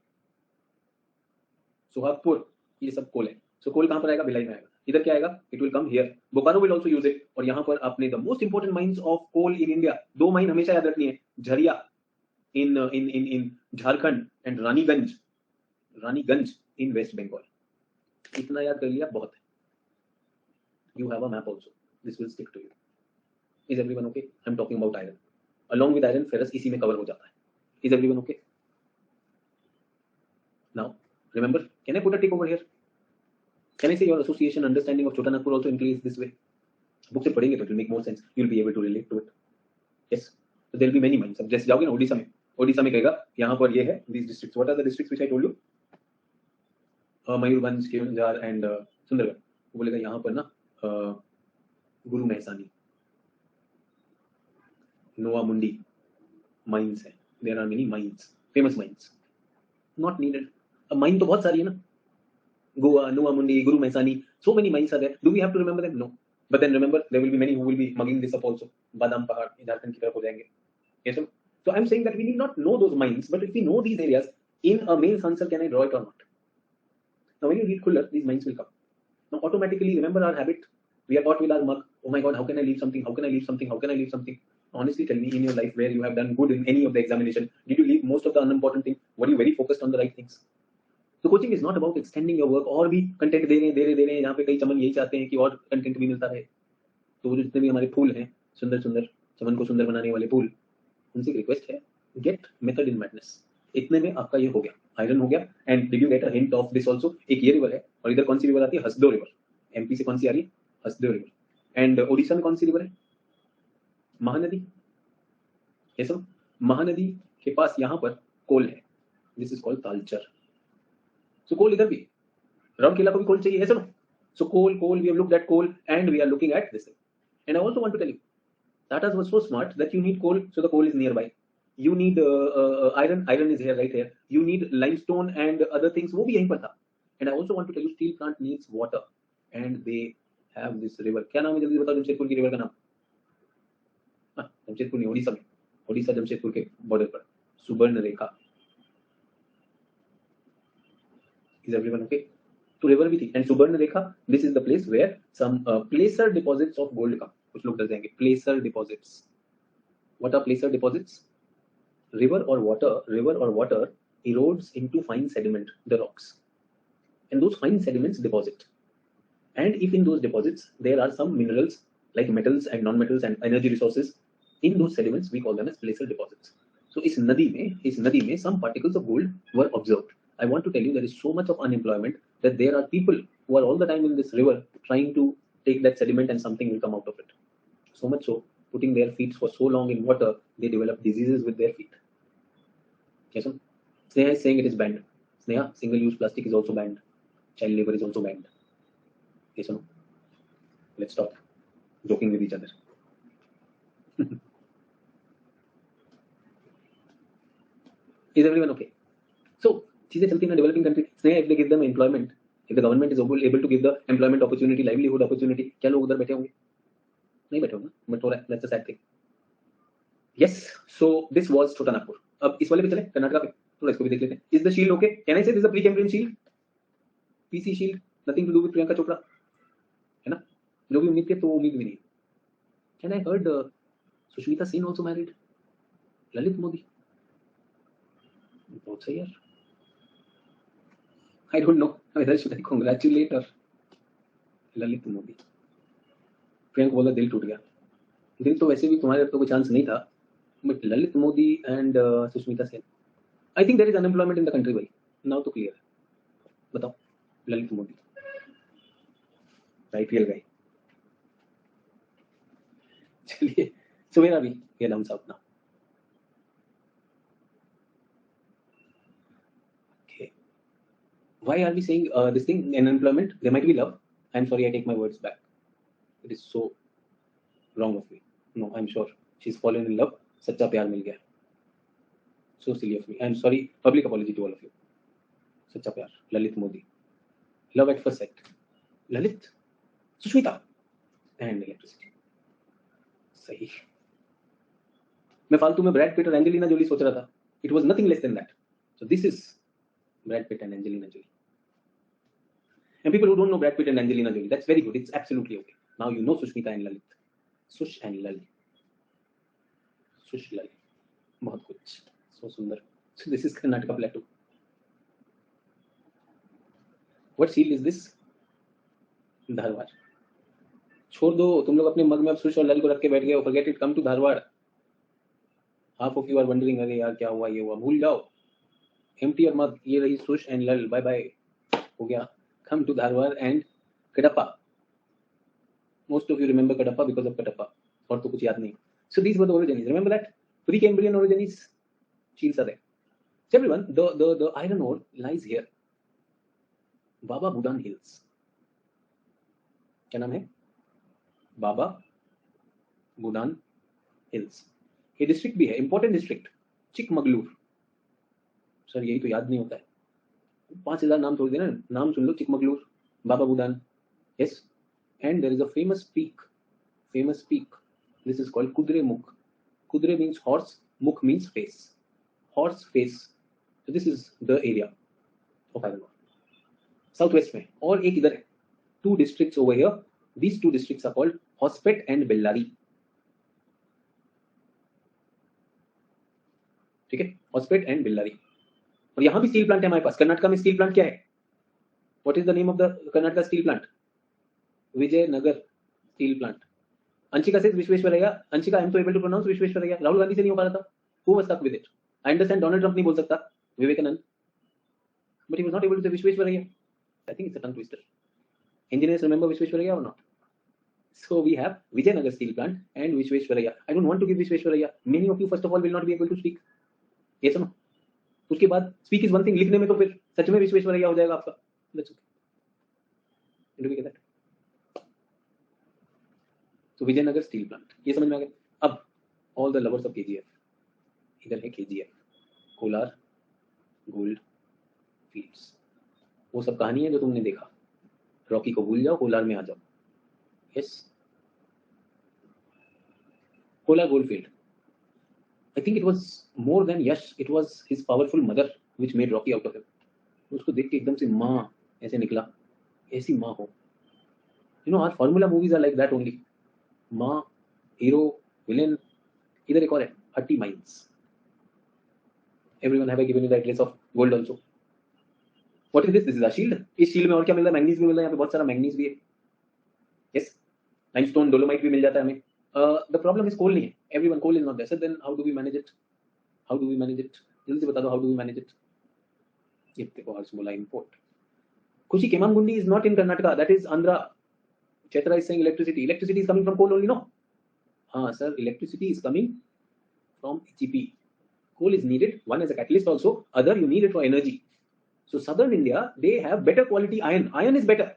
सुहागपुर, ये सब कोल है. So कोल कहाँ पर आएगा? भिलाई में आएगा. इधर क्या आएगा? It will come here. Bokaro will also use it. और यहाँ पर आपने the most important mines of coal in India, दो माइन हमेशा याद रखनी है. Jharia in Jharkhand and Raniganj in West Bengal. इतना याद कर लिया बहुत है. You have a map also. This will stick to you. Is everyone okay? I'm talking about iron. Along with iron, ferrous इसी में cover हो जाता है. Is everyone okay? Remember? Can I put a tick over here? Can I say your association understanding of Chota Nagpur also increase this way? Book से पढ़ेंगे तो it will make more sense. You'll be able to relate to it. Yes. So there will be many mines. अब जैसे जाओगे ना ओडिशा में कहेगा यहाँ पर ये है these districts. What are the districts which I told you? Mayurbhanj, Keonjhar and Sundargarh. वो बोलेगा यहाँ पर ना गुरु महसानी, नोवा मुंडी माइंस है. There are many mines, famous mines. Not needed. अब माइन तो बहुत सारी है ना. Goa, Noa Mundi, Guru Maisani, so many mines are there. Do we have to remember them? No. But then remember, there will be many who will be mugging this up also. Badam Pahad, Jharkhand की तरफ हो जाएंगे. Yes, sir? So I'm saying that we need not know those mines, but if we know these areas, in a main answer, can I draw it or not? Now when you read Kuller, these mines will come. Now automatically, remember our habit. We are taught with our mug. Oh my God, how can I leave something? How can I leave something? How can I leave something? Honestly, tell me in your life where you have done good in any of the examination, did you leave most of the unimportant things? Were you very focused on the right things? तो coaching is not about extending your work और भी content दे रहे हैं. यहाँ पे कई चमन यही चाहते हैं कि और कंटेंट भी मिलता रहे. तो वो जितने भी हमारे फूल हैं, सुंदर सुंदर चमन को सुंदर बनाने वाले फूल, उनसे एक रिक्वेस्ट है, गेट मेथड इन मैडनेस. इतने में आपका ये हो गया, आयरन हो गया. And did you get a hint of this also? एक ये रिवर है और इधर कौन सी रिवर आती है? हसदेव रिवर. एमपी से कौन सी आ रही है? हसदेव रिवर. एंड ओडिशा में कौन सी रिवर है? महानदी. ये सब महानदी के पास यहाँ पर कोल है. This is called Talcher. So coal इधर भी, राउंड किला को भी कोल चाहिए है. सब so coal we have looked at coal and we are looking at this thing. And I also want to tell you Tata was so smart that you need coal, so the coal is nearby. You need iron is here, right here. You need limestone and other things, वो भी यहीं पर था. And I also want to tell you steel plant needs water and they have this river. क्या नाम है जल्दी बताओ जमशेदपुर की रिवर का नाम? जमशेदपुर नहीं, ओडिशा में. ओडिशा जमशेदपुर के बॉर्डर पर Subarnarekha. Is everyone okay? तो रिवर भी थी. And Subarnarekha, this is the place where some placer deposits of gold come. कुछ लोग डर जाएंगे. Placer deposits. What are placer deposits? River और water erodes into fine sediment, the rocks, and those fine sediments deposit. And if in those deposits there are some minerals like metals and non-metals and energy resources, in those sediments we call them as placer deposits. So इस नदी में some particles of gold were observed. I want to tell you there is so much of unemployment that there are people who are all the time in this river trying to take that sediment and something will come out of it. So much so, putting their feet for so long in water, they develop diseases with their feet. Yes, sir? Sneha is saying it is banned. Sneha, single-use plastic is also banned. Child labor is also banned. Yes or no? Let's stop joking with each other. Is everyone okay? So, चीजें चलती हैं developing country. Sneha, if they give them employment, if the government is able to give the employment opportunity, livelihood opportunity, क्या लोग उधर बैठे होंगे? नहीं बैठे होंगे. बट हो रहा है. That's a sad thing. Yes. So this was Chota Nagpur. अब इस वाले पे चले, कर्नाटका पे. थोड़ा इसको भी देख लेते हैं. Is the shield okay? Can I say this is a pre-Cambrian shield? PC shield, nothing to do with Priyanka Chopra, है ना? जो भी उम्मीद थी तो उम्मीद भी नहीं. Can I heard Sushmita Sen also married? Lalit Modi. बहुत सही यार. I don't know whether should I congratulate her. Lalit Modi. Priyanka बोला दिल टूट गया. दिल तो वैसे भी तुम्हारे तो कोई चांस नहीं था. But Lalit Modi and Sushmita Sen. I think there is unemployment in the country भाई. Now तो clear. बताओ. Lalit Modi. Right, real guy. चलिए. So where are we? We are down south now. Why are we saying this thing, unemployment? There might be love. I'm sorry, I take my words back. It is so wrong of me. No, I'm sure she's fallen in love. सच्चा प्यार मिल गया. So silly of me. I'm sorry. Public apology to all of you. सच्चा प्यार. Lalit Modi. Love at first sight. Lalit, Sushmita, and electricity. सही. मैं फालतू में Brad Pitt और एंजेलिना जोली सोच रहा था. It was nothing less than that. So this is Brad Pitt and Angelina Jolie. And people who don't know Brad Pitt and Angelina Jolie, that's very good. It's absolutely okay. Now you know Sushmita and Lalit. Sush and Lali. Sush Lali. बहुत कुछ. So सुंदर. So this is Karnataka Plateau. What seal is this? Dharwad. छोड़ दो. तुम लोग अपने मग में अब सुश और लल को रख के बैठ गए हो. Forget it. Come to Dharwad. Half of you are wondering, अरे यार क्या हुआ ये हुआ. भूल जाओ. empty your mouth, ये रही सुश and लल, bye bye, हो गया. Come to Dharwar and Kadapa. Most of you remember Kadapa because of Kadapa, और तो कुछ याद नहीं. So these were the orogenies. Remember that Precambrian orogenies. Shields are there. So everyone, the iron ore lies here. Baba Budan Hills. क्या नाम है? बाबा Budan hills. ये district भी है, इंपॉर्टेंट डिस्ट्रिक्ट, चिकमगलूर. सर यही तो याद नहीं होता है. 5000 नाम छोड़ देना, नाम सुन लो. चिकमगलूर, बाबा Budan. Yes, and there is a famous peak. This is called Kudre Mukh. Kudre means horse, Mukh means face. Horse face. So this is the area of iron ore. Southwest में और एक इधर है. 2 districts over here. These 2 districts are called Hospet and Bellary. ठीक है, Hospet and Bellary. और यहाँ भी स्टील प्लांट है हमारे पास. कर्नाटका में स्टील प्लांट क्या है? What is the name of the Karnataka steel plant? Vijayanagar steel plant. Anshika से Visvesvaraya. Anshika, I am so able to pronounce Visvesvaraya. Rahul Gandhi से नहीं हो पा रहा था. Who was stuck with it? I understand Donald Trump नहीं बोल सकता, Vivekananda, but he was not able to say Visvesvaraya. I think it's a tongue twister. Engineers remember Visvesvaraya or not? So we have Vijayanagar steel plant and Vishweshwaraya. I don't want to give Vishweshwaraya. Many of you first of all will not be able to speak. Yes or no? उसके बाद speak is one thing, लिखने में तो फिर सच में विश्वेश्वरैया हो जाएगा आपका. That's okay. Do we get that? So Vijayanagar steel plant. ये समझ में आ गया. अब all the lovers of KGF. इधर है KGF, कोलार गोल्ड फील्ड्स. वो सब कहानी है जो तुमने देखा. रॉकी को भूल जाओ, कोलार में आ जाओ. Yes. Kolar Goldfield. I think it was more than Yash. It was his powerful mother which made Rocky out of him. उसको देख के एकदम से माँ ऐसे निकला. ऐसी माँ हो. You know, our formula movies are like that only. माँ, hero, villain. इधर एक और है, 30 mines. Everyone, have I given you the address of gold also? What is this? This is a shield. इस shield में और क्या मिल रहा है? मैंगनीज भी मिल रहा है. यहाँ पे बहुत सारा मैंगनीज भी है. Yes. Limestone, dolomite भी मिल जाता है हमें. The problem is coal नहीं है. Everyone, coal is not there. So then how do we manage it? जल्दी से बता दो, how do we manage it? ये देखो Harsmola import. Kushi Kemamgundi is not in Karnataka. That is Andhra. Chaitra is saying electricity. Electricity is coming from coal only, no? हाँ sir, electricity is coming from HEP. Coal is needed, one as a catalyst also, other you need it for energy. So southern India, they have better quality iron. Iron is better,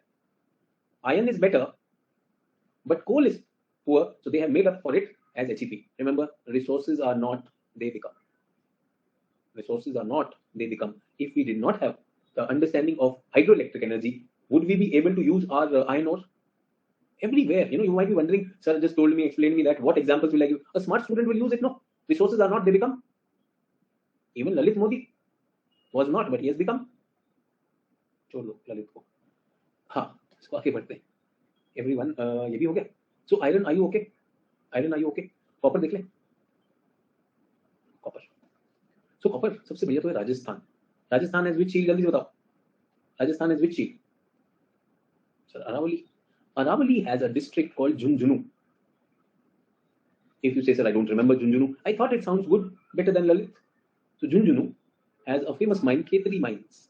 but coal is poor, so they have made up for it as HEP. Remember, resources are not, they become. If we did not have the understanding of hydroelectric energy, would we be able to use our iron ore? Everywhere, you might be wondering, sir just told me, explain me that, what examples will I give? A smart student will use it, no? Resources are not, they become. Even Lalit Modi was not, but he has become. छोड़ दो ललित को. हाँ, इसको आगे बढ़ते हैं. Everyone, ये भी हो गया. So iron, are you okay? Copper देख ले. Copper. So copper सबसे बढ़िया तो है Rajasthan. Rajasthan has which shield? जल्दी से बताओ. Rajasthan has which shield? Sir, Aravali has a district called Jhunjhunu. If you say, sir, I don't remember Jhunjhunu, I thought it sounds good, better than Lalit. So Jhunjhunu has a famous mine, Khetri mines.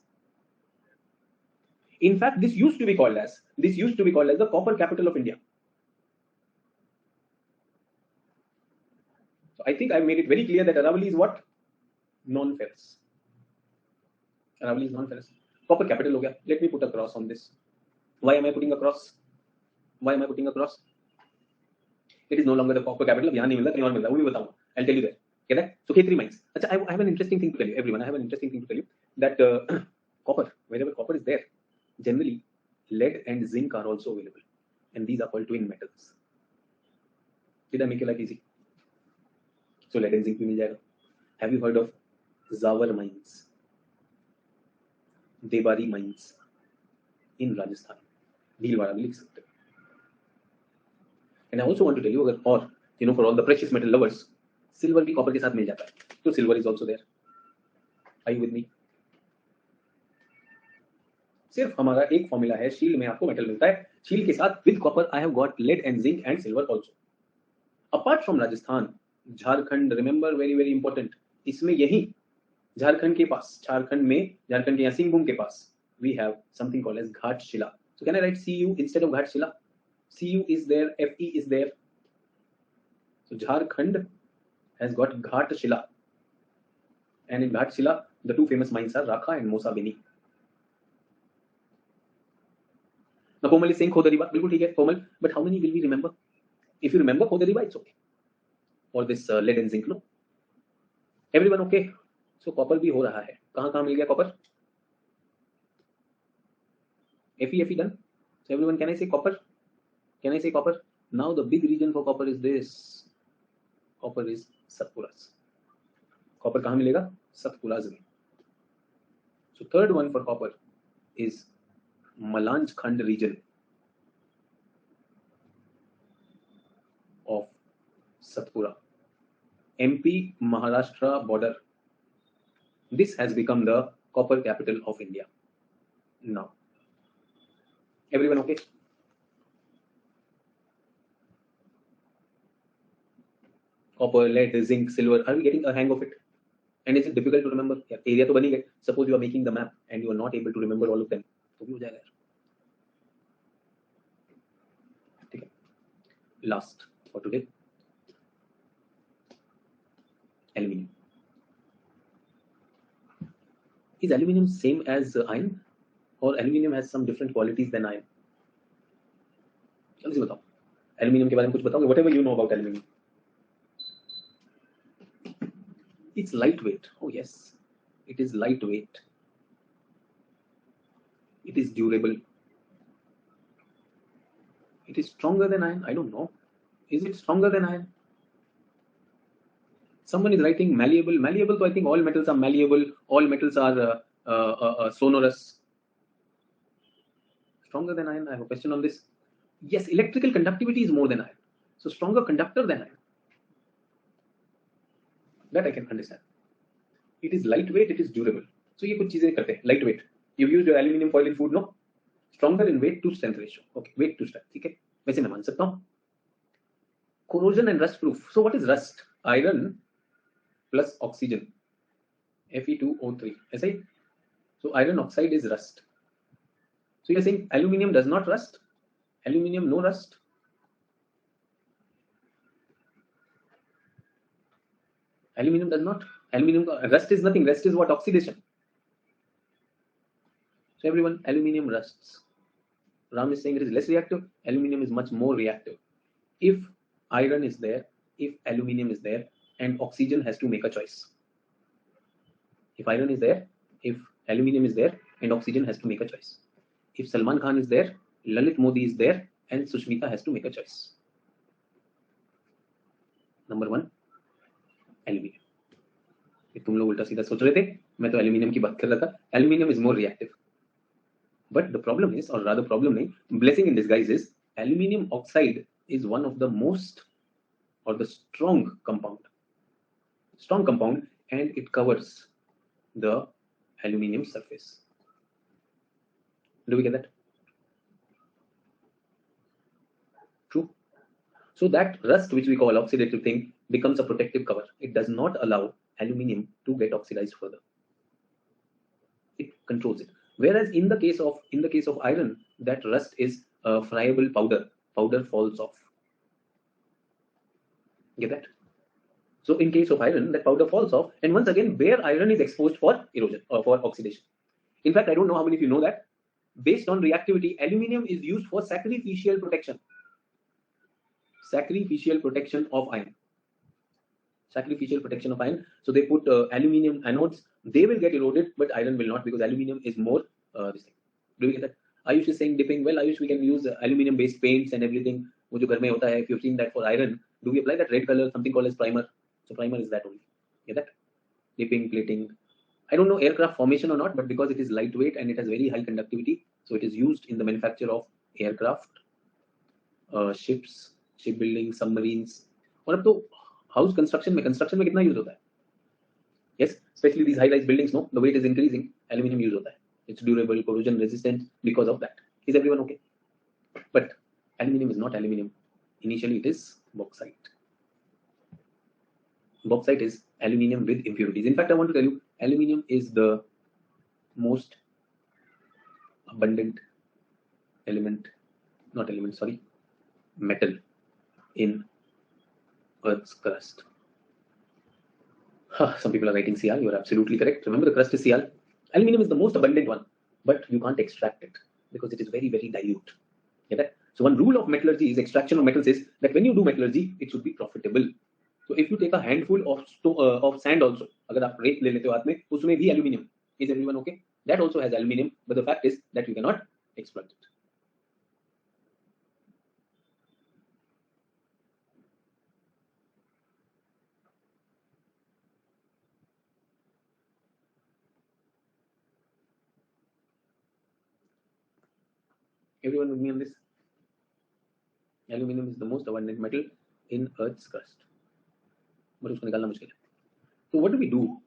In fact, this used to be called as the copper capital of India. So I think I made it very clear that Aravali is what? Non-ferrous. Copper capital हो गया. Let me put a cross on this. Why am I putting a cross? It is no longer the copper capital. यहाँ नहीं मिलता, कहीं और मिलता. वो भी बताऊंगा. I'll tell you that. Get that? So Khetri mines. अच्छा, I have an interesting thing to tell you, everyone. That copper, wherever copper is there, generally lead and zinc are also available, and these are called twin metals. Did I make your life easy? So lead and zinc भी मिल जाएगा. Have you heard of Zawar mines? Debari mines in Rajasthan. Bhilwara भी लिख सकते हो. And I also want to tell you, for all the precious metal lovers, silver भी copper के साथ मिल जाता है. So silver is also there. Are you with me? सिर्फ हमारा एक फॉर्मूला है, शील्ड में आपको मेटल मिलता है, शील्ड के साथ with copper I have got lead and zinc and silver also. Apart from Rajasthan, Jharkhand, remember, very very important, इसमें यही झारखंड के पास, झारखंड में, झारखंड के यहाँ सिंहभूम के पास, we have something called as Ghatshila. So can I write Cu instead of Ghatshila? Cu is there, Fe is there. So Jharkhand has got Ghatshila, and in Ghatshila the two famous mines are Rakha and Mosa Beni. Now Komal is saying Khodariba, bilkul theek hai Komal, but how many will we remember? If you remember Khodariba, it's okay. Or this lead and zinc, no? Everyone okay? So copper भी हो रहा है, कहाँ कहाँ मिल गया copper? Fe done. So everyone, can I say copper? Can I say copper? Now the big region for copper is this. Copper is Satpuras. Copper कहाँ मिलेगा? Satpuras में. So third one for copper is Malanj Khand region of Satpura. MP Maharashtra border. This has become the copper capital of India. Now, everyone okay? Copper, lead, zinc, silver. Are we getting a hang of it? And is it difficult to remember? Yeah, area तो बनी गई. Suppose you are making the map and you are not able to remember all of them. तो भी हो जाएगा यार. ठीक है. Last for today. Aluminium. Is aluminium same as iron, or aluminium has some different qualities than iron? जल्दी से बताओ. Aluminium के बारे में कुछ बताओगे? Whatever you know about aluminium. It's lightweight. Oh yes, it is lightweight. It is durable. It is stronger than iron. I don't know. Is it stronger than iron? Someone is writing malleable. Malleable, so I think all metals are malleable. All metals are sonorous. Stronger than iron. I have a question on this. Yes, electrical conductivity is more than iron. So stronger conductor than iron. That I can understand. It is lightweight. It is durable. So ये कुछ चीजें करते हैं. Lightweight. You use your aluminium foil in food, no? Stronger in weight to strength ratio. Okay, weight to strength. ठीक है. वैसे मैं मान सकता हूँ. Corrosion and rust proof. So what is rust? Iron plus oxygen. Fe2O3. ऐसा ही. So iron oxide is rust. So you're saying aluminium does not rust? Aluminium no rust? Aluminium does not. Aluminium rust is nothing. Rust is what? Oxidation. So everyone, aluminium rusts. Ram is saying it is less reactive. Aluminium is much more reactive. If iron is there, if aluminium is there, and oxygen has to make a choice. If iron is there, if aluminium is there, and oxygen has to make a choice. If Salman Khan is there, Lalit Modi is there, and Sushmita has to make a choice. Number one, aluminium. तुम लोग उल्टा सीधा सोच रहे थे, मैं तो aluminium की बात कर रहा था. Aluminium is more reactive. But the problem is, or rather problem नहीं, blessing in disguise is, aluminium oxide is one of the most, or the strong compound, and it covers the aluminium surface. Do we get that? True. So that rust, which we call oxidative thing, becomes a protective cover. It does not allow aluminium to get oxidized further. It controls it. Whereas in the case of iron, that rust is a friable powder. Powder falls off. Get that? So in case of iron, that powder falls off, and once again, bare iron is exposed for erosion or for oxidation. In fact, I don't know how many of you know that. Based on reactivity, aluminium is used for sacrificial protection. Sacrificial protection of iron. Sacrificial protection of iron. So they put aluminium anodes. They will get eroded, but iron will not, because aluminium is more this thing. Do we get that? Ayush is saying dipping. Well, Ayush, we can use aluminium-based paints and everything. वो जो घर में होता है, if you've seen that for iron, do we apply that red color, something called as primer? So primer is that only. Get that? Dipping, plating. I don't know aircraft formation or not, but because it is lightweight and it has very high conductivity, so it is used in the manufacture of aircraft, ships, shipbuilding, submarines. और अब तो house construction में कितना use होता है? Yes, especially these high-rise buildings, no, the weight is increasing. Aluminium use होता है. It's durable, corrosion resistant because of that. Is everyone okay? But aluminium is not aluminium. Initially, it is bauxite. Bauxite is aluminium with impurities. In fact, I want to tell you, Aluminium is the most abundant metal in Earth's crust. Some people are writing Cr. You are absolutely correct. Remember, the crust is Cr. Aluminium is the most abundant one, but you can't extract it because it is very, very dilute. Get that? So one rule of metallurgy is extraction of metals is that when you do metallurgy, it should be profitable. So if you take a handful of sand also, अगर आप रेत ले लेते हो हाथ में, उसमें भी aluminium. Is everyone okay? That also has aluminium, but the fact is that you cannot exploit it. Everyone with me on this? Aluminium is the most abundant metal in Earth's crust. But उसको निकालना मुश्किल है. So what do we do?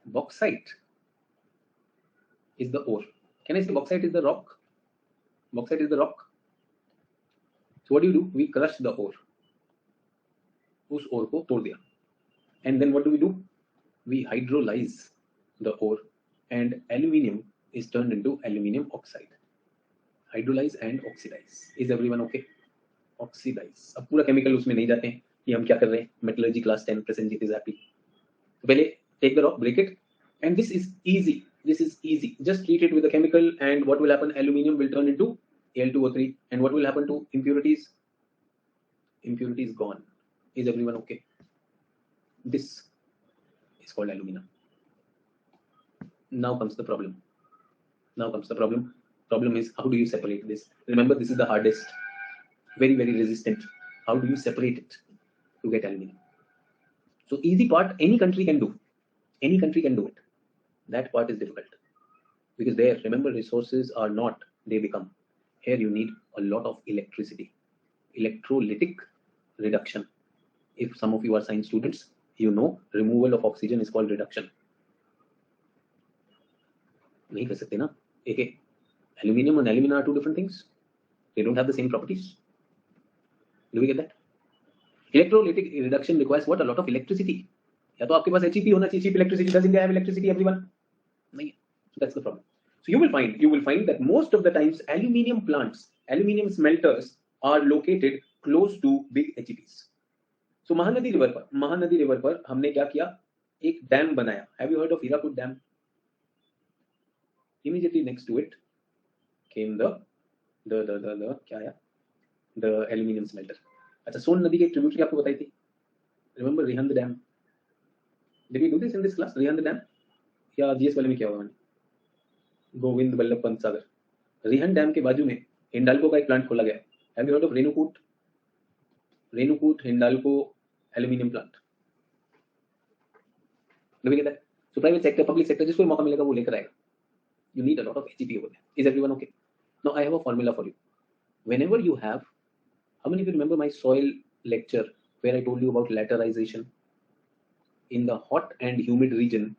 Bauxite is the ore. Can I say bauxite is the rock? Bauxite is the rock. So what do? We crush the ore. उस ore को तोड़ दिया. And then what do? We hydrolyze the ore, and aluminium is turned into aluminium oxide. Hydrolyze and oxidize. Is everyone okay? Oxidize. अब पूरा chemical उसमें नहीं जाते हैं कि हम क्या कर रहे हैं. Metallurgy class 10 present is happy. तो पहले take the rock, break it, and this is easy. This is easy. Just treat it with a chemical, and what will happen? Aluminium will turn into Al2O3, and what will happen to impurities? Impurities gone. Is everyone okay? This is called aluminum. Now comes the problem. Problem is, how do you separate this? Remember, this is the hardest, very, very resistant. How do you separate it to get aluminum? So easy part, any country can do. Any country can do it. That part is difficult. Because there, remember, resources are not, they become. Here you need a lot of electricity. Electrolytic reduction. If some of you are science students, you know removal of oxygen is called reduction. नहीं कर सकते ना. एक aluminium and alumina are two different things. They don't have the same properties. Do we get that? Electrolytic reduction requires what? A lot of electricity. या तो आपके पास HEP होना चाहिए, cheap electricity. Does India have electricity, everyone? नहीं. So that's the problem. So you will find that most of the times aluminium plants, aluminium smelters are located close to big HEPs. So Mahanadi river पर हमने क्या किया? एक dam बनाया. Have you heard of Hirakud Dam? Immediately next to it came the क्या आया? The aluminium smelter. अच्छा, सोन नदी की एक ट्रिब्यूटरी आपको बताई थी. Remember Rihand Dam? Did we do this in this class? Rihand Dam? या GS वाले में क्या हुआ? गोविंद बल्लभ पंत सागर. रिहंद डैम के बाजू में हिंडाल्को का एक प्लांट खोला गया. Have you heard of Renukoot Hindalco aluminium plant? Do we get that? So private sector, public sector, जिसको मौका मिलेगा वो लेकर आएगा. You need a lot of HEP over there. Is everyone okay? Now I have a formula for you. Whenever you have, how many of you remember my soil lecture where I told you about laterization? In the hot and humid region,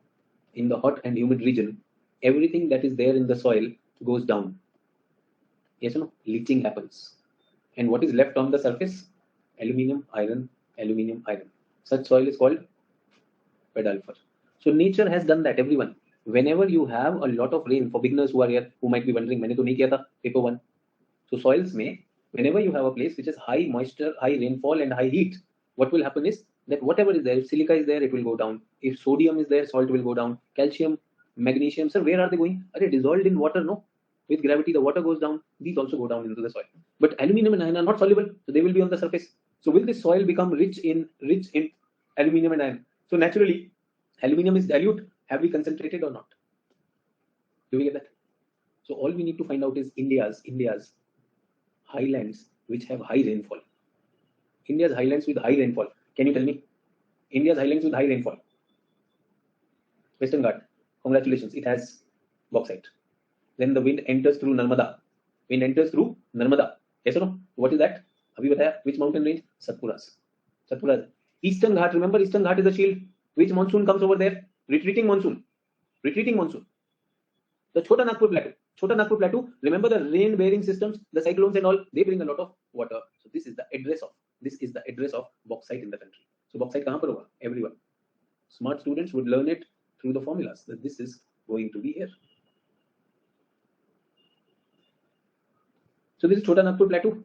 everything that is there in the soil goes down. Yes or no? Leaching happens. And what is left on the surface? Aluminium, iron. Such soil is called pedalfur. So nature has done that, everyone. Whenever you have a lot of rain, for beginners who are here, who might be wondering, मैंने तो नहीं किया था paper 1. So soils में, whenever you have a place which is high moisture, high rainfall and high heat, what will happen is that whatever is there, if silica is there, it will go down. If sodium is there, salt will go down. Calcium, magnesium, sir, where are they going? Are they dissolved in water? No. With gravity, the water goes down. These also go down into the soil. But aluminum and iron are not soluble, so they will be on the surface. So will this soil become rich in aluminum and iron? So naturally, aluminum is dilute. Have we concentrated or not? Do we get that? So all we need to find out is India's highlands which have high rainfall. India's highlands with high rainfall. Can you tell me? India's highlands with high rainfall. Western Ghat. Congratulations, it has bauxite. Then the wind enters through Narmada. Yes or no? What is that? Abhi bataya. Which mountain range? Satpuras. Eastern Ghat. Remember, Eastern Ghat is a shield. Which monsoon comes over there? Retreating monsoon. The Chota Nagpur Plateau. Remember the rain-bearing systems, the cyclones and all. They bring a lot of water. So this is the address of bauxite in the country. So bauxite कहाँ पर होगा? Everyone. Smart students would learn it through the formulas that this is going to be here. So this is Chota Nagpur Plateau.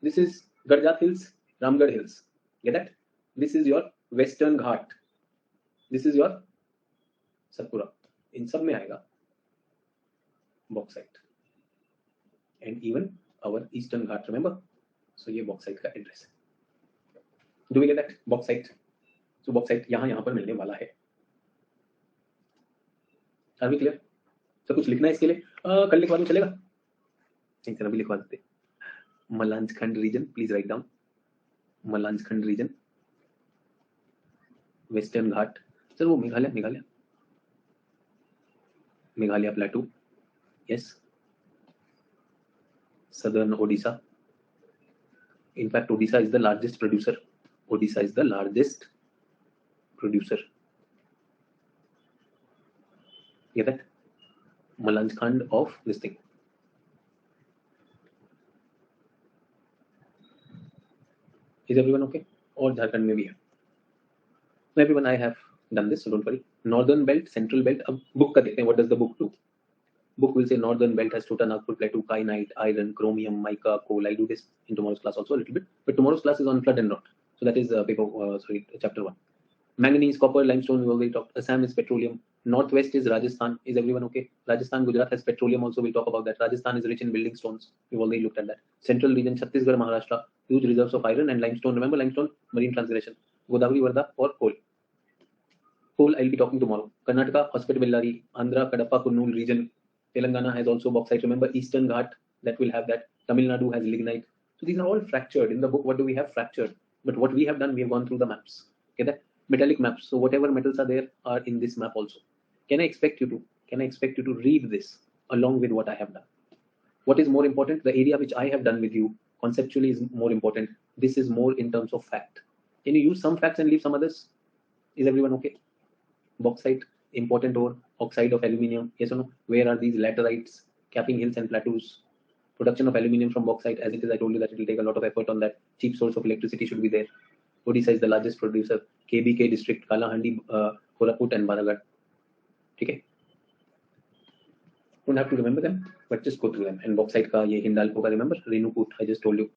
This is Garjat Hills, Ramgarh Hills. Get that? This is your Western Ghat. This is your Satpura. In सब में आएगा bauxite. And even our Eastern Ghat, remember? So ये bauxite का address है. Do we get that? Bauxite. So bauxite यहाँ पर मिलने वाला है. Are we clear? So कुछ लिखना है इसके लिए? कल लिखवा दूं चलेगा? नहीं सर अभी लिखवा देते. Malanjkhand region, please write down. Malanjkhand region, Western Ghat. Sir वो Meghalaya plateau. Yes. Southern Odisha. In fact, Odisha is the largest producer. Odisha is the largest producer. Get that? Malanjkhand of this thing. Is everyone okay? और झारखंड में भी है. So everyone, I have done this, so don't worry. Northern belt, central belt. अब book का देखते हैं. What does the book do? Book will say northern belt has Chota Nagpur Plateau, kyanite, iron, chromium, mica, coal. I do this in tomorrow's class also a little bit, but tomorrow's class is on flood and rot. So that is chapter 1. Manganese, copper, limestone, we already talked. Assam is petroleum. Northwest is Rajasthan. Is everyone okay? Rajasthan, Gujarat has petroleum also. We'll talk about that. Rajasthan is rich in building stones. We've already looked at that. Central region, Chhattisgarh, Maharashtra, huge reserves of iron and limestone. Remember limestone? Marine transgression. Godavari, Varda, or coal. Coal, I'll be talking tomorrow. Karnataka, Hospet Bellary, Andhra, Kadapa, Kurnool region. Telangana has also bauxite. Remember Eastern Ghat, that will have that. Tamil Nadu has lignite. So these are all fractured. In the book, what do we have? Fractured. But what we have done, we have gone through the maps. Okay, that metallic maps. So whatever metals are there are in this map also. Can I expect you to read this along with what I have done? What is more important? The area which I have done with you conceptually is more important. This is more in terms of fact. Can you use some facts and leave some others? Is everyone okay? Bauxite, important ore, oxide of aluminium, yes or no? Where are these laterites, capping hills and plateaus? Production of aluminium from bauxite, as it is, I told you that it will take a lot of effort on that. Cheap source of electricity should be there. Odisha is the largest producer. KBK district, Kalahandi, Koraput and Baragarh. Okay. Don't have to remember them, but just go through them. And bauxite ka, ye Hindalco ka, remember? Renuput, I just told you.